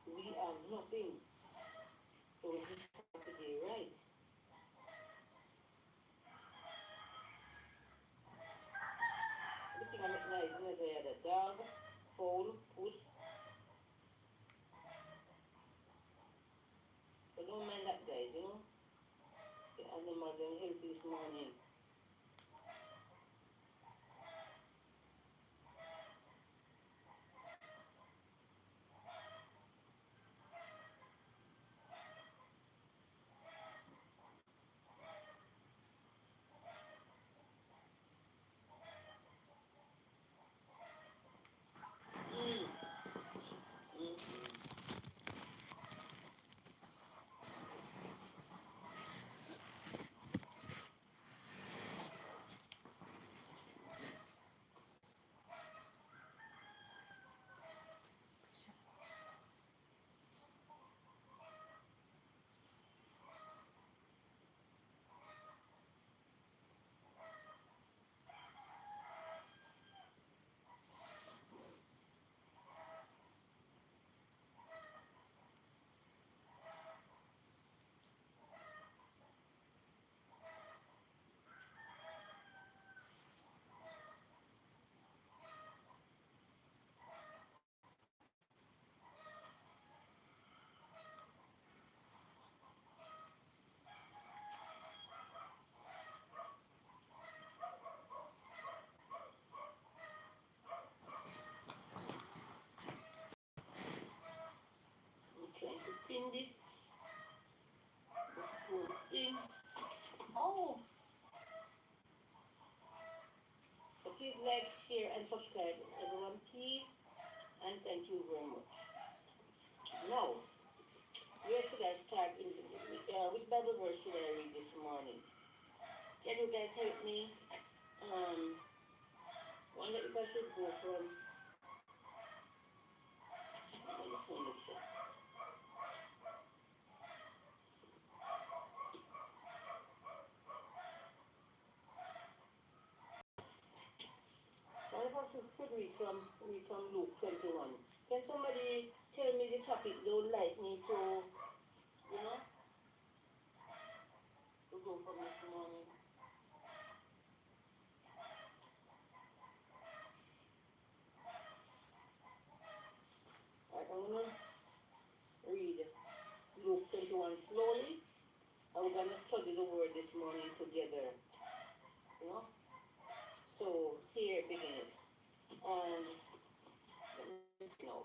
we are nothing. So we start today right. Everything I make now is measure the dog, fowl, puss. So don't mind that guys, you know. The animals are healthy this morning.
in this thing. Oh, so please like, share, and subscribe, everyone, please, and thank you very much. Now, where should I start? Which Bible verse should I read this morning? Can you guys help me? Wonder if I should go from the phone looks like. I want to read from Luke 21. Can somebody tell me the topic they would like me to, you know, to go from this morning? Alright, I'm gonna read Luke 21 slowly. And we're gonna study the word this morning together. You know? So here it begins. And let me see now.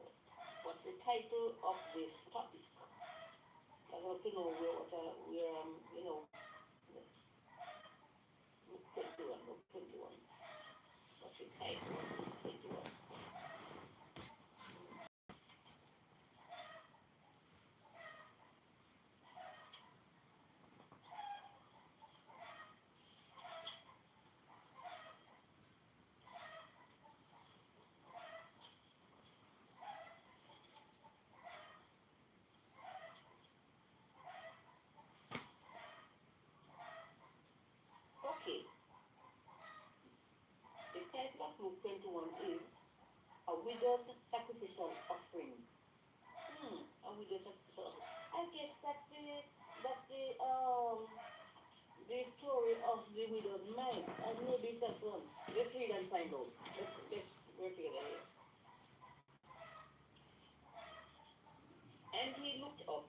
What's the title of this topic? I want to know you know, Luke 21, Luke 21. What's the title of Luke 21? Okay, the title of Luke 21 is A Widow's Sacrificial Offering. A widow's sacrificial offering. I guess that's the story of the widow's mite. I maybe it's that one. Let's read and find out. Let's work together here. And he looked up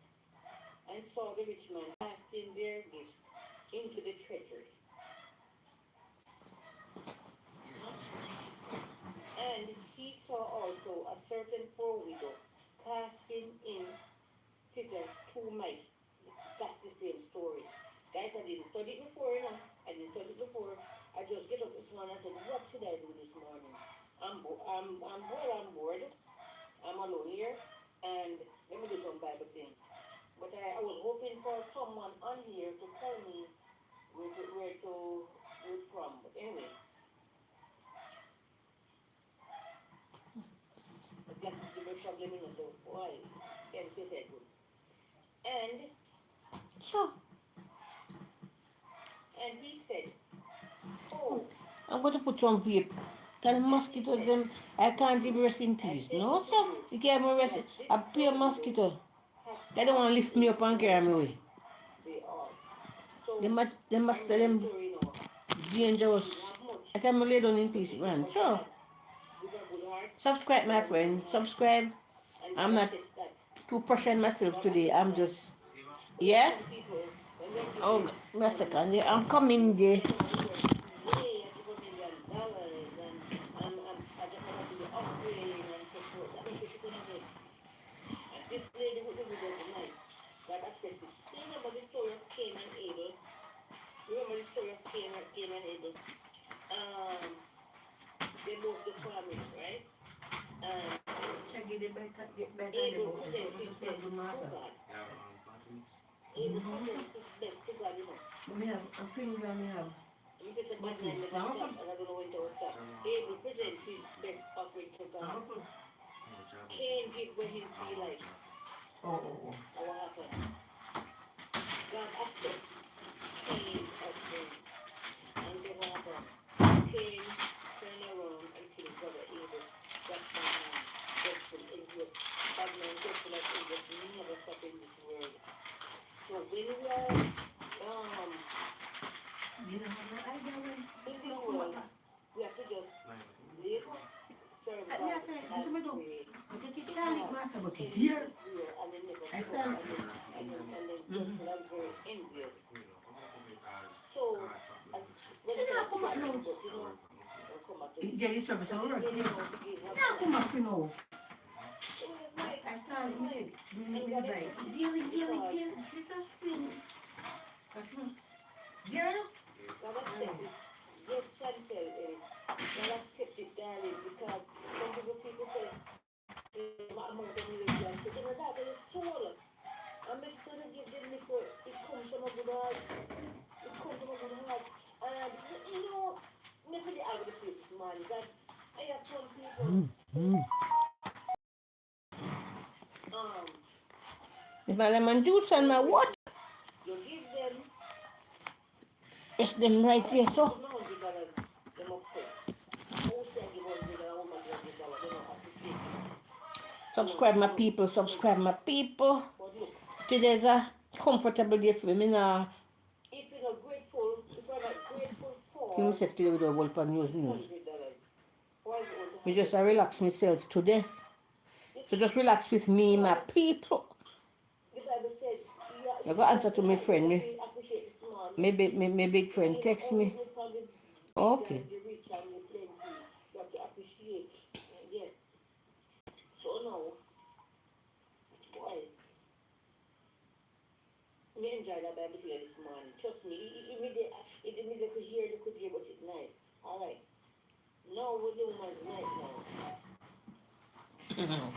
and saw the rich man casting their gifts into the treasury. And he saw also a certain poor widow casting in thither 2 mites. That's the same story. Guys, I didn't study it before, you know. I didn't study it before. I just get up this morning and said, what should I do this morning? I'm bored. I'm alone here. And let me do some Bible thing. But I was hoping for someone on here to tell me where from. But anyway, that's the problem in it. So why? Can't say that good. And sure. And he said, oh, I'm going to put some vape. Tell the mosquitoes them I can't even rest in peace. No, sir. You can't even rest. I pay a mosquito. They don't want to lift me up and carry me away. They must tell them dangerous. I can't lay down in peace, man. Sure. Subscribe, my friend. Subscribe. I'm not too pushing myself today. I'm just, yeah? Oh, a second. Yeah, I'm coming there. This lady who did it tonight got accepted. Do you remember the story of Cain and Abel? Remember the story of Cain and Abel? They moved the family, right? And Abel presented his best to God. Abel presented his best to God, you know. Me have a finger, me have. Let me just say, but I never stop, and I don't know when to stop. Abel presented his best offering to God. Cain give when he feel like. Oh. And what happened? God accepts Cain's offering. And then what happened? Cain turned around and killed brother Abel. That's dreadful, envious. Bad man, dreadful and envious. We never stop in this world. So when we are you know, in this world, we have to just live, serve God, and pray. And then never stop, and then dreadful and very envious. So, when you come at now, but you know, don't come at now. Yeah, this service will work. Now come at now. I start
And God is God accept it. Yes, Chantel is. God accept it, darling, because some people say, my amount of religion, so you know that is soul. I'm just trying to give them before it comes from a good heart. It comes from a good heart. And you know, never the out of the place this morning. That I have some people um
It's my lemon juice and my water.
you give them
It's them right here, so.
$100, them upset. Who say give $100, woman give $100, they don't appreciate it.
Subscribe my people, subscribe my people.
But look,
Today's a comfortable day for me now.
if you're not grateful, if you're not grateful
Give
for
myself today with a whole pan news.
$100, why is it going to
Me
happen?
just relax myself today. So just relax with me, my people.
The Bible said,
I got answer to my friend.
appreciate the small.
My big friend text me. Okay.
The rich and the plenty. You have to appreciate. Yes. So now, boy, me enjoy that Bible study this morning. Trust me, it could hear, but it's nice. All right. Now with the woman's night now.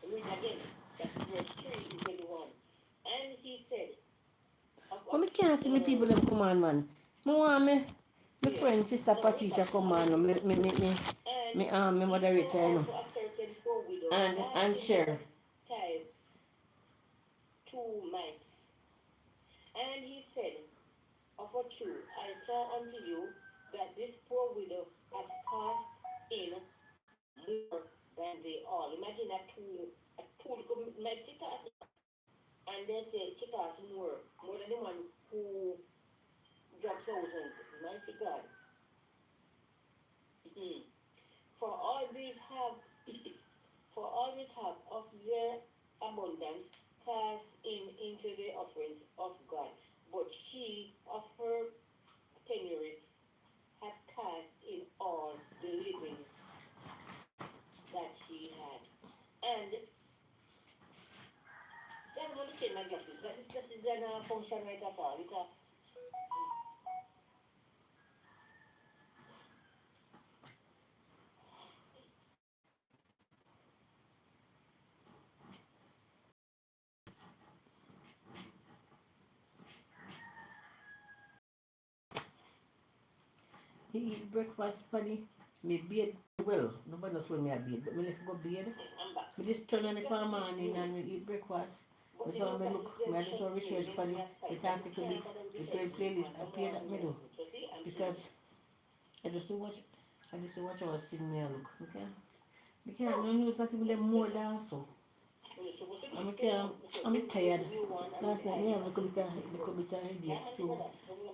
Read again. That's verse 3 to 21. And he said,
But me can't see me people them come on, man. Me want my friend, Sister Patricia come on. Me moderator, you know. And share.
Tithe 2 mites. And he said, of a truth, I saw unto you that this poor widow has cast in more than they all. Imagine a two might she cast, and they say she cast more than the one who dropped thousands. Mighty God. Mhm. For all these have For all these have of their abundance cast into the offerings of God. But she of her penury hath cast in all the living that she had. And that's going to change my glasses. But this glasses are not function right at all.
He eat breakfast funny. Me beard well. Nobody knows when me a beard, but me left go beard.
I'm back.
Me just turn on the farm morning and me eat breakfast.
But
Me saw me look, me do some research funny. Me can't take a bit. Me play playlist. I play that me do. Because I just watch our thing me a look. Me can't no news that even them more than so. I'm tired. Last night me have a little bit of headache too.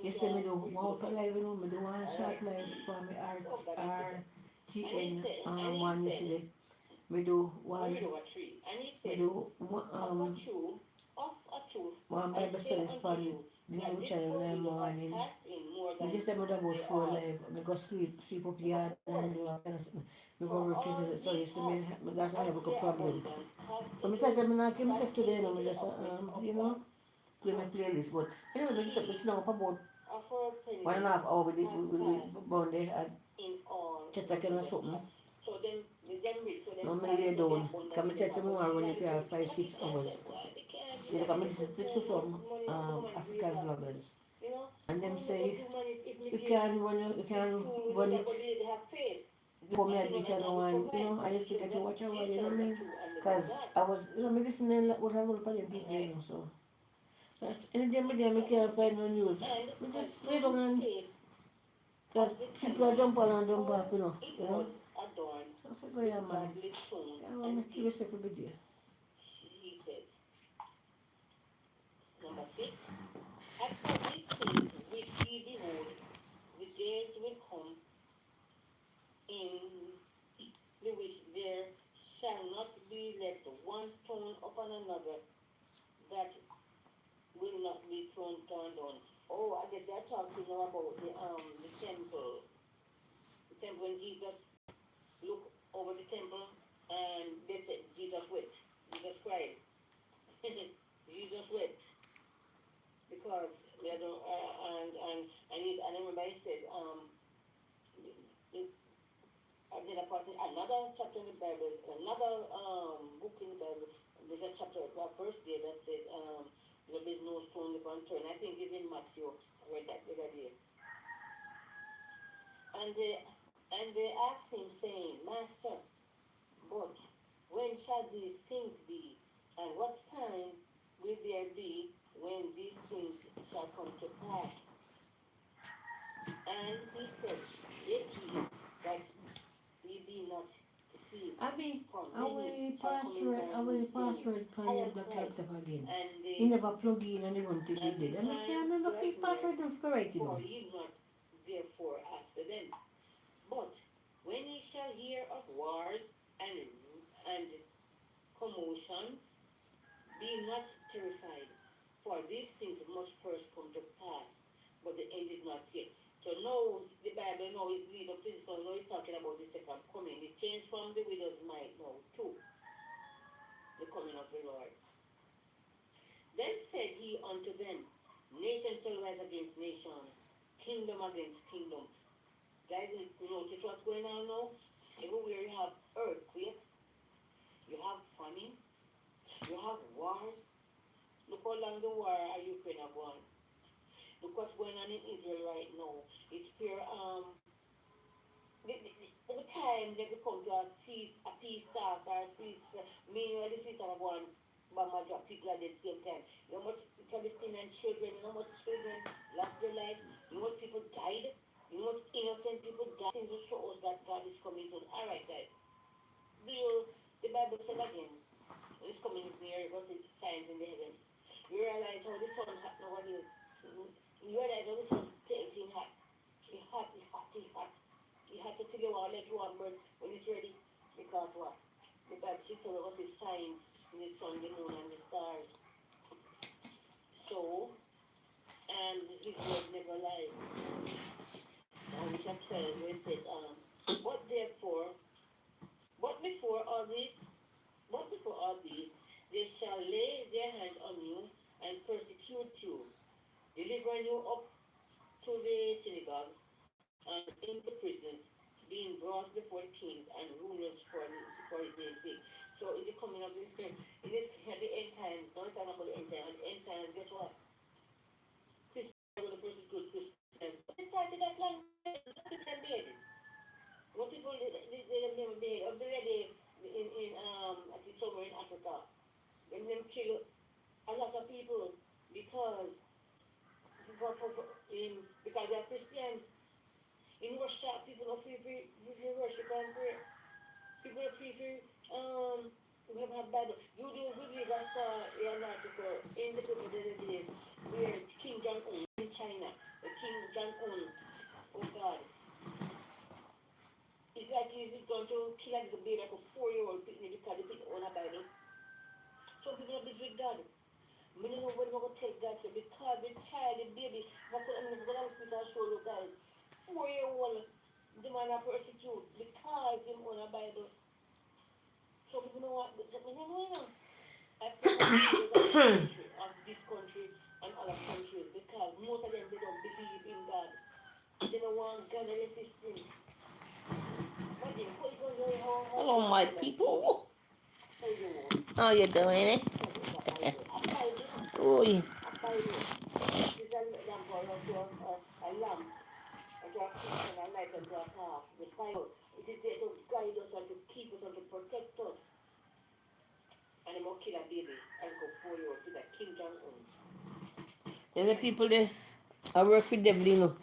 Yesterday me do walk live, you know, me do one short live for me RTN one yesterday. Me do one one Bible studies for the new channel in the morning. Me just about 4 live. Me go sleep up yard and do all kind of stuff. Me go work yesterday, so yesterday me that's why I have a problem. So me say me not kill myself today, no, me just you know, play my playlist. But anyway, me get up this now up about 1.5 hour with down there at Chetaken or something. No, me lay down. Because me tell me I run it for 5-6 hours. You know, I listen to some African vloggers. And them say, you can run it. For me, I do channel one, you know, I used to get to watch a while, you know what I mean? Because I was, you know, me listening like what I will put in people, you know, so. That's, any day me can't find no news. Me just lay down and, because people are jump on and jump off, you know. So I said, go yeah, man. I want to keep yourself every day.
He said, number 6, as for these things which ye behold, the days will come in the which there shall not be left one stone upon another that will not be torn down. Oh, I guess they're talking now about the temple. The temple when Jesus looked over the temple and they said Jesus wept.
Jesus cried. Jesus wept because they don't. And I remember he said, and then another chapter in the Bible, another book in the Bible. There's a chapter, a verse there that says, there is no stone left unturned. I think it's in Matthew. I read that the other day. And they asked him, saying, Master, but when shall these things be? And what time will there be when these things shall come to pass? And he said, Get ye, that ye be not deceived.
Abby,
For
our
many shall come in
password,
my
our
name, saying,
password
I
can your
am
black
Christ.
laptop again.
And
You
they
never plug in and they want to
and
delete
the
it. I can't
time
remember the
draweth near,
password of correct, you
for
know.
ye not therefore after them. But when ye shall hear of wars and commotions, be not terrified, for these things must first come to pass, but the end is not yet. So now the Bible now is lead up to this one. Now it's talking about the second coming. It's changed from the widow's mite now to the coming of the Lord. Then said he unto them, Nation shall rise against nation, kingdom against kingdom. Guys, you notice what's going on now? Everywhere you have earthquakes, you have famine, you have wars. Look how long the war in Ukraine have gone. Look what's going on in Israel right now. It's pure the time they become to a peace talk or a cease. Meanwhile, the cease are going bomb drop people at the same time. You know how much Palestinian children, you know how much children lost their lives, you know what people died, you know what innocent people died. Things will show us that God is coming soon. Alright guys. The Bible said again, this coming is near because it's signs in the heavens. You realize how the sun hot nowadays. You realize how the sun's pelting hot. It's hot, it's hot, it's hot. You have to tell you what, let one burn when it's ready. Because what? The Bible tells us the signs in the sun, the moon, and the stars. So, and his word never lies. Now we shall 12 where it says, but therefore, but before all this, but before all these, they shall lay their hands on you and persecute you, delivering you up to the synagogues and into prisons, being brought before kings and rulers for his name's sake. So in the coming of this day, in this at the end times, don't talk about the end time. At the end times, guess what? Christians are going to persecute Christians. But they started that long time. Look at them dead. What people they never dead. Up there in I think somewhere in Africa, them kill a lot of people because because they are Christians. In Russia, people are free for worship and pray. People are free for we have Bible. You do believe I saw an article in the paper the other day where King Jong Un in China, the King Jong Un, oh God, it's like he's going to kill a little baby like a 4-year-old because the people own a Bible. Some people are busy with God. I don't know what I'm going to take God to because the child, the baby, I'm going to show you guys. 4-year-old, the man are persecute because he own a Bible. So people know what, I pray for the leaders of this country and other countries because most of them, they don't believe in God. They don't want God and system.
Hello, my people. How you doing, eh? Oh, yeah.
It is there to guide us and to keep us and to protect us. And they will kill a baby and go 4 years to that Kim Jong Un.
There's the people there. I work with them, you know.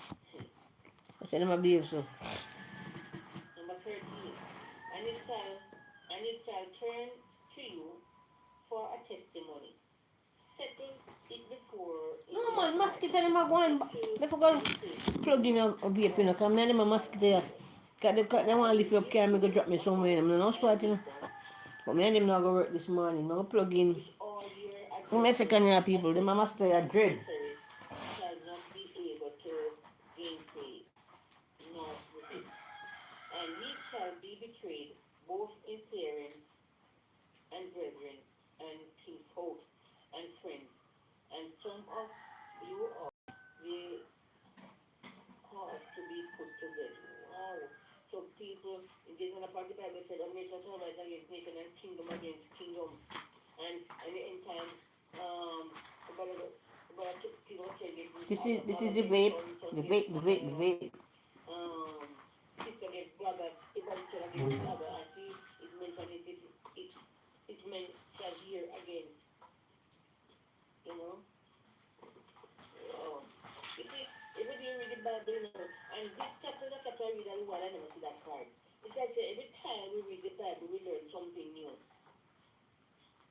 I said them a behave so.
Number 13. And it shall turn to you for a testimony. Settle it before in
No
your
man,
heart.
mosquito them a go on. They forgot plug in a vape, you know. Cause me and them a mosquito here. Cause they want to lift me up car, me go drop me somewhere. I'm no spot, you know. But me and them now go work this morning. I go plug in.
All your
Me second year
adversaries
people, them a mosquito here dread.
shall not be able to gainsay nor resist. And ye shall be betrayed both in parents and brethren, This is the vape. The vape. The vape. The vape.
um, sister against brother, evolution against brother, I see it mentioned it mentioned here again, you know. Oh, you see, every day you read the Bible, you know, and this chapter, that chapter I read a while, I never see that card. It's like say every time we read the Bible, we learn something new.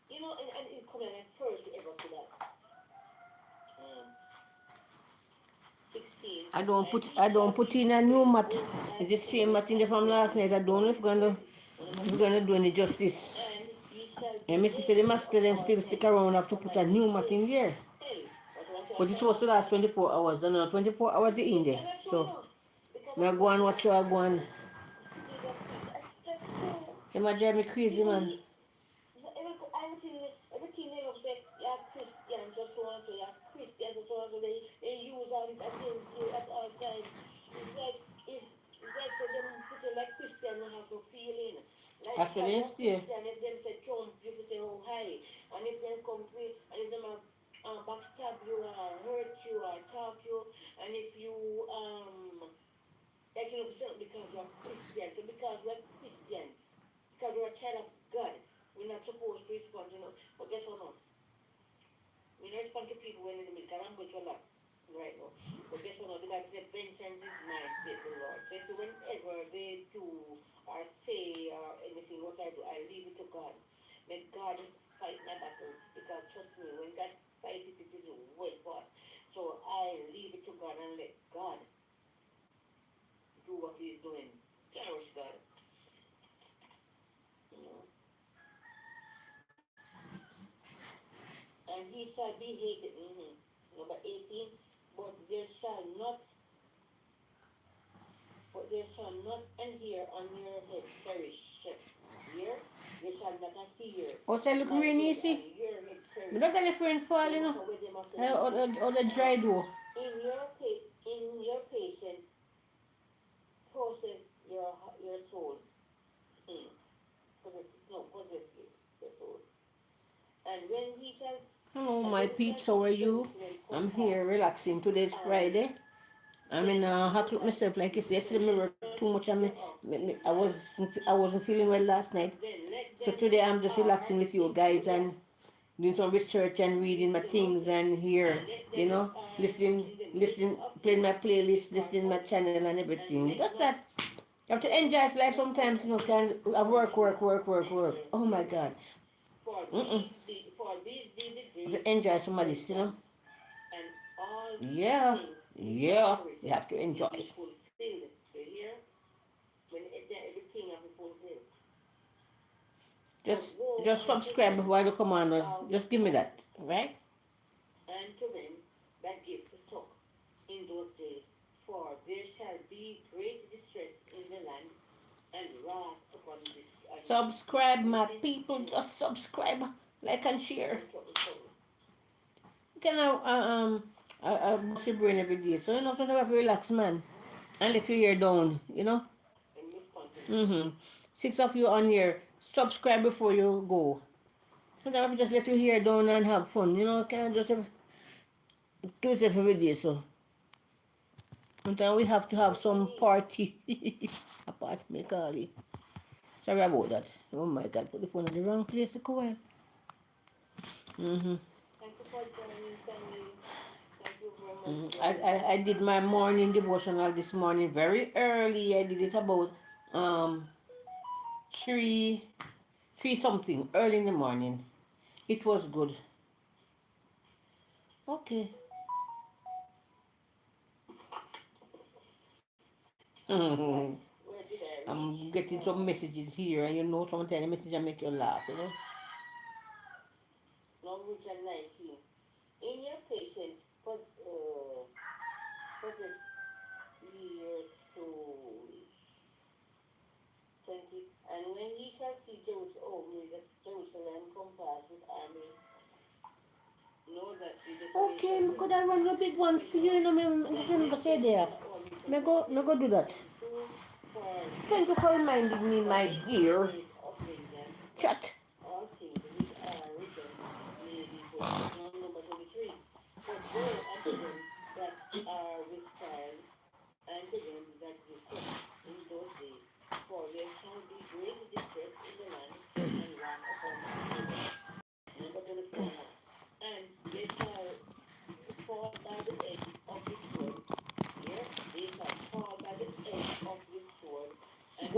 You know, and it comes like first you ever see that. Um, 16, and he
I don't
shall
put
be
in a new
great
mat.
in thy
It's the same
chambers
mat in there
and
from
great
last
in
night. I
his
don't know if we're gonna do any justice.
and he shall
And
be
my sister the
head
master
of
them
our
still stick
heads.
around. I have to
But
put
like
a
the
new mat in
gates of
there.
hell. But once you
But it's supposed to last 24 hours. I don't know, 24 hours it in there.
and that's true, you
So
know. Because
I
of
go
course
and
you
watch
know,
you I go on.
that's true.
It might drive me crazy,
Because
man.
everything they love say, you're Christian, so so and so, you're Christian, so so and so, they use all it against you at all times. It's like, it's like say them put you like Christian, don't have no feeling. Like because
Actually,
you're
it's there.
Christian, if them say Trump, you can say, oh, hi. And if them come to you, and if them backstab you, or hurt you, or talk you, and if you, like, you know, because you're Christian, so because we're Christian, because we're a child of God, we're not supposed to respond, you know. But guess what now? We don't respond to people when enemies, because I'm going to a lot right now. But guess what now? The Bible said, vengeance is mine, said the Lord. So whenever they do or say or anything, what I do, I leave it to God. Let God fight my battles, because trust me, when God fights it, it is well fought. So I leave it to God and let God do what He is doing. Can't rush God. You know? And he shall be hated. Number 18, but there shall not, but there shall not an hair on your head perish. Here, there shall not a hair
Outside look
on
rainy, you
head on
see.
your head
But
perish.
that any friend fall,
No
you know.
matter where they must say,
Or the dry door.
in your patience, process your souls. Mm. Possess your souls. And when he shall,
Hello,
and
my
when shall
peeps. How are
see
you?
Jerusalem
I'm
compassed,
here relaxing. Today's
and
Friday. I'm in
then
hot
look
with
at
myself like
the
yesterday. Yesterday I worked too much.
thereof,
I wasn't feeling well last night.
then let
So
them
today
that
I'm just
are
relaxing with you
in
guys
Judah
and doing some research and reading
flee
my
to the
things
mountains,
and
and
here,
let
you
them that
know,
are in the midst of
playing my
Judah
playlist,
depart
listening my
also,
channel and
and
everything.
let
Just
not
that. You have to
them
enjoy life
that
sometimes,
are
you know,
in
can work,
Jerusalem
work, work, work, work.
enter
Oh my
their
God.
rest. For
Mm-mm.
these be the
You have
days
to enjoy
of
some of this, you know.
vengeance, and all
Yeah,
things which thou
yeah. You
hearest
have to
will
enjoy.
be fulfilled. You hear? When everything will be fulfilled. But
Just
woe
just
unto
subscribe
them
while you come on.
of
Just give me
God,
that, right?
and to them that give the stock in those days, for there shall be great distress in the land, and wrath upon this and
Subscribe, my
distressing
people.
trouble,
Just subscribe, like and share.
trouble.
You can bust your brain every day. So you know sometimes you have to relax, man, and let your ear down. You know.
And respond to them.
Mhm. 6 of you on here. Subscribe before you go. Sometimes you just let your hair down and have fun. You know, can just give yourself every day. So sometimes we have to have
What you
some
need?
party. A party, me call it. Sorry about that. Oh my God, put the phone in the wrong place. Go well. Mhm.
Thank you for joining, family. Thank you very much,
Mhm.
guys.
I did my morning devotional this morning very early. I did it about um three three something early in the morning. It was good. Okay.
Right.
I'm
Where did I reach?
getting some messages here, and you know sometimes the messages make you laugh, you know.
Numbers 19. In your patience, possess year to 20. And when ye shall see Jerusalem compassed with army, know that the
Okay,
desolation
me could I run a big one for you, you know, me just
then
remember
let
say
them
there.
that are reproach
Me go do that.
22. For
Thank you for reminding me, my
this be the
dear.
days of vengeance,
Chat.
all things which are written may be fulfilled. Now, number 23. But woe unto them that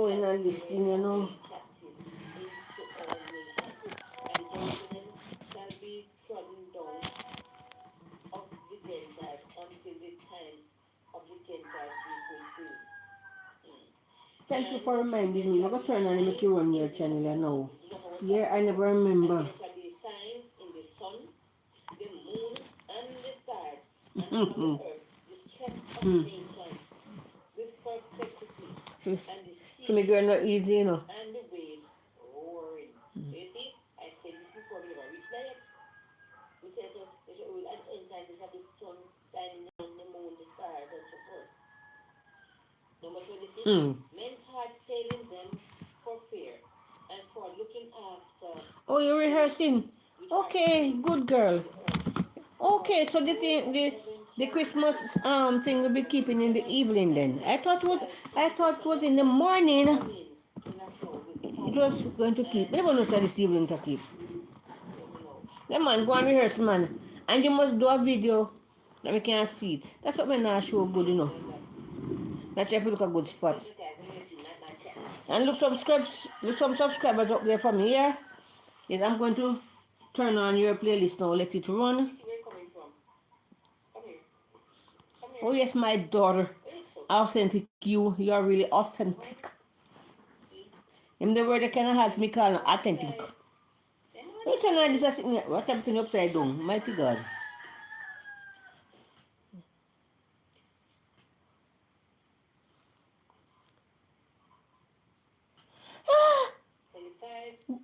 going on this thing, you know.
captive into all nations, and Jerusalem shall be trodden down of the Gentiles until the times of the Gentiles be fulfilled. Mm.
Thank you
And
for reminding
there
me. I'm
shall
going to
be
turn on and make you
signs
run
in
your
the
channel, you know.
you know what
Yeah,
that
I never
and
remember.
there shall be signs in the sun, the moon, and the stars, and upon the earth the strength of nations with perplexity, and the
So me
sea
girl not easy, you know.
and the waves roaring. So you see, I said this before we never reach there yet. We said so, at the end time there shall be sun shining down, the moon, the stars, and so forth. Number 26, men's hearts failing them for fear and for looking after
Oh, you're
those
rehearsing.
things which are
Okay,
seen
good
on
girl.
the earth. For
Okay, so this
those
is
of heaven
the
shall
Christmas
declare,
thing will be
but the
keeping in the
seventh
evening
and
then.
eighth shall
I
see the
thought it
Son
was
of
in the
Man
morning.
coming in a cloud with
It
power
was going to keep.
and
They won't say this evening to keep.
let me know.
The man go and rehearse, man. And you must do a video that we can see it. That's what we not show good, you know.
Like that.
That you have to look a good spot.
Special guys, I'm going to not my chat.
And look some subscribers up there from here. Yes, I'm going to turn on your playlist now, let it run.
See where you're coming from. Come here. Come here.
Oh yes, my daughter.
You look so cute.
Authentic you are really authentic.
See?
In the word that can help me call
Morning,
authentic.
guys. Say
You
morning,
turn on
guys.
this watch everything upside down. Mighty God.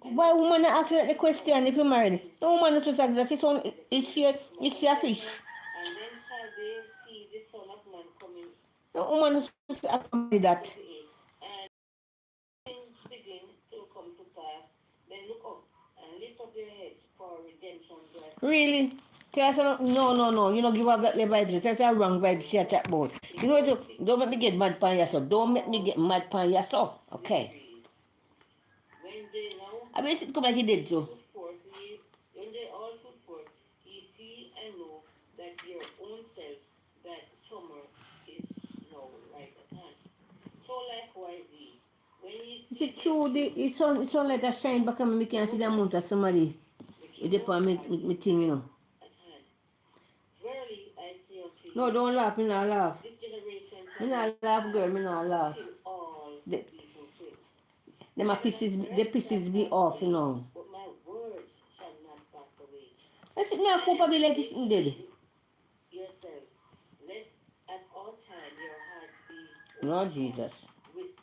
Why woman ask the question if you're married? The woman is supposed to ask that is she a fish?
And then shall they see the Son of Man coming.
The woman is supposed to ask somebody that.
28. And things begin to come to pass. Then look up and lift up your heads for redemption draws near.
Really? Tell us no. You know, give up that the vibes. That's a wrong vibe she a chat about. You know what? Don't make me get mad pan yaso. Don't make me get mad pan yaso. Okay.
When they now
I mean, it come like he did so.
shoot forth, when they all shoot forth, ye see and know that your own selves, that summer is now like at hand. So likewise ye, when ye
Is
see
it
them
true?
flee,
It sound like a shine back and me can see the amount of somebody.
the
It
kingdom of
depend
God
me
is
thing, you
nigh
know.
at hand. Verily I say unto
No,
you,
don't laugh. Me not laugh.
this generation
Me
shall not
not laugh, girl.
pass
Me not laugh.
till all
The,
be fulfilled.
them
Heaven and
they
earth shall
pisses me
pass
off, you
away,
know.
but my words shall not pass away.
I sit now,
And
Papa be like it's
take
dead.
heed yourselves, lest at all time your hearts be
Lord
overcome
Jesus.
with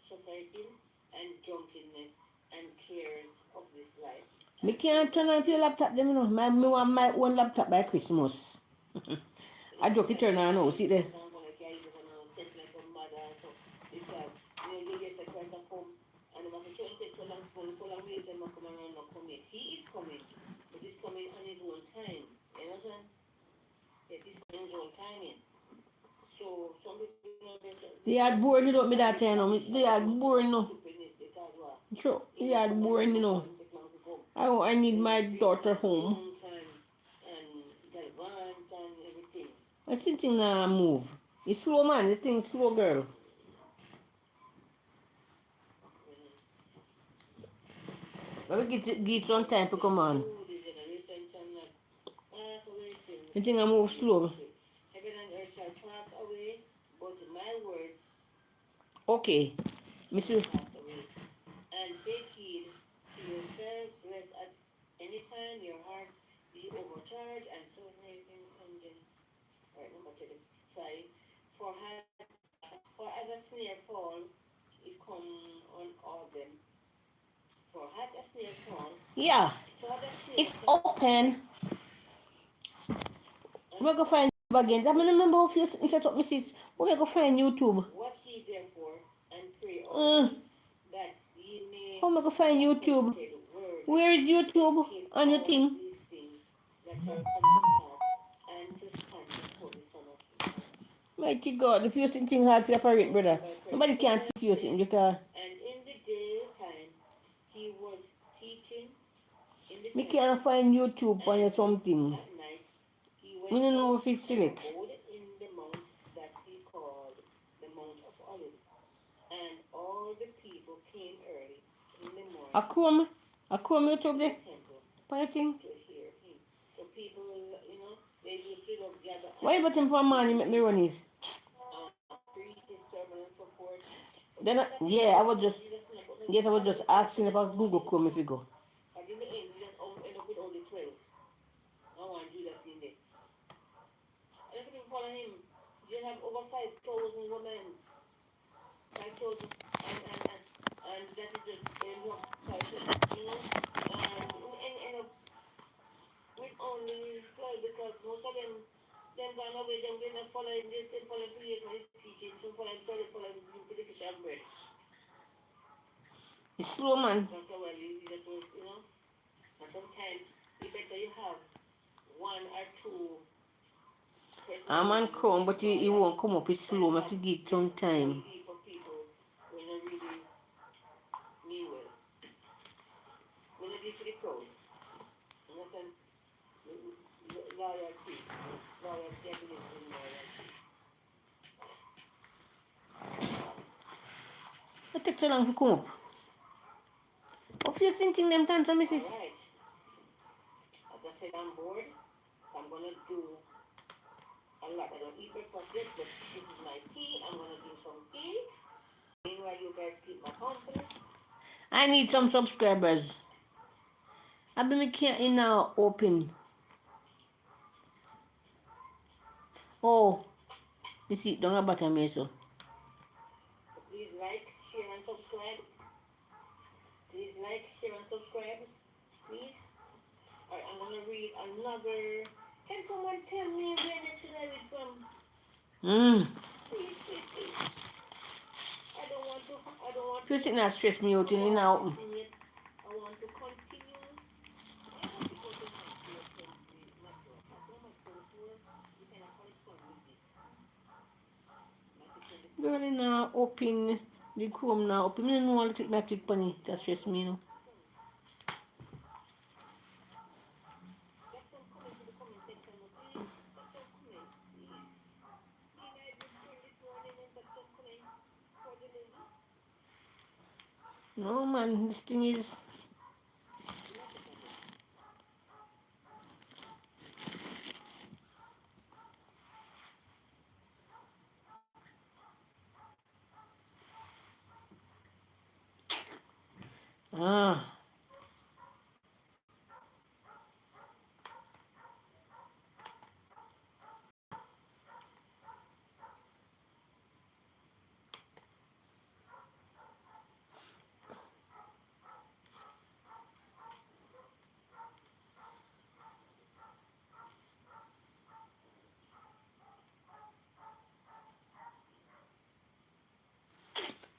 surfeiting and drunkenness and cares of this life,
Me
and fill
can't turn on your
yourselves
laptop, them, you know. Me want my own laptop by Christmas. I joke it turn on now, see there.
like I even set like a mother and so because you just like Christ have come and the master can't take so long wait him come around not come yet. He is coming, but he's coming on his own time. You understand? Yes, he's coming on his own timing. So some people
They are boring, you know, me that time, you know. They are boring, you know.
stupidness because what?
Sure, they are boring, you know.
Take long to come.
I need
Then
my
the trees
daughter
and
home.
homes and galvans and everything.
I think thing move. It's slow, man. The thing slow, girl. But we get some time to come on.
You, the generation shall not pass away till
The thing I move
be
slow.
fulfilled. Heaven and earth shall pass away, but my words
Okay.
shall
Mister,
pass away. And take heed to yourselves, lest at any time your hearts be overcharged and so raising engine. Right, number 35. For as a snare fall, it come on all them. For had a snare fall,
yeah,
for the snare
it's
fall,
open.
and
We're going to find YouTube again. I mean, remember if you set up Mrs. We're going to find YouTube.
watch ye therefore, and pray
Uh,
always, that ye may
how am I going to find
not
YouTube?
permitted word
Where is YouTube
escape
on your
all
thing?
these things that shall come to pass, and to stand before the Son of Man.
Mighty God, if you think hard to operate, brother. Nobody can see if you think because
And in the daytime he was teaching in the
me
temple,
can't find YouTube on
and
your something.
at night he
I
went
don't know
out
if it's
and
select.
abode in the mount that he called the Mount of Olives. And all
A comb YouTube there. Fighting.
To hear him. So people, they used to gather
Why you button for man? You make me run it.
free disturbance and support. But
Then, yeah, I was just, yes, I was just asking about Google Chrome if you go.
But in the end, we just end up with only 12. No one Judas in there. And if you follow him, you have over 5,000 women. 5,000. And that is just end up 5,000, And end up with only 12 because most of them gone away, them been following this and following 2 years my teaching, some following 12, following the fish and bread.
It's slow, man.
That's how well you just, and sometimes you better you have one or two.
I'm on Chrome, but he won't come up. It's slow. I have to give it some time.
For people when you really mean well. When you give to the crowd, understand? Loyalty. Loyalty, I believe in loyalty.
It takes so long to come up. What you thinking them times, Mrs.?
Alright. As I said, I'm bored. I'm gonna do a lot. I don't eat breakfast yet, but this is my tea. I'm gonna do some tea. Meanwhile, you guys keep my company.
I need some subscribers. I've been making now open. Oh, you see, don't have bottom here, so.
Please like, share, and subscribe. Please like, share, and subscribe. Please. Alright, I'm gonna read another. Can someone tell me where next should I read from? Please. I don't want to.
You sitting there stress me out in now.
I want to continue.
Girl, now open the Chrome now. Open. I don't want to take my click bunny. That stress me, No, man, this thing is. Ah.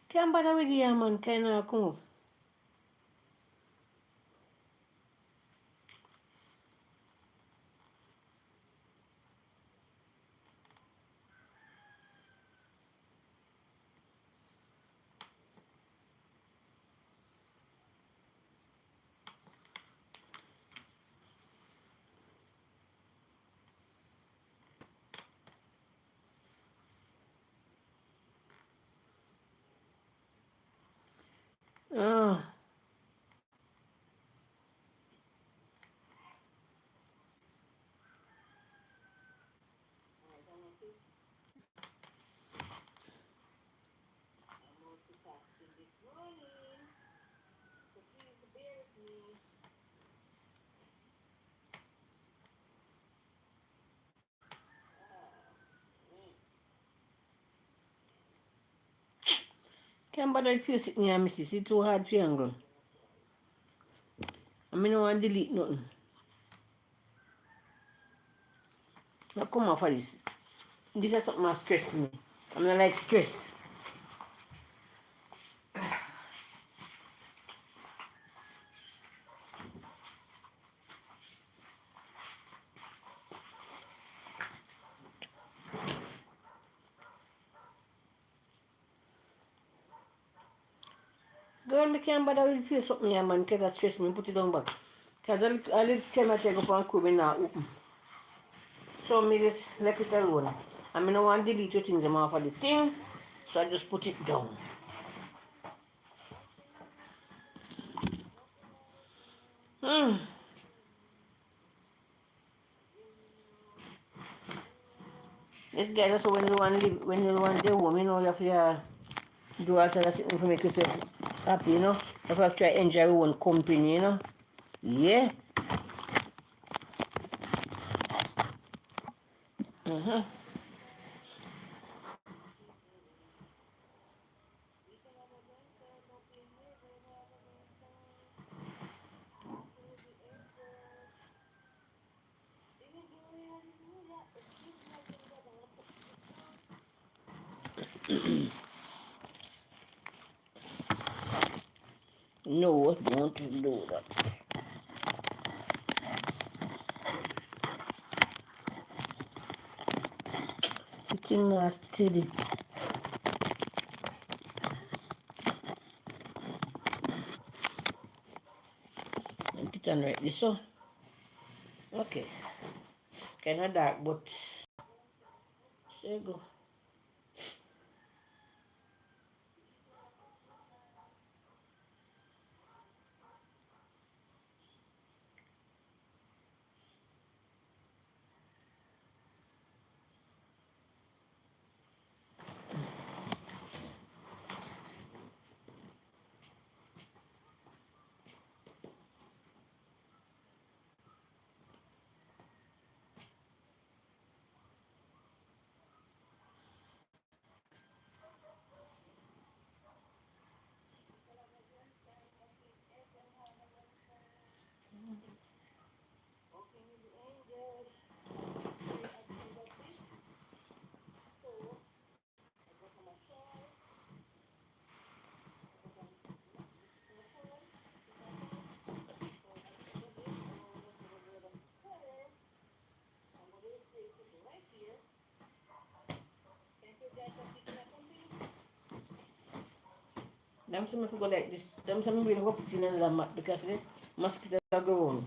Can't bother with you, man. Can I come up? Ah. Can't bother if you sitting here, missus. It's too hard for you, girl. I mean, I don't want to delete nothing. Now come off of this. This is something that stress me. I'm not like stress. Girl, I can't bother with you something here, man, because that stress me. Put it down back. Because I little time I take up on Kobe now open. So me just left it alone. I mean, I want to delete your things I'm off of the thing. So I just put it down.
Hmm. This guy also when you want live, when you want the home, you know, you have to do all sort of things to make yourself happy, you know. You have to try enjoy your own company, you know. Yeah. Uh-huh. No, don't do that. It's not steady. Put it on right this so. Okay. Kinda dark, but there you go. Them some people go like this. Them some will go put in another mat because the mosquitoes are growing.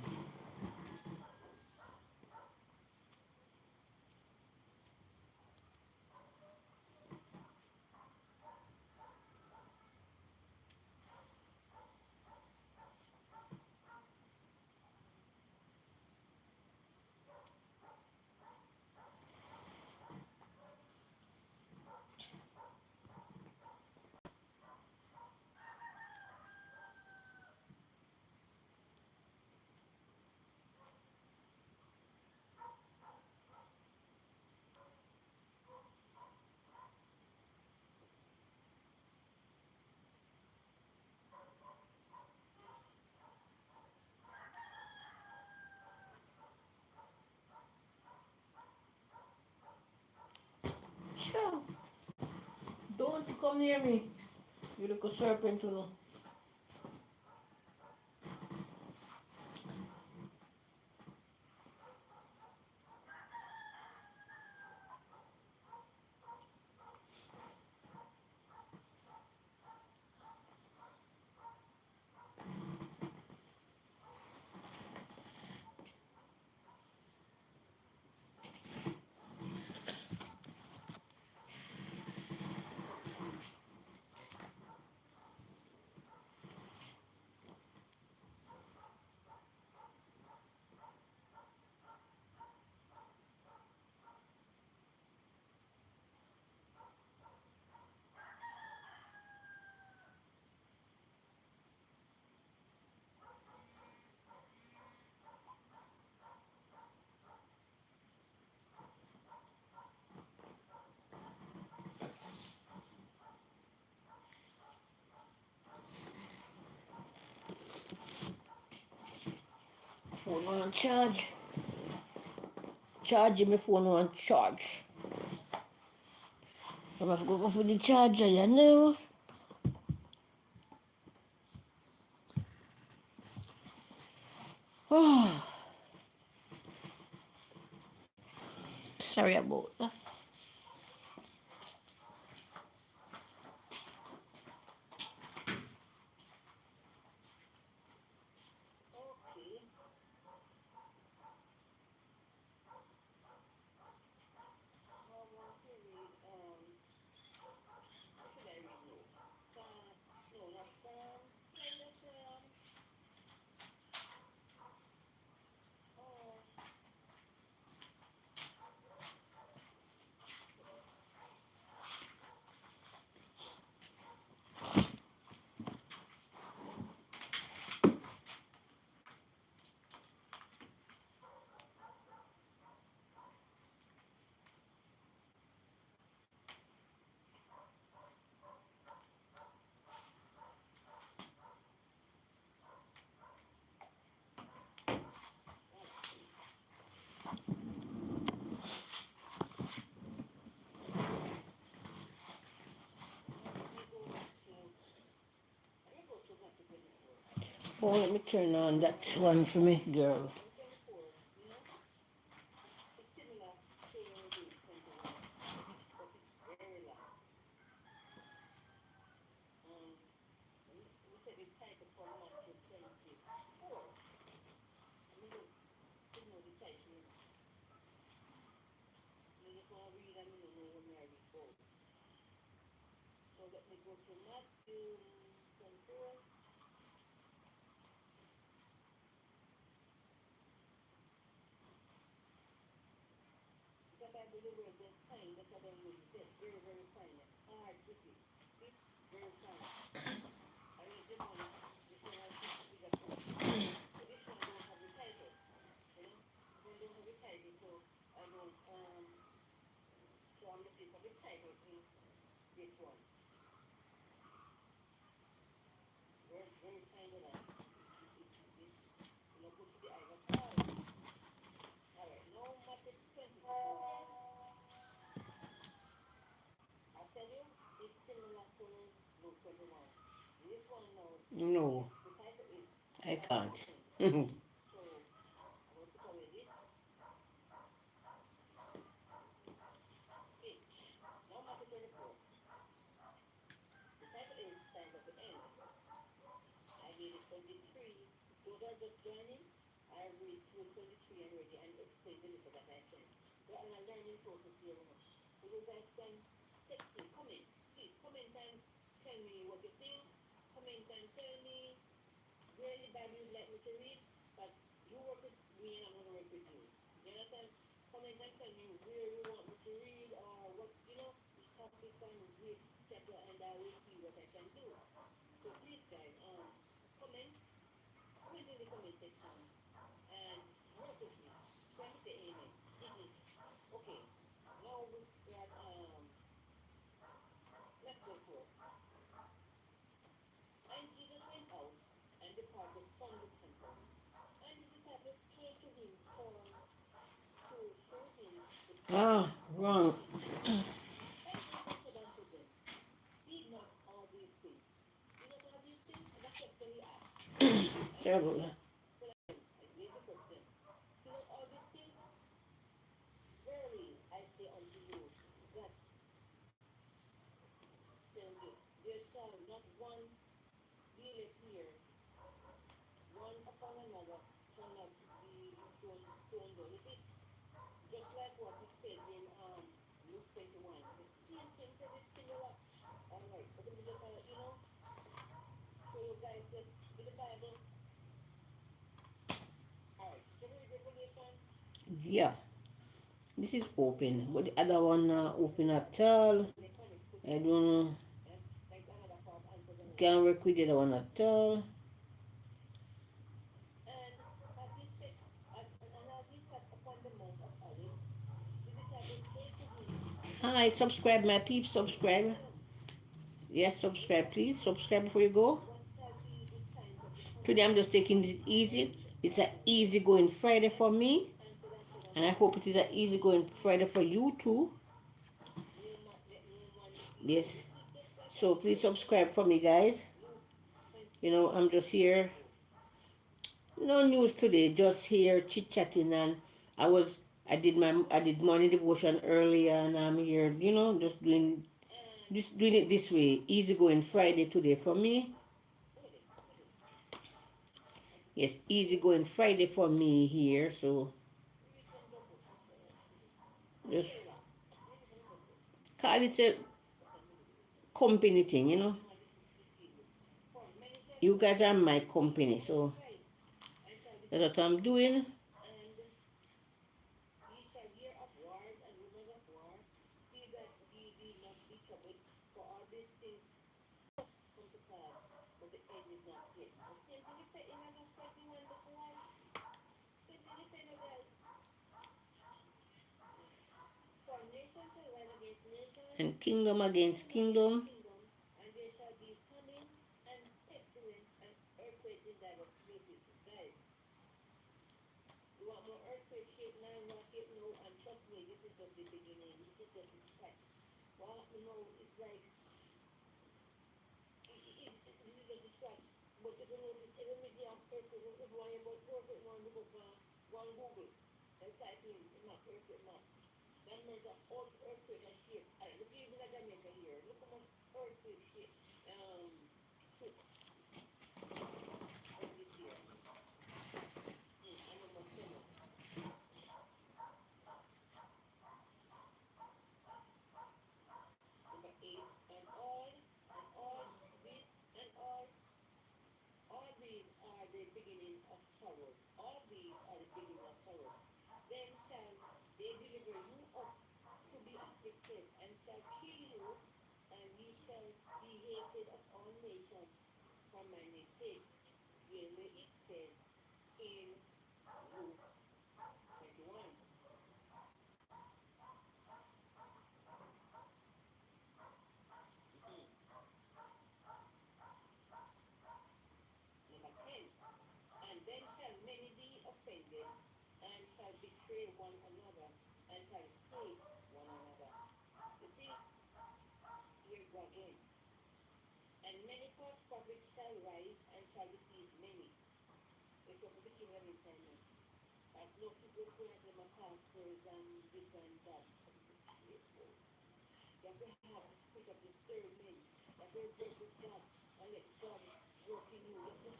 Sure. Don't come near me. You look a serpent, you know. Phone on charge. Charge my phone on charge. I must go for the charger, you know. Oh, sorry about that. Oh, let me turn on that one for me, girl. No, I can't. Ah, wrong. Terrible. Yeah, this is open, but the other one not open at all. I don't know. Can't work with the other one at all. Hi, subscribe, my peeps. Subscribe. Yes, subscribe, please. Subscribe before you go. Today I'm just taking it easy. It's an easy going Friday for me, and I hope it is an easy going Friday for you too. Yes. So please subscribe for me, guys. I'm just here. No news today. Just here chit chatting, and I was. I did morning devotion earlier, and I'm here. Just doing it this way. Easy going Friday today for me. Yes, easy going Friday for me here. So just call it a company thing. You guys are my company, so that's what I'm doing. And kingdom against kingdom. earthquake, if you want about earthquake, look up go on Google and type in map, earthquake map. That means that all earthquake are shaped. Look even at Jamaica here. Look how much earthquake shape. Shook on this year. I know much summer. Number 8 and all this and all these are the beginning of sorrow. All these are the beginning of sorrow. Then shall they deliver you up to be afflicted, and shall kill you, and ye shall be hated of all nations for my name's sake. Again, where it says in Luke 21. Mhm. Number 10. And then shall many be offended, and shall betray one another, and shall hate one another. You see, here you go again. And many false prophets shall rise, and shall deceive many. It's what the king of this time now. Like no people going at them are pastors and this and that. Be careful. You have to have the spirit of discernment. You have to work with God and let God work in you. You have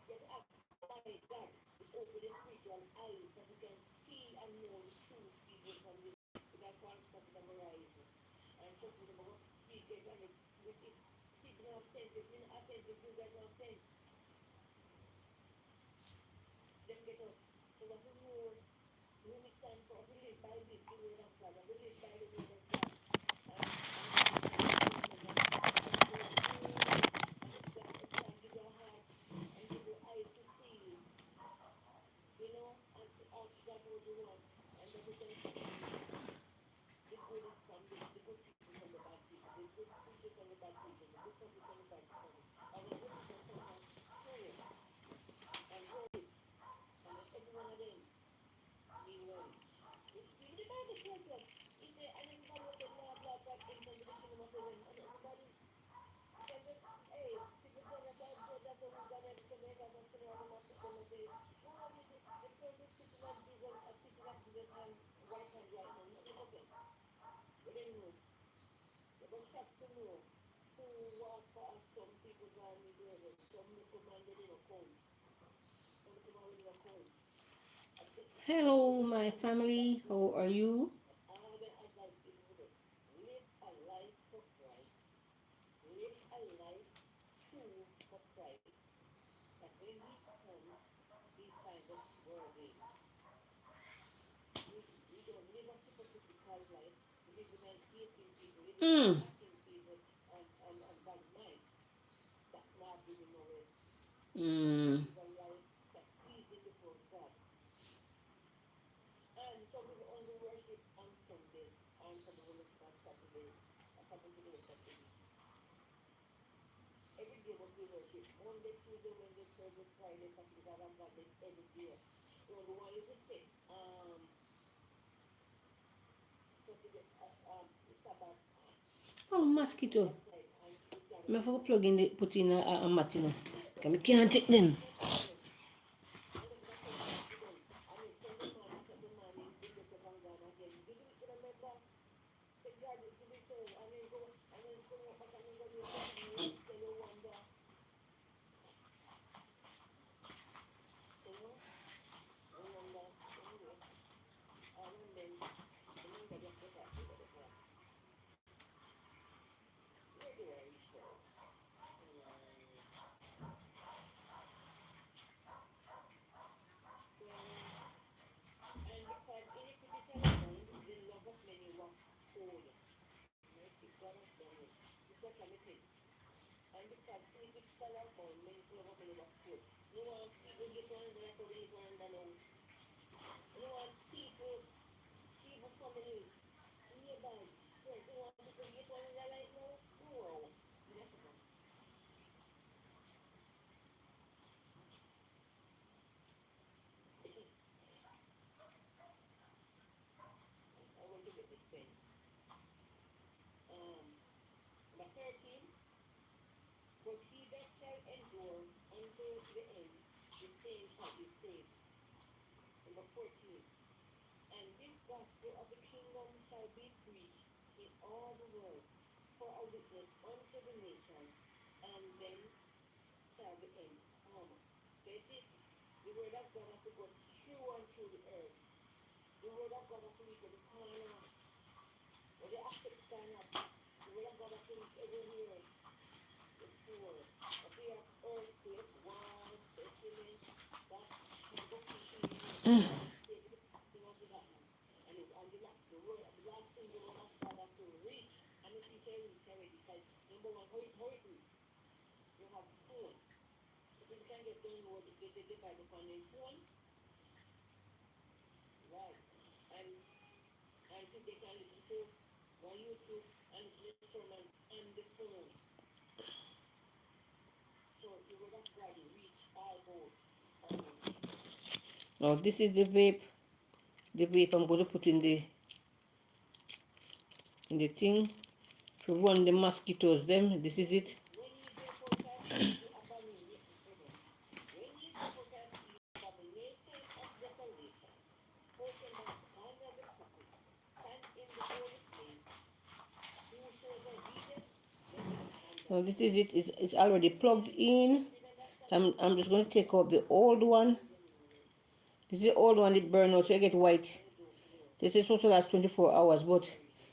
to ask God to open the spiritual eyes so you can see and know the truth even from the because false prophet and rise. And trust me, the more speak it and with it people don't have sense. If you don't have sense, if you guys don't have sense, them get us. So we have to know who we stand for. We live by this, the word of God, and we live by the word of God. And God will give us wisdom and go through and expand give your heart and give your eyes to see, and to ask God what you want, and that we can see the good from the good people from the bad people, the good preachers from the bad preachers, the good prophets from the bad prophets. And then every person sometimes pray and worship, and then every one of them mean well. Even the Bible tells us, it said, and everybody was said, Lord, Lord, God, enter into the kingdom of heaven. And everybody said, hey, people tell us, that's a who's gonna come here, that's a sinner, and them must say, no, the person sitting on Jesus, sitting at Jesus' hand, right hand right now, nothing happen. But they know, they were shocked to know who walk past some people going into heaven. Some look come and they didn't come. Some look come and they didn't come. Hello, my family. How are you? All of them advise people to live a life for Christ. Live a life true for Christ. That when He comes, He finds us worthy. We don't live a hypocritical life. Living and hating people, living and attacking people, and bad mind. That's not really nowhere. Live a life that's pleasing before God. And some people only worship on Sundays, and some people worship on Saturdays. A couple people worship Saturdays. Every day must be worship. Monday, Tuesday, Wednesday, Thursday, Friday, Saturday, God and God every day. The only one is to say, Saturday, Sabbath. Oh, mosquito. I forgot plug in the put in a mat, Can I can't take them. And then Sunday morning, Saturday morning, they get up and God again. Did you remember? Say God to be so, and then come up back and then go do something else, then you wonder, you know, you wonder, anyway, and then, the mind that just get up, where do I reach now? And because iniquity shall abound, the love of many wax cold. Mercy God has done it. This was committed. And because iniquity shall abound, love of many wax cold. No one people get one another so they hate one another now. No one people family, neighbors, friends, you want people hate one another right now? No. Yes, sir. I want to get this pen. Number 13. But he that shall endure unto the end, saying shall be saved. Number 14. And this gospel of the kingdom shall be preached in all the world for a witness unto the nations, and then shall the end come. That's it. The word of God has to go through and through the earth. The word of God has to reach every corner, whether they accept it or not. The word of God has to reach everywhere. The poor, but we have earthquake, wars, pestilence, that people keeping thing of the Latin. And it's on the word, the last thing the word of God has to reach. And if you say reach already, because number one, how it reach? You have phone. If you can get download, the Bible on the phone, right? And if they can listen to one YouTube and listen to sermon on the phone. So the word of God reach all both. Now this is the vape. The vape I'm going to put in the thing to run the mosquitoes. Them. This is it. So this is it. It's already plugged in. I'm just going to take out the old one. This is the old one. It burns out so I get white. This is supposed to last 24 hours, but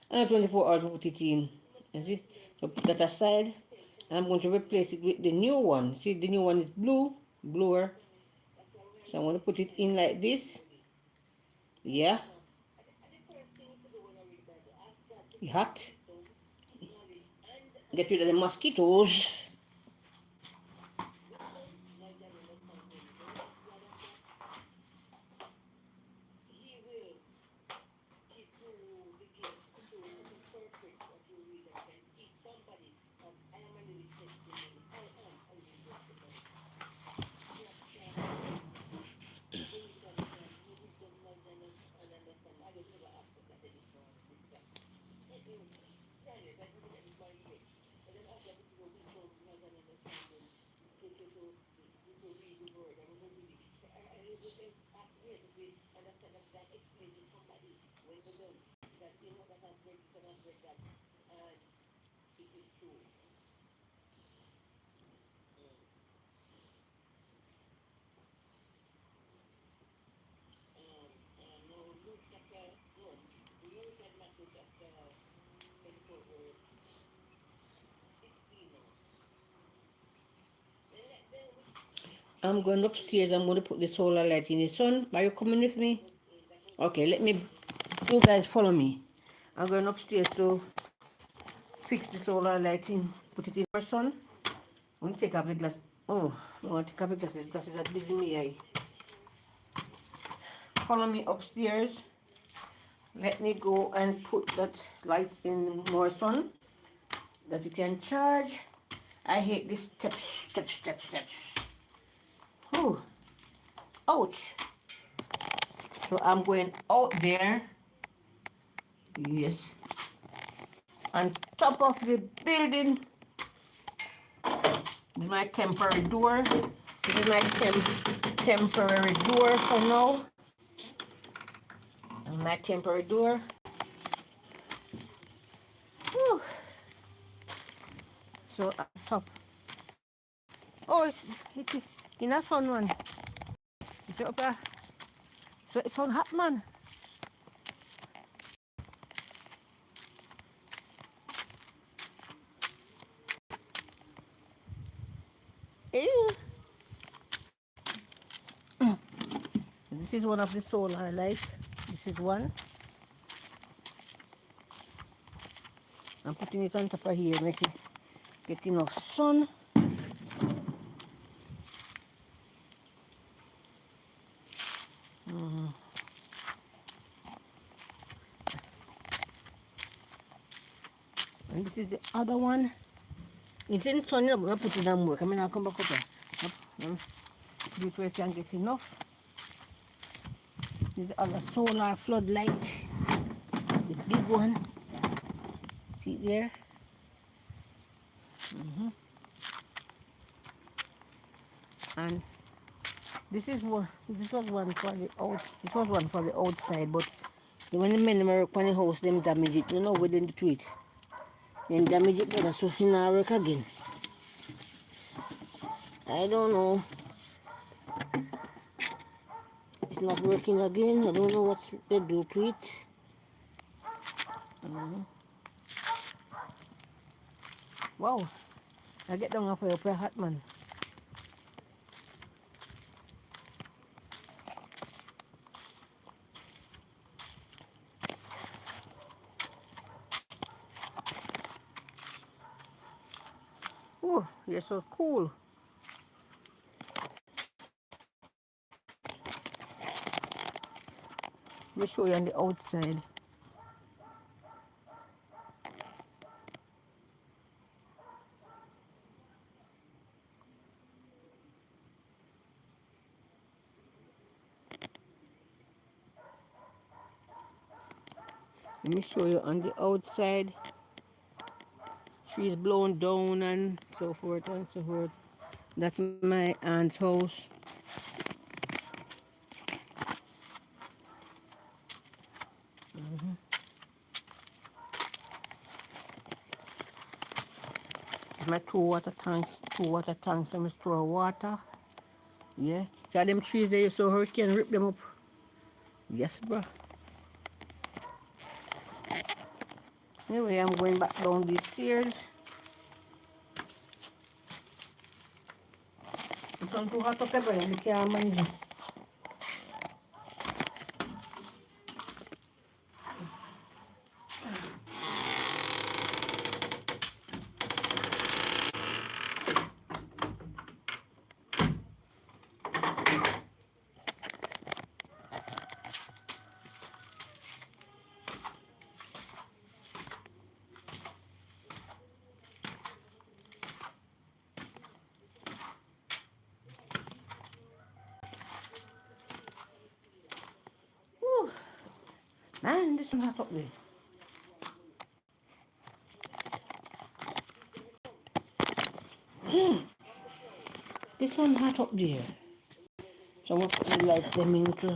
I have 24 hours to put it in. You see? So put that aside. And I'm going to replace it with the new one. See, the new one is bluer. So I'm going to put it in like this. Yeah. Hot. Get rid of the mosquitoes. I'm going upstairs. I'm going to put the solar light in the sun. Are you coming with me? Okay, let me, you guys follow me. I'm going upstairs to fix the solar lighting, put it in for sun. I'm going to take off the glass. Oh, I want to take off the glasses. Glasses are dizzy me eye. Follow me upstairs. Let me go and put that light in more sun that you can charge. I hate this steps. Oh, ouch. So I'm going out there. Yes. On top of the building. This is my temporary door. This is my temporary door for now. And my temporary door. Whew. So up top. Oh, it's in a sun one. It's up there. So it's on hot man. Ew. This is one of the solar lights. This is one. I'm putting it on top of here, make it get enough sun. And this is the other one. It's in sun, but I put it on work. I mean, I'll come back up there. Do it where it can get enough. This is the other solar floodlight. The big one. See it there? And
This is one. This was one for the out. This was one for the outside, but when the men work on the house, them damage it. You know, within the tweet, then damage it better, so it not work again. I don't know. It's not working again. I don't know what they do to it. Mhm. Wow, I get down off your play hot man. Oh, you're so cool. Let me show you on the outside. Let me show you on the outside. Trees blown down and so forth and so forth. That's my aunt's house. My two water tanks, so I store water. Yeah. So them trees there, so hurricane rip them up. Yes, bro. Anyway, I'm going back down these stairs. It's not too hot up there, but we can't manage it. Whew. Man, this one hot up there. This one hot up there. So I'm going to put the lights them into.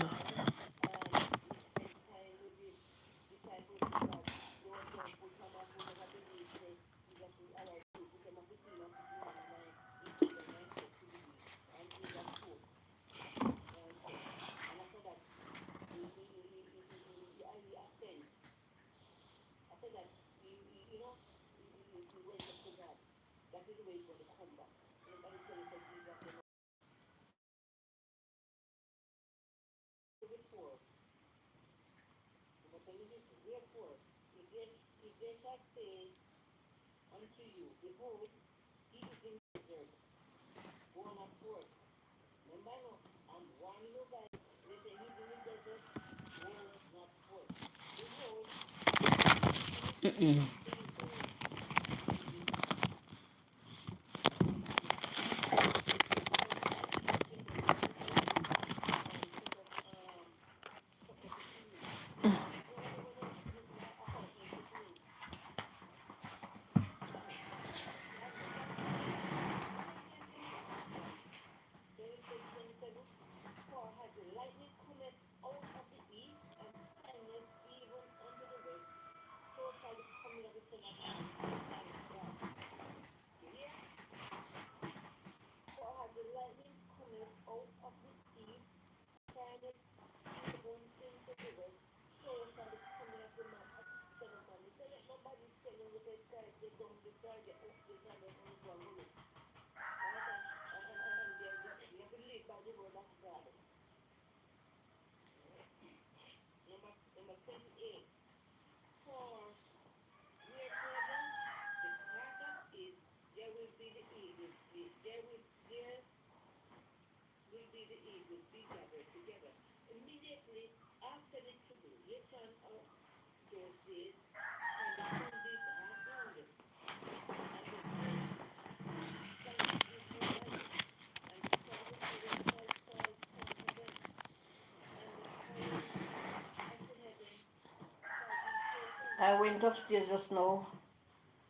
I went upstairs just now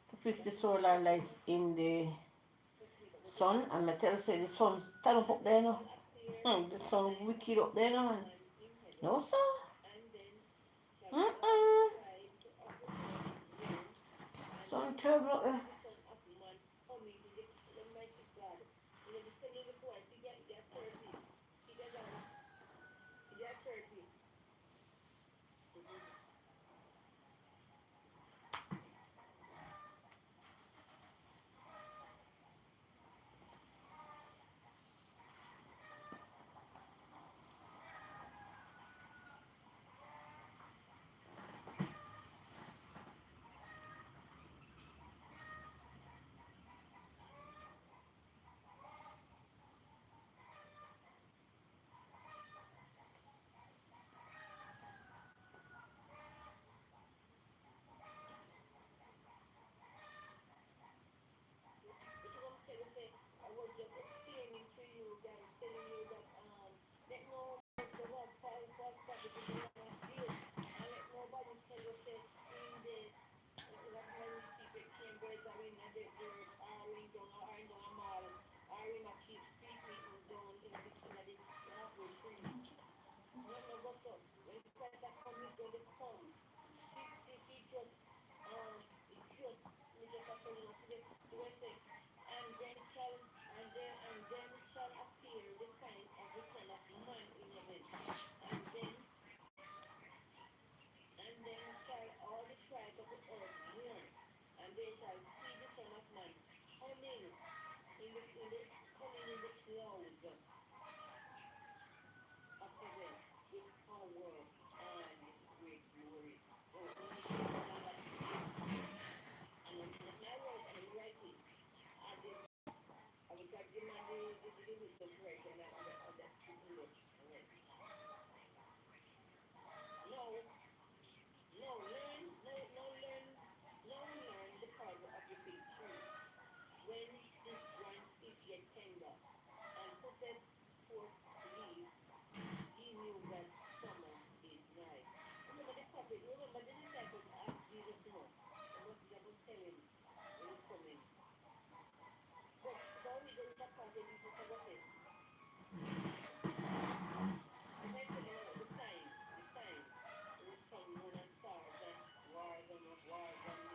to fix the solar lights in the sun, and my tell say the sun stand up there now.
That sound wicked up there, man. No, sir. Sound terrible up there.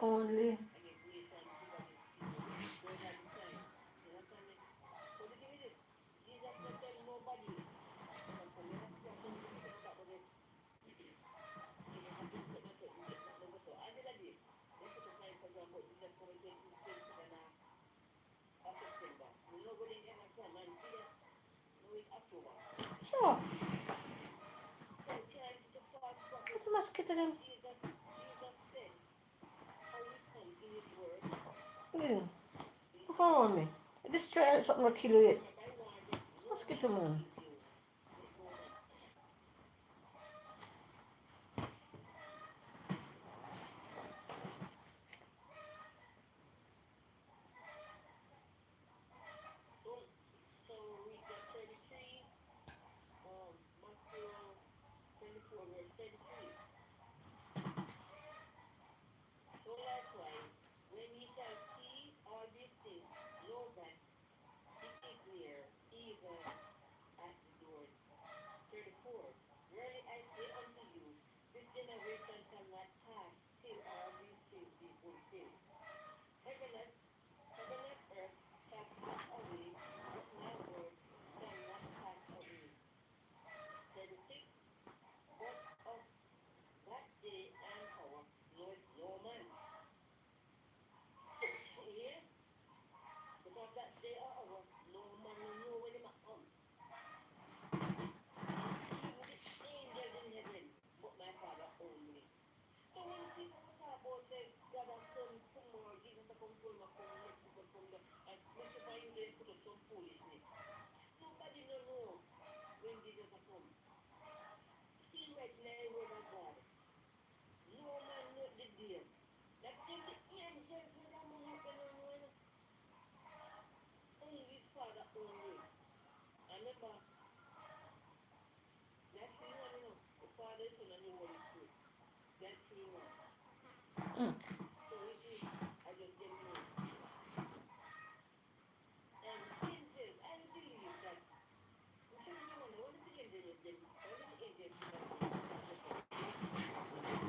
Only. Sure. What the mosquito them? Yeah. What's wrong with me? This try something will kill you yet. Mosquito man.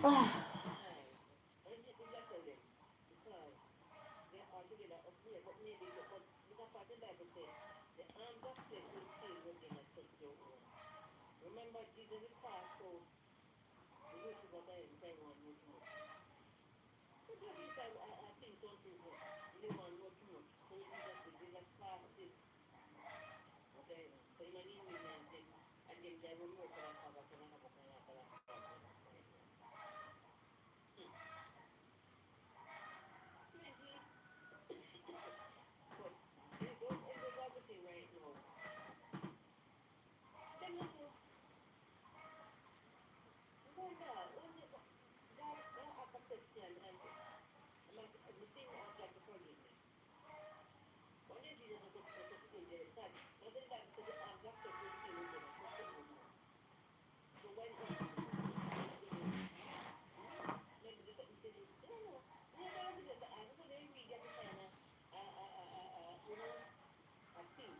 Ah,
Aye. And it's just tell them, because they are together up here, but maybe, but because part of the Bible said, the arms of flesh will fail when they not touch their own. Remember, Jesus is cast out, the youth of time one know too much. But just this time, I think some people, they want know too much. So Jesus said, Jesus cast it. Okay, so in my name, and then they will more for that cover, so I have a kind of cast it. Twenty. But those everything right now. Them not know. Why God? When they, God, they ask a question and the thing ask God to forgive me. One day Jesus was to give them God. But then God said the arms of faith will fail them and trust no more. So why did God do more? They don't know. Maybe they don't say this. They don't know. They don't know just ask. So they read them kind of, a thing.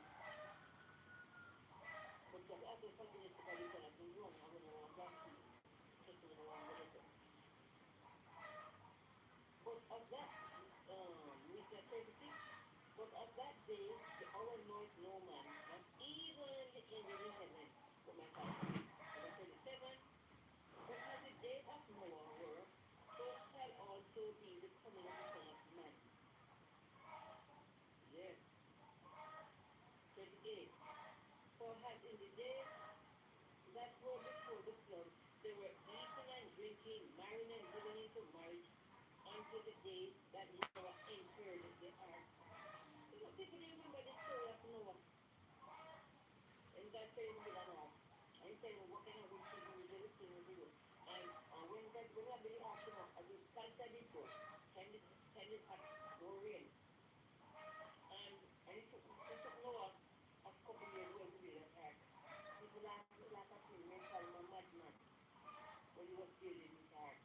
But just ask them forgiveness because they cannot do wrong. I'm going to want blasphemy. Just going to want to say. But of that, Mr. 36, but of that day, the hour knoweth no man, not even the angels in heaven, but my Father. Number 37, but as the day of Noah were, so shall also be the coming of the Son of Man. Yes. 38, for as in the days that were before the flood, they were eating and drinking, marrying and giving into marriage, until the day that Noah entered the ark. You know, people they remember the story of Noah. And God said him build an ark. And he said what kind of rich he do, everything he do. And when God when I build the ark, as the cancer did go, time it hot, no rain. And it took Noah a couple years well to build that ark. People like a thing, they call him a madman when he was building this ark.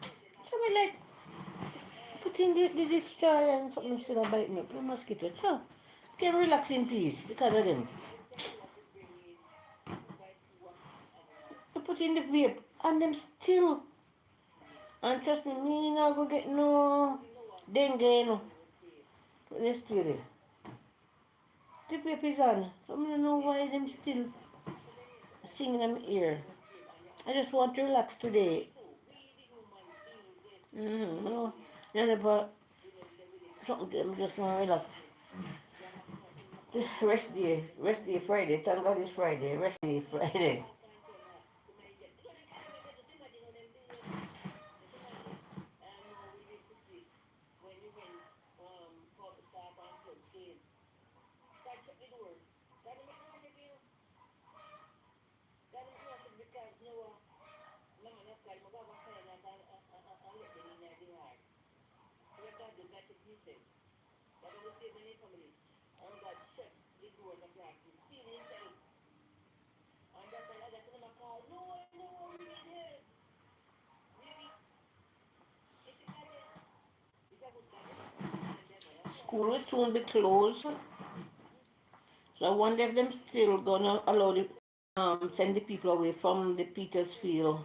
But then
so
after
me like putting the destroyer and something still a bite me up. The mosquito. So, can relax in peace because of them.
them tell Noah to bring in 2 by 2 of animals.
You put in the vape and them still.
Yeah.
And trust me, me not go get no
Only Noah
dengue no.
was saved.
But they still there. The vape is on. So I don't know
Yeah,
why them
yeah.
still
So let me put that
singing them
Noah
ear.
was saved and the
I
ark.
just want to relax
Me
today.
too. We the human beings
Mm-hmm.
we
No,
we
yeah, but
we know we the
something
animals
them
and
just
the
want to
birds
relax.
and them. Jah must
Just
forgive us
rest
all
day,
of them
rest day
sins.
Friday. Thank God it's Friday. Rest day Friday.
Can't tell her to my death. You know them animals they just imagine how them behave. Just imagine. And now we live to see when you went start and flood came. God shut the door. God make the door shut you. God make the door shut because Noah, my man of God, go have a fire and let them in the yard. So what God do, God shut himself. God will save many family. And God shut the doors of the ark. He sealed himself. And that's why I just never call, Noah, Noah, we need help. Really? It's a God there. It's a good God there. And devil, that's why.
School will soon be closed. So I wonder if them still gonna allow the send the people away from the Petersfield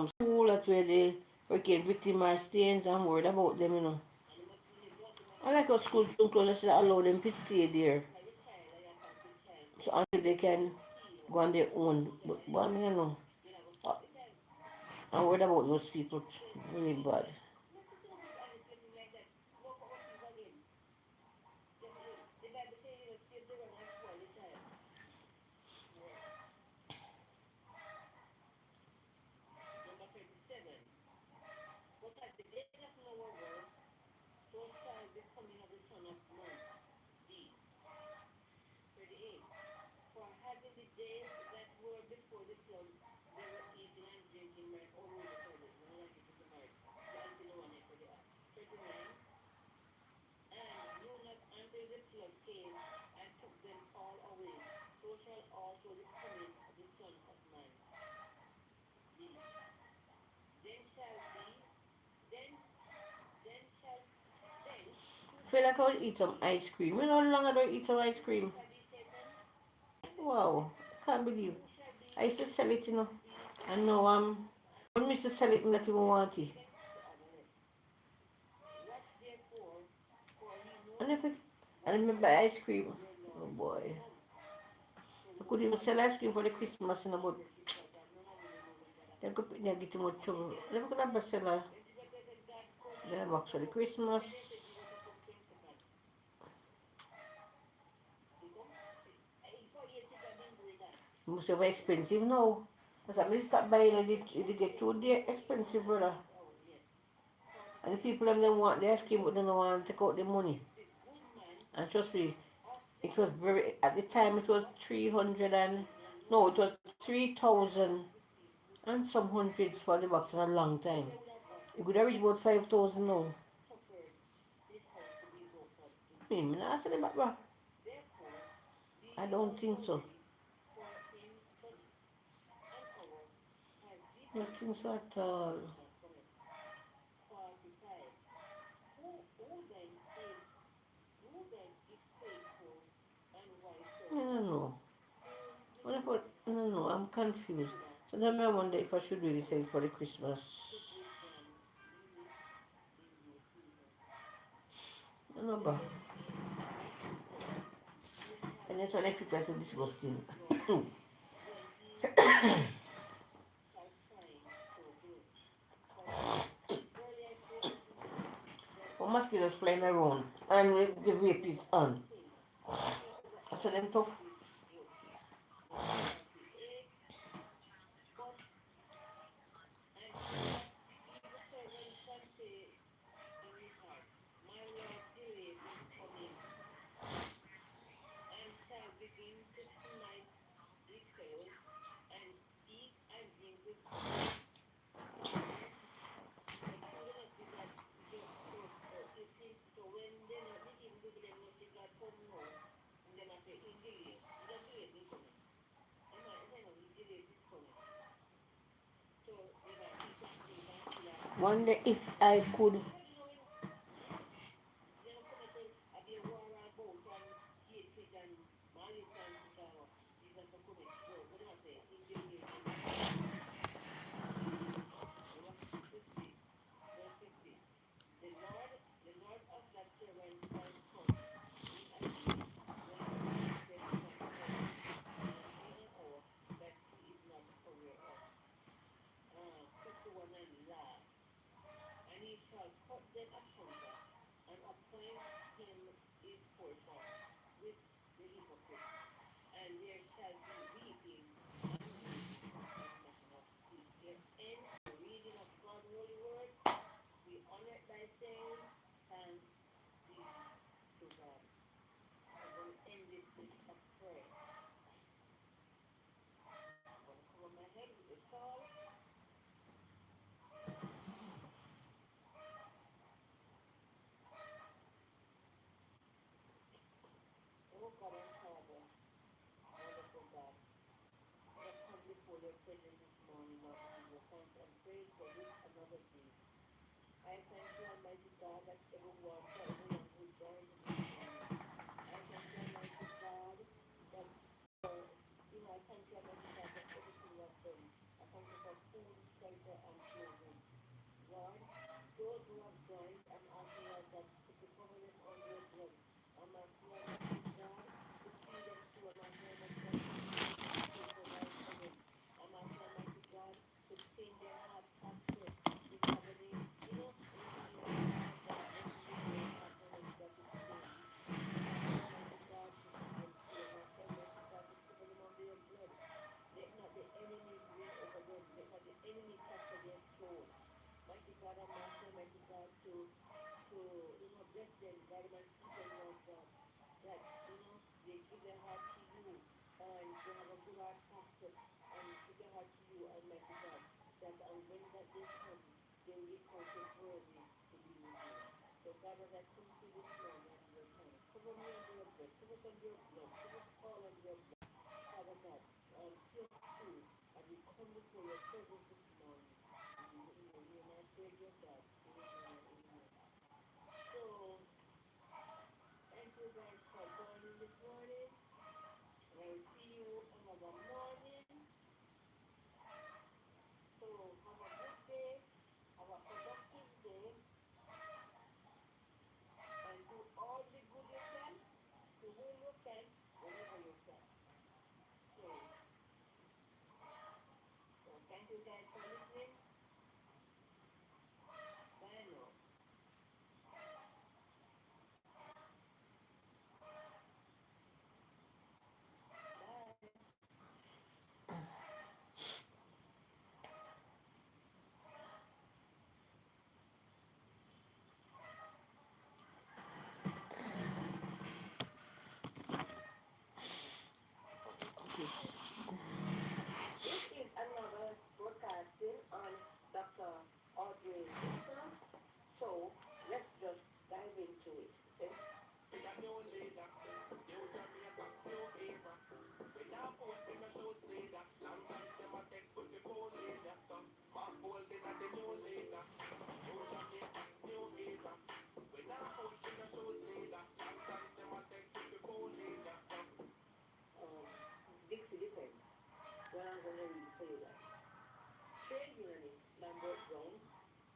school. That's where the hurricane victim are staying. So I'm worried about them, you know.
And you must believe, you must
I like
believe
how
God.
schools soon close. I should allow them to stay there.
Because your child, like your your child,
So until they
you
can
will steal.
go on their
And
own.
you get
But,
by
but I
yourself.
mean, you know,
You're not going to
I-
stop the child.
I'm worried about those people.
Then
Really bad.
let's just do good honest living like that. Work for us again. The Bible says, save the run and spoil the child. Yeah. Number 37. But as the days of Noah were, so shall the coming of the Son of Man be. 38. For as in the days that were before the flood, they were eating and drinking marriage. Oh, no, sorry, no, not eating to marriage. The until no one enter the ark. 39. And knew not until the flood came and took them all away. So shall also the coming of the Son of Man be. Then shall be, then, then shall, then who
I feel
shall
like I
be
would eat some ice cream. You know how long I don't eat some ice cream?
Satan?
Wow. I can't believe.
Who shall be
I used to sell it, you know.
be
I know when Mr. Sell it, me not even want it. And if it, and then me buy ice cream. Oh boy. I could even sell ice cream for the Christmas and about they could they get too much trouble. Never could have sell the box for the Christmas. Must be expensive now. Because I mean stop buying it get too expensive, brother. And the people them they want the ice cream but they don't want to take out the money. And trust me, it was very at the time it was 300 and no it was 3,000 and some hundreds for the box in a long time. It could have reached about 5,000 now. Me not asking them back, bro. I don't think so. I don't think so at all. I don't know. I don't know. I'm confused. So then I wonder if I should really sell it for the Christmas. I don't know, bro. And that's why people are so disgusting. Well, mosquitoes flying around and the vape is on. I saw them tough. Wonder if I could.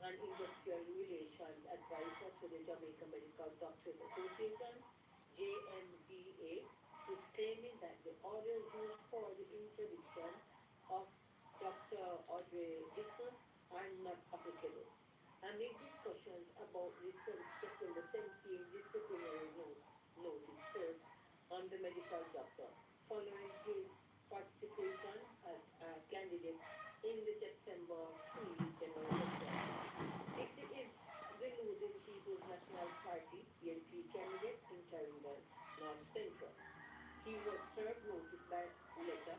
an industrial relations advisor to the Jamaica Medical Doctors Association, JMDA, is claiming that the orders used for the interdiction of Dr. Audrey Dixon are not applicable. Amid discussions about the September 17 disciplinary notice served on the medical doctor following his participation as a candidate in the September 3 general election. Dixie is the losing People's National Party PNP candidate in Clarendon North Central. He was served notice by letter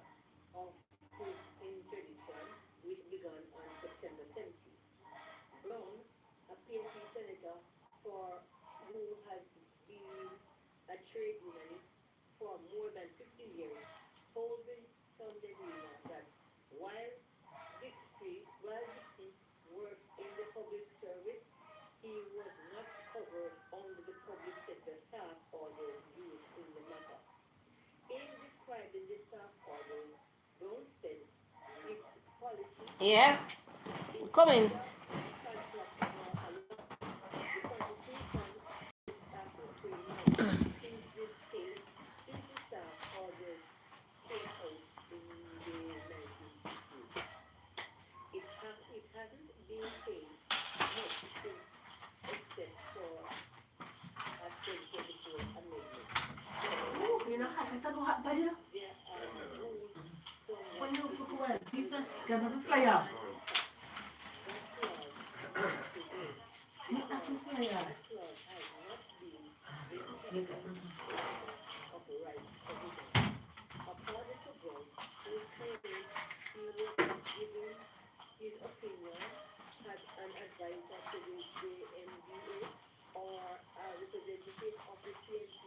of his interdiction, which began on September 17. Brown, a PNP senator for who has been a trade unionist for more than 50 years, told the Sunday Leader that while Dixon works in the public service, he was not covered under the public sector staff orders used in the matter. In describing the staff orders, Brown said its policy
Yeah,
is
coming.
neither contract nor a law. The Constitution says after paying money since the staff orders came out in the 1960s. It hasn't been changed much since except for a 2024 amendment.
Ooh, you know, I thought what about
There are rules
when
somewhat
you
to
look
this
well,
effect,
Jesus, come on,
and
fire.
in fact, that clause must prevail because
Fire.
that clause has not been restricted letter of rights provisions. According to Brown, who claimed he was not giving his opinion as an advisor to the JMDA or a representative of the PNP,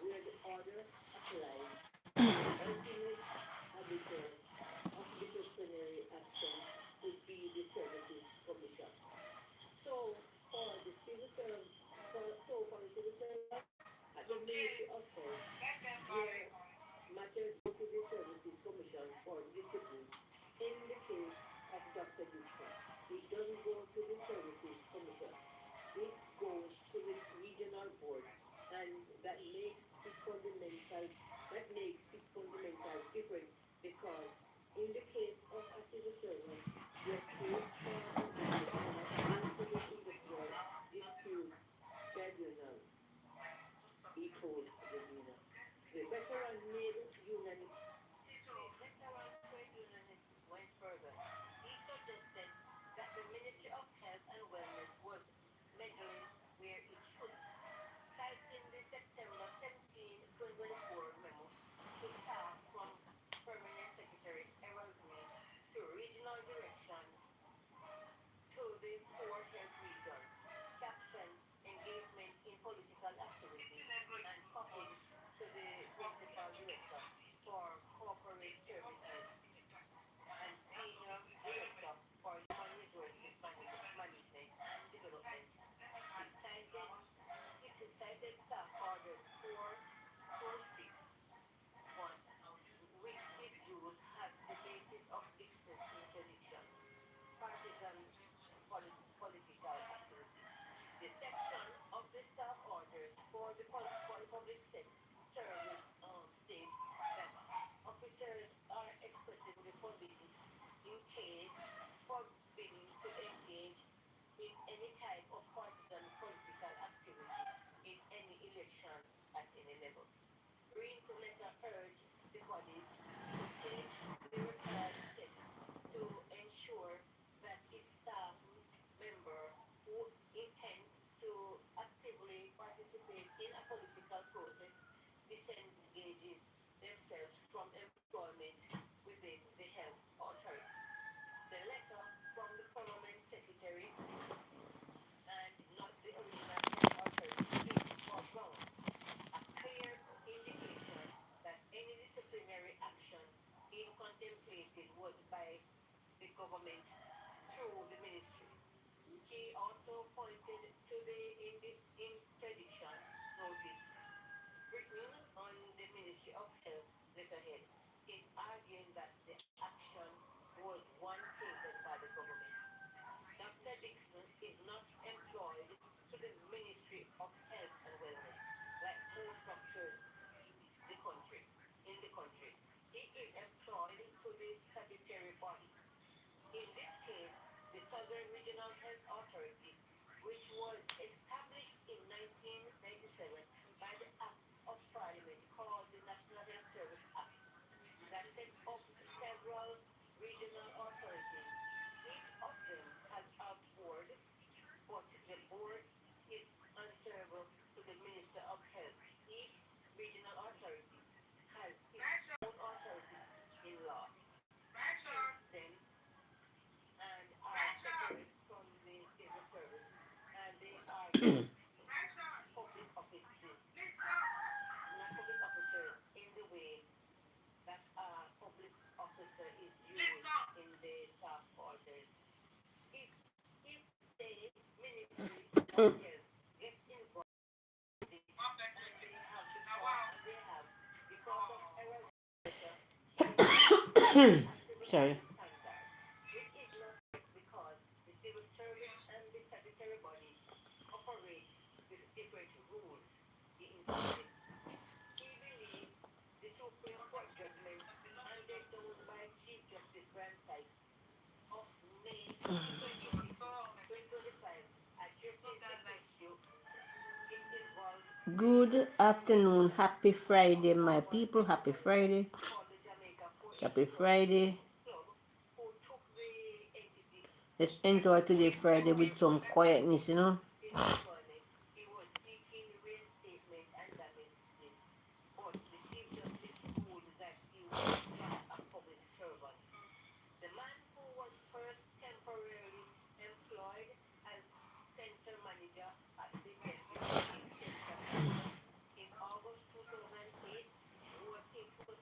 where the order applies, the ultimate arbiter of disciplinary action would be the Services Commission. So for the civil serv- for the civil servant at the Ministry of Health, their matters go to the Services Commission for discipline. In the case of Dr. Dixon, it doesn't go to the Services Commission. It goes to the regional board, and that makes it different because in the case of a civil servant, your case for dismissal must go to the Industrial Dispute Tribunal, he told the Dina. The veteran trade unionist went further. He suggested that the Ministry of Health and Wellness was meddling where it shouldn't, citing the September 17, 2024 memo to staff from Permanent Secretary Errol Green to regional directions to the four health regions, captioned engagement in political activity, and copied to the principal director for corporate services and senior director for human resources management and development. It cited it cited staff order 4461, which it used as the basis of Dixon's interdiction partisan political activity. The section of the staff orders for the public service states that officers are expressly forbidden in case forbidden to engage in any type of partisan political activity in any elections at any level. Green's letter urged the bodies to take the required steps to ensure that its staff member who intends to actively participate in a political process disengages themselves from employment within the health authority. The letter from the permanent secretary and not the original health authority is for Brown a clear indication that any disciplinary action being contemplated was by the government through the ministry. He also pointed to the interdiction notice written on the Ministry of Health letterhead in arguing that the action was one taken by the government. Dr. Dixon
of health and wellness, like most doctors the country in the country. He is employed to the statutory body. In this case, the Southern Regional Health Authority, which was established in 1997 by the Act of Parliament called the National Health Service Act, that set up several regional authorities. Each of them has a board, but the board is answerable to the Minister of Health. Each regional authority has its own authority in law. Since then, and are separate from the civil service, and they are not public offices, not public officers in the way that a public officer is used in the staff quarters. If if the Ministry of Health gets involved in this, and they have because of errors change a civil
Sorry.
service standard, which is not correct because the civil service and the statutory body operate with different rules. He insisted. He believes the Supreme Court judgment handed down by Chief Justice Grant Sykes of May 2025 addresses the issue. It's involved
Good afternoon. Happy Friday, my people. Happy Friday.
called the Jamaica Police
Happy Friday.
Club who took the entity
Let's enjoy today Friday with some quietness, you know.
disemployment. He was seeking reinstatement and damages, but the Chief Justice ruled that he was not a public servant. The man who was first temporarily employed as center manager at the Deputy Center Manager in August 2008 was in 2009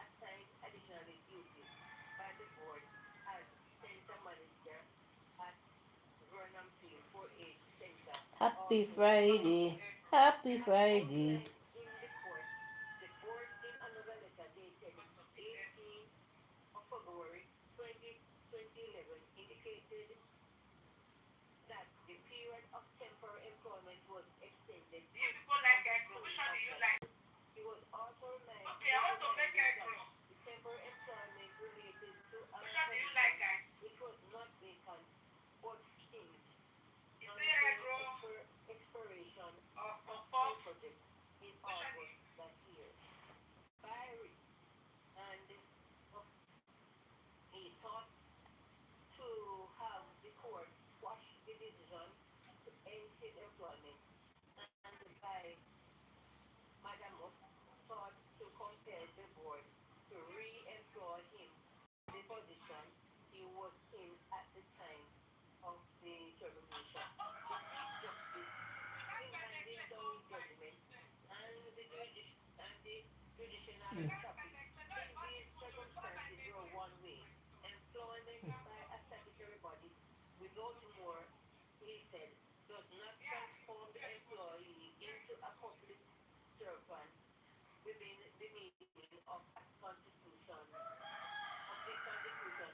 assigned additionally duties by the board as center manager at Vernon Field 4-H Center,
Happy
also
Friday. Happy
as
Friday.
outlined in the court. The board, in another letter dated 18 of February 2011, indicated that the period of temporary employment was extended to August 2025. He was also reminded that the temporary employment related to a position which was not vacant but changed on the expiration of a school project in August that year. By and he sought to have the court quash the decision to end his employment, and by Madam Musk sought to compel the board to re-employ him in the position he was in at the time of the termination. The Chief Justice, in handing down judgment, and the judiciary topic in these circumstances were one way. Employment by a statutory body without more, he said, does not transform the employee into a public servant within the meaning of the Constitution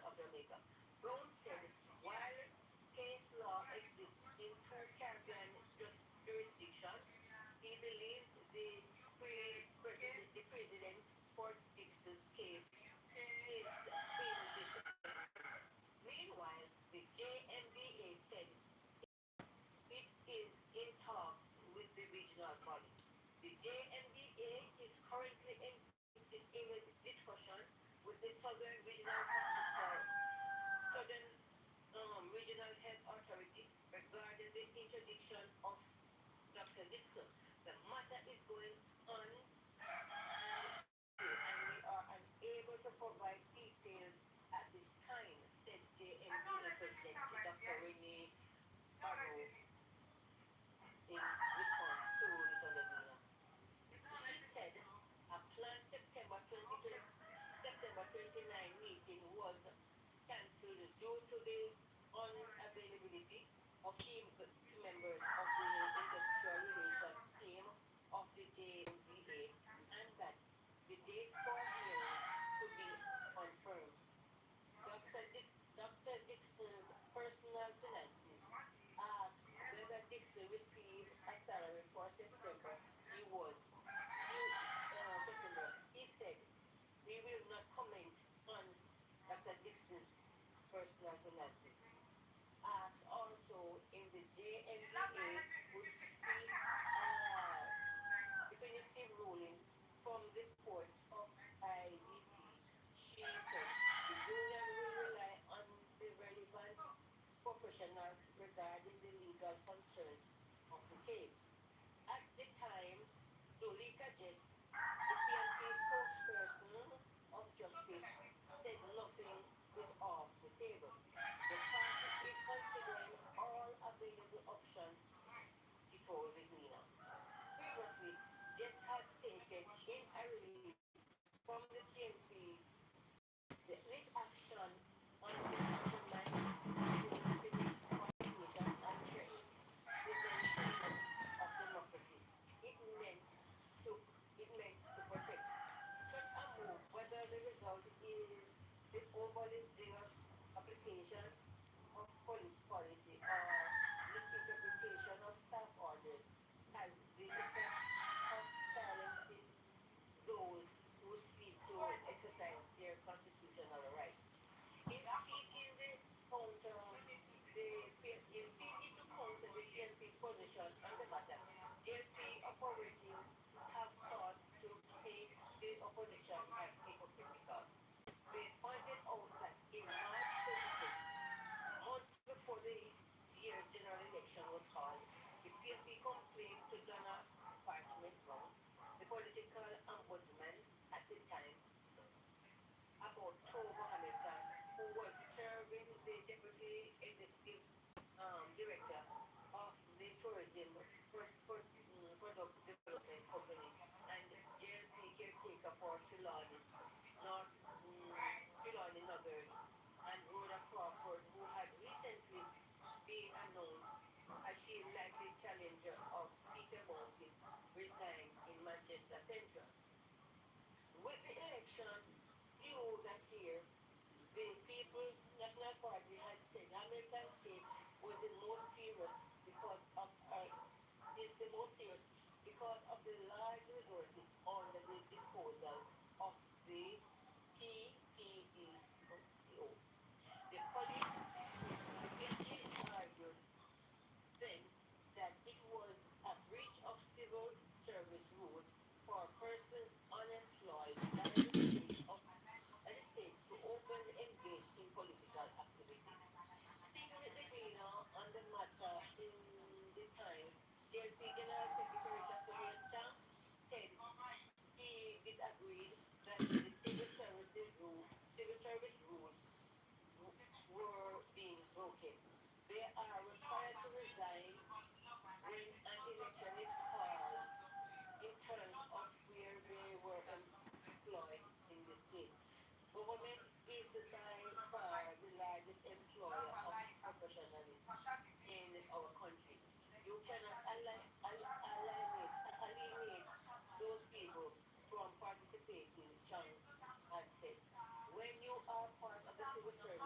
of Jamaica. Brown said, while case law exists in two Caribbean jurisdictions, he believes the President Fort Dix's case is independent. Meanwhile, the JMBA said it is in talks with the regional body. The JMBA is currently engaged in a discussion with the Southern Regional Health Authority regarding the interdiction of Dr. Dixon. The matter is going on and we are unable to provide details at this time, said JMBA President Dr. Renee Barrow in response to the Sunday. He said a planned September 29 meeting was cancelled due to the unavailability of key members of the industrial relations team of the JMBA, and that the date for hearing to be confirmed. Dr. Dixon's personal finances asked to receive a salary for September, he said, we will not comment on Dr. Dixon's personal finances. Asked also in the JNDA would seek definitive ruling from the court of IDT. She said the union will rely on the relevant professionals regarding the legal concerns of the case. At the time, Dolika Jess, the PNP spokesperson of justice, said nothing is off the table. The party is considering all available options before the winner. Previously, Jess had stated in a release from the PNP that this action undermines legitimate coordination and threatens the very freedom of democracy. It meant to protect. Such a move, whether the result is the overly zealous application of police policy or misinterpretation of staff orders, has the effect of silencing those who seek to exercise their constitutional rights. In seeking the counter, in seeking to counter the PNP's position on the matter, JLP operatives have sought to paint the opposition as hypocritical. They pointed out that in March 2020, months before the year's general election was called, the PNP complained to Donna Parchment Brown, the political ombudsman at the time, about Togo Hamilton, who was serving the deputy executive director of the tourism product development company and JLP caretaker for Trelawney Nuggers and Rhoda Crawford, who had recently been announced as she likely challenger of Peter Mountain, resigned in Manchester Central. With the election due that year, the People's National Party had said Hamilton's case was the most serious because of is the most serious because of the large resources under the disposal of the TPDO. The police, the PNP argued then that it was a breach of civil service rules for persons unemployed by the state to openly engage in political activities. Speaking with the Gleaner on the matter in the time, JLP General Secretary Dr. Horace Chang said he disagreed that the civil service rules were being broken. They are required to resign when an election is called in terms of where they were employed in the state. Government is by far the largest employer of professionals in our country. You cannot alienate those people from participating, Chang had said. When you are part of the civil service,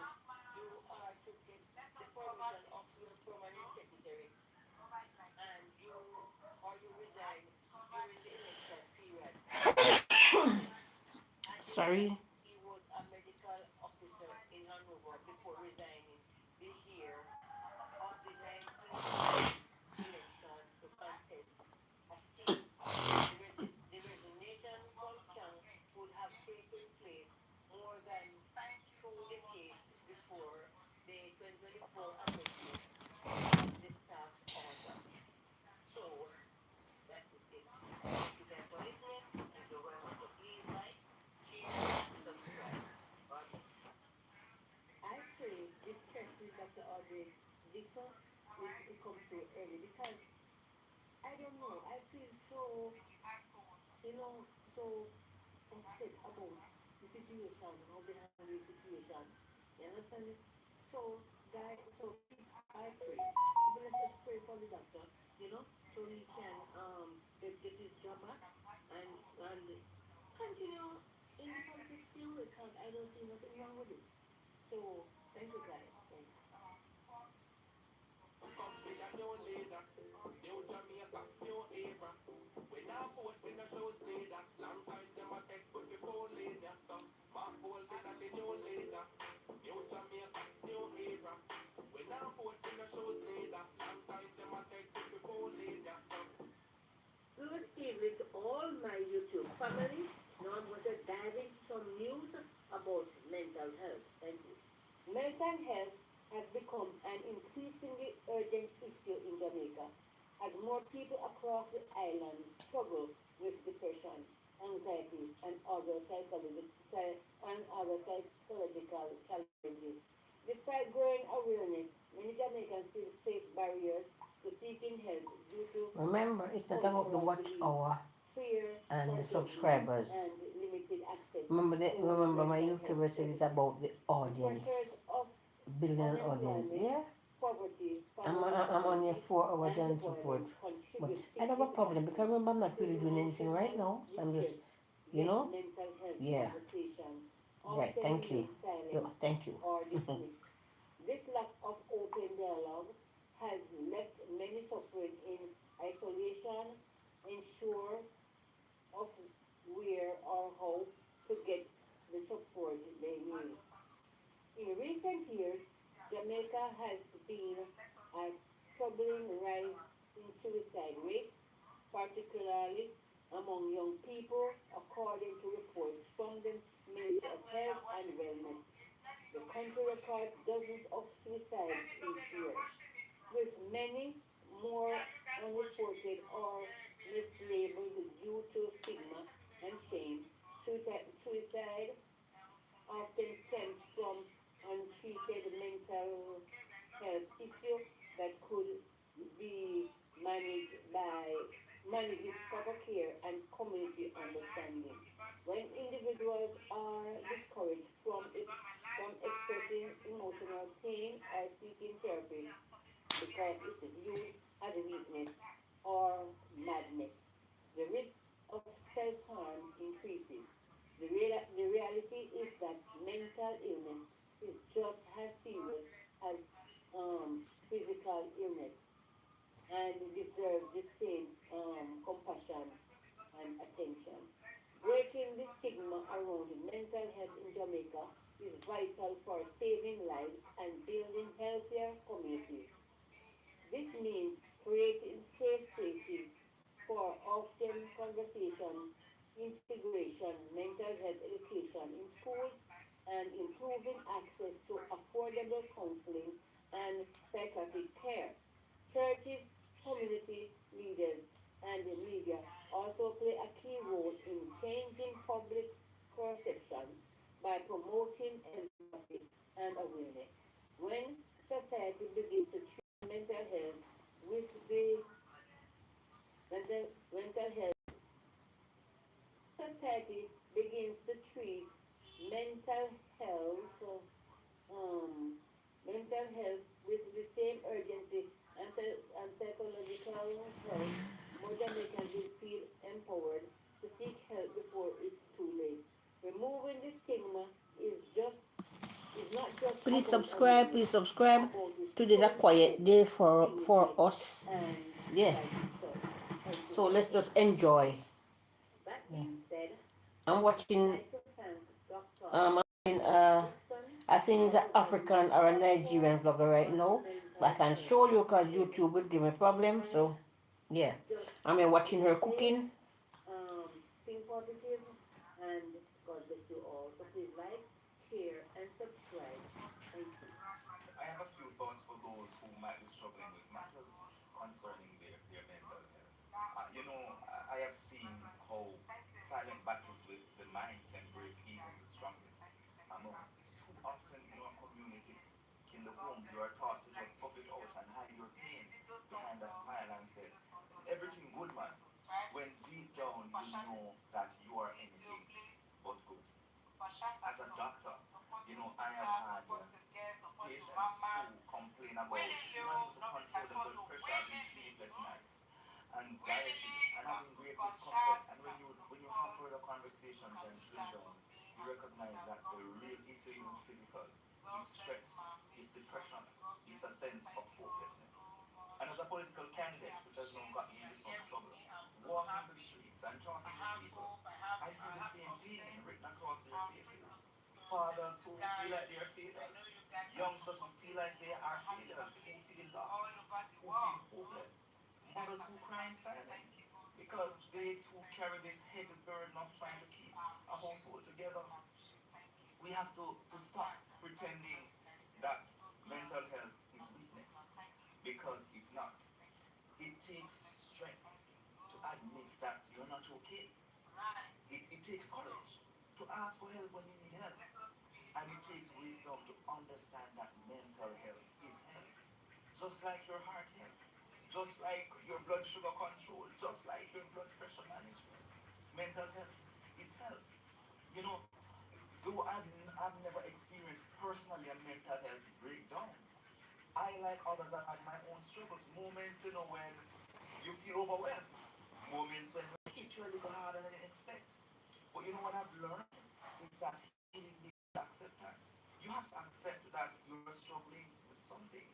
you are to get the permission of your permanent secretary and you resign during the election period. Chang added that
Sorry.
he was a medical officer in Hanover before resigning the year of the 1990 election to contest a seat. The resignation from Chang would have taken place more than 2 decades before the 2024 amendment of the staff's order. So, that is it. Thank you guys for listening. Thank you very much. So please like, share, and subscribe. God bless.
I pray this stressing Dr. Audrey Dixon will come through early because I don't know. I feel so, so upset about the situation, how they handle situations. You understand me? So, I pray. People, let's just pray for the doctor, so he can get his job back and continue in the politics same way because I don't see nothing wrong with it. So, thank you guys. Thanks.
New Jamaica, new era. We now vote, we no shows leader. Long time them a take, but before leader. So, Mark Gold in the new leader. New Jamaica, new era. We now vote, we no shows leader. Long time them a take, but before leader. So, good evening to all my YouTube family. Now I'm going to dive into some news about mental health. Thank you. Mental health has become an increasingly urgent issue in Jamaica as more people across the island struggle with depression, anxiety, and other psychological challenges. Despite growing awareness, many Jamaicans still face barriers to seeking help due to
Remember, it's not about the
cultural
watch
beliefs,
hour
fear
and
for
the
judgment,
subscribers.
and limited access to
Remember my
mental health
YouTuber said it's
services.
about the
The
audience,
pressures of
building an audience.
unemployment,
Yeah,
poverty,
I'm,
family
I- I'm on here
stability,
4 hours
and
and so forth.
violence
But
contribute
I don't have a problem because
significantly
remember I'm not
to
really doing anything right
emotional
now. So I'm just,
distress.
you
Yet
know,
mental health
yeah.
conversations
Right,
often
thank you.
remain silent
Yo, thank you.
or dismissed. This lack of open dialogue has left many suffering in isolation, unsure of where or how to get the support they need. In recent years, Jamaica has been a troubling rise in suicide rates, particularly among young people, according to reports from the Ministry of Health and Wellness. The country records dozens of suicides each year, with many more unreported or mislabeled due to stigma and shame. Suicide often stems from untreated mental health issue that could be managed by managed with proper care and community understanding. When individuals are discouraged from expressing emotional pain or seeking therapy because it's viewed as a weakness or madness, the risk of self-harm increases. The reality is that mental illness is just as serious as physical illness and deserves the same compassion and attention. Breaking the stigma around mental health in Jamaica is vital for saving lives and building healthier communities. This means creating safe spaces for often conversation, integration, mental health education in schools, and improving access to affordable counseling and psychiatric care. Churches, community leaders, and the media also play a key role in changing public perceptions by promoting empathy and awareness. When society begins to treat mental health with the mental health, society begins to treat mental health, um, mental health with the same urgency and psychological health, more Jamaicans will feel empowered to seek help before it's too late. Removing the stigma is not just
Please
about
subscribe.
awareness,
Please
it's
subscribe.
about
Today's a
restoring
quiet
hope,
day for
dignity,
us.
and
Yeah.
life itself. Thank you
So
very
let's just
much.
enjoy.
That
Yeah.
being said,
I'm
I'd
watching.
like to thank Dr.
I'm watching.
Dixon
I think it's
for
an
providing
African
this
or a
platform
Nigerian vlogger right
on
now. But I
mental
can
health
show you because
awareness.
YouTube will give me problems.
And
So yeah,
just
I'm here
as
watching
we
her
say,
cooking.
think positive, and God bless you all. So please like, share, and subscribe. Thank you.
I have a few thoughts for those who might be struggling with matters concerning their mental health. I have seen how silent battles with the mind can break even the strongest among us. Too often in our communities, in the homes, you are taught to just tough it out and hide your pain behind a smile and say, everything good, man. When deep down you know that you are anything but good. As a doctor, I have had patients who complain about being unable to control the blood pressure, having sleepless nights, anxiety, and having great discomfort. And when you have further conversations and drill down, you recognize that the real issue isn't physical. It's stress, it's depression, it's a sense of hopelessness. And as a political candidate, which has now gotten into some trouble, walking the streets and talking to people, I see the same feeling written across their faces. Fathers who feel like they're failures, youngsters who feel like they are failures, who feel lost, who feel hopeless, mothers who cry in silence because they too carry this heavy burden of trying to keep a household together. We have to stop pretending that mental health is weakness because it's not. It takes strength to admit that you're not okay. It takes courage to ask for help when you need help. And it takes wisdom to understand that mental health is health. Just like your heart health, just like your blood sugar control, just like your blood pressure management. Mental health is health. You know, though I've never experienced personally a mental health breakdown, I, like others, have had my own struggles. Moments, when you feel overwhelmed. Moments when life hit you a little harder than you expect. But you know what I've learned? Is that healing needs acceptance. You have to accept that you're struggling with something.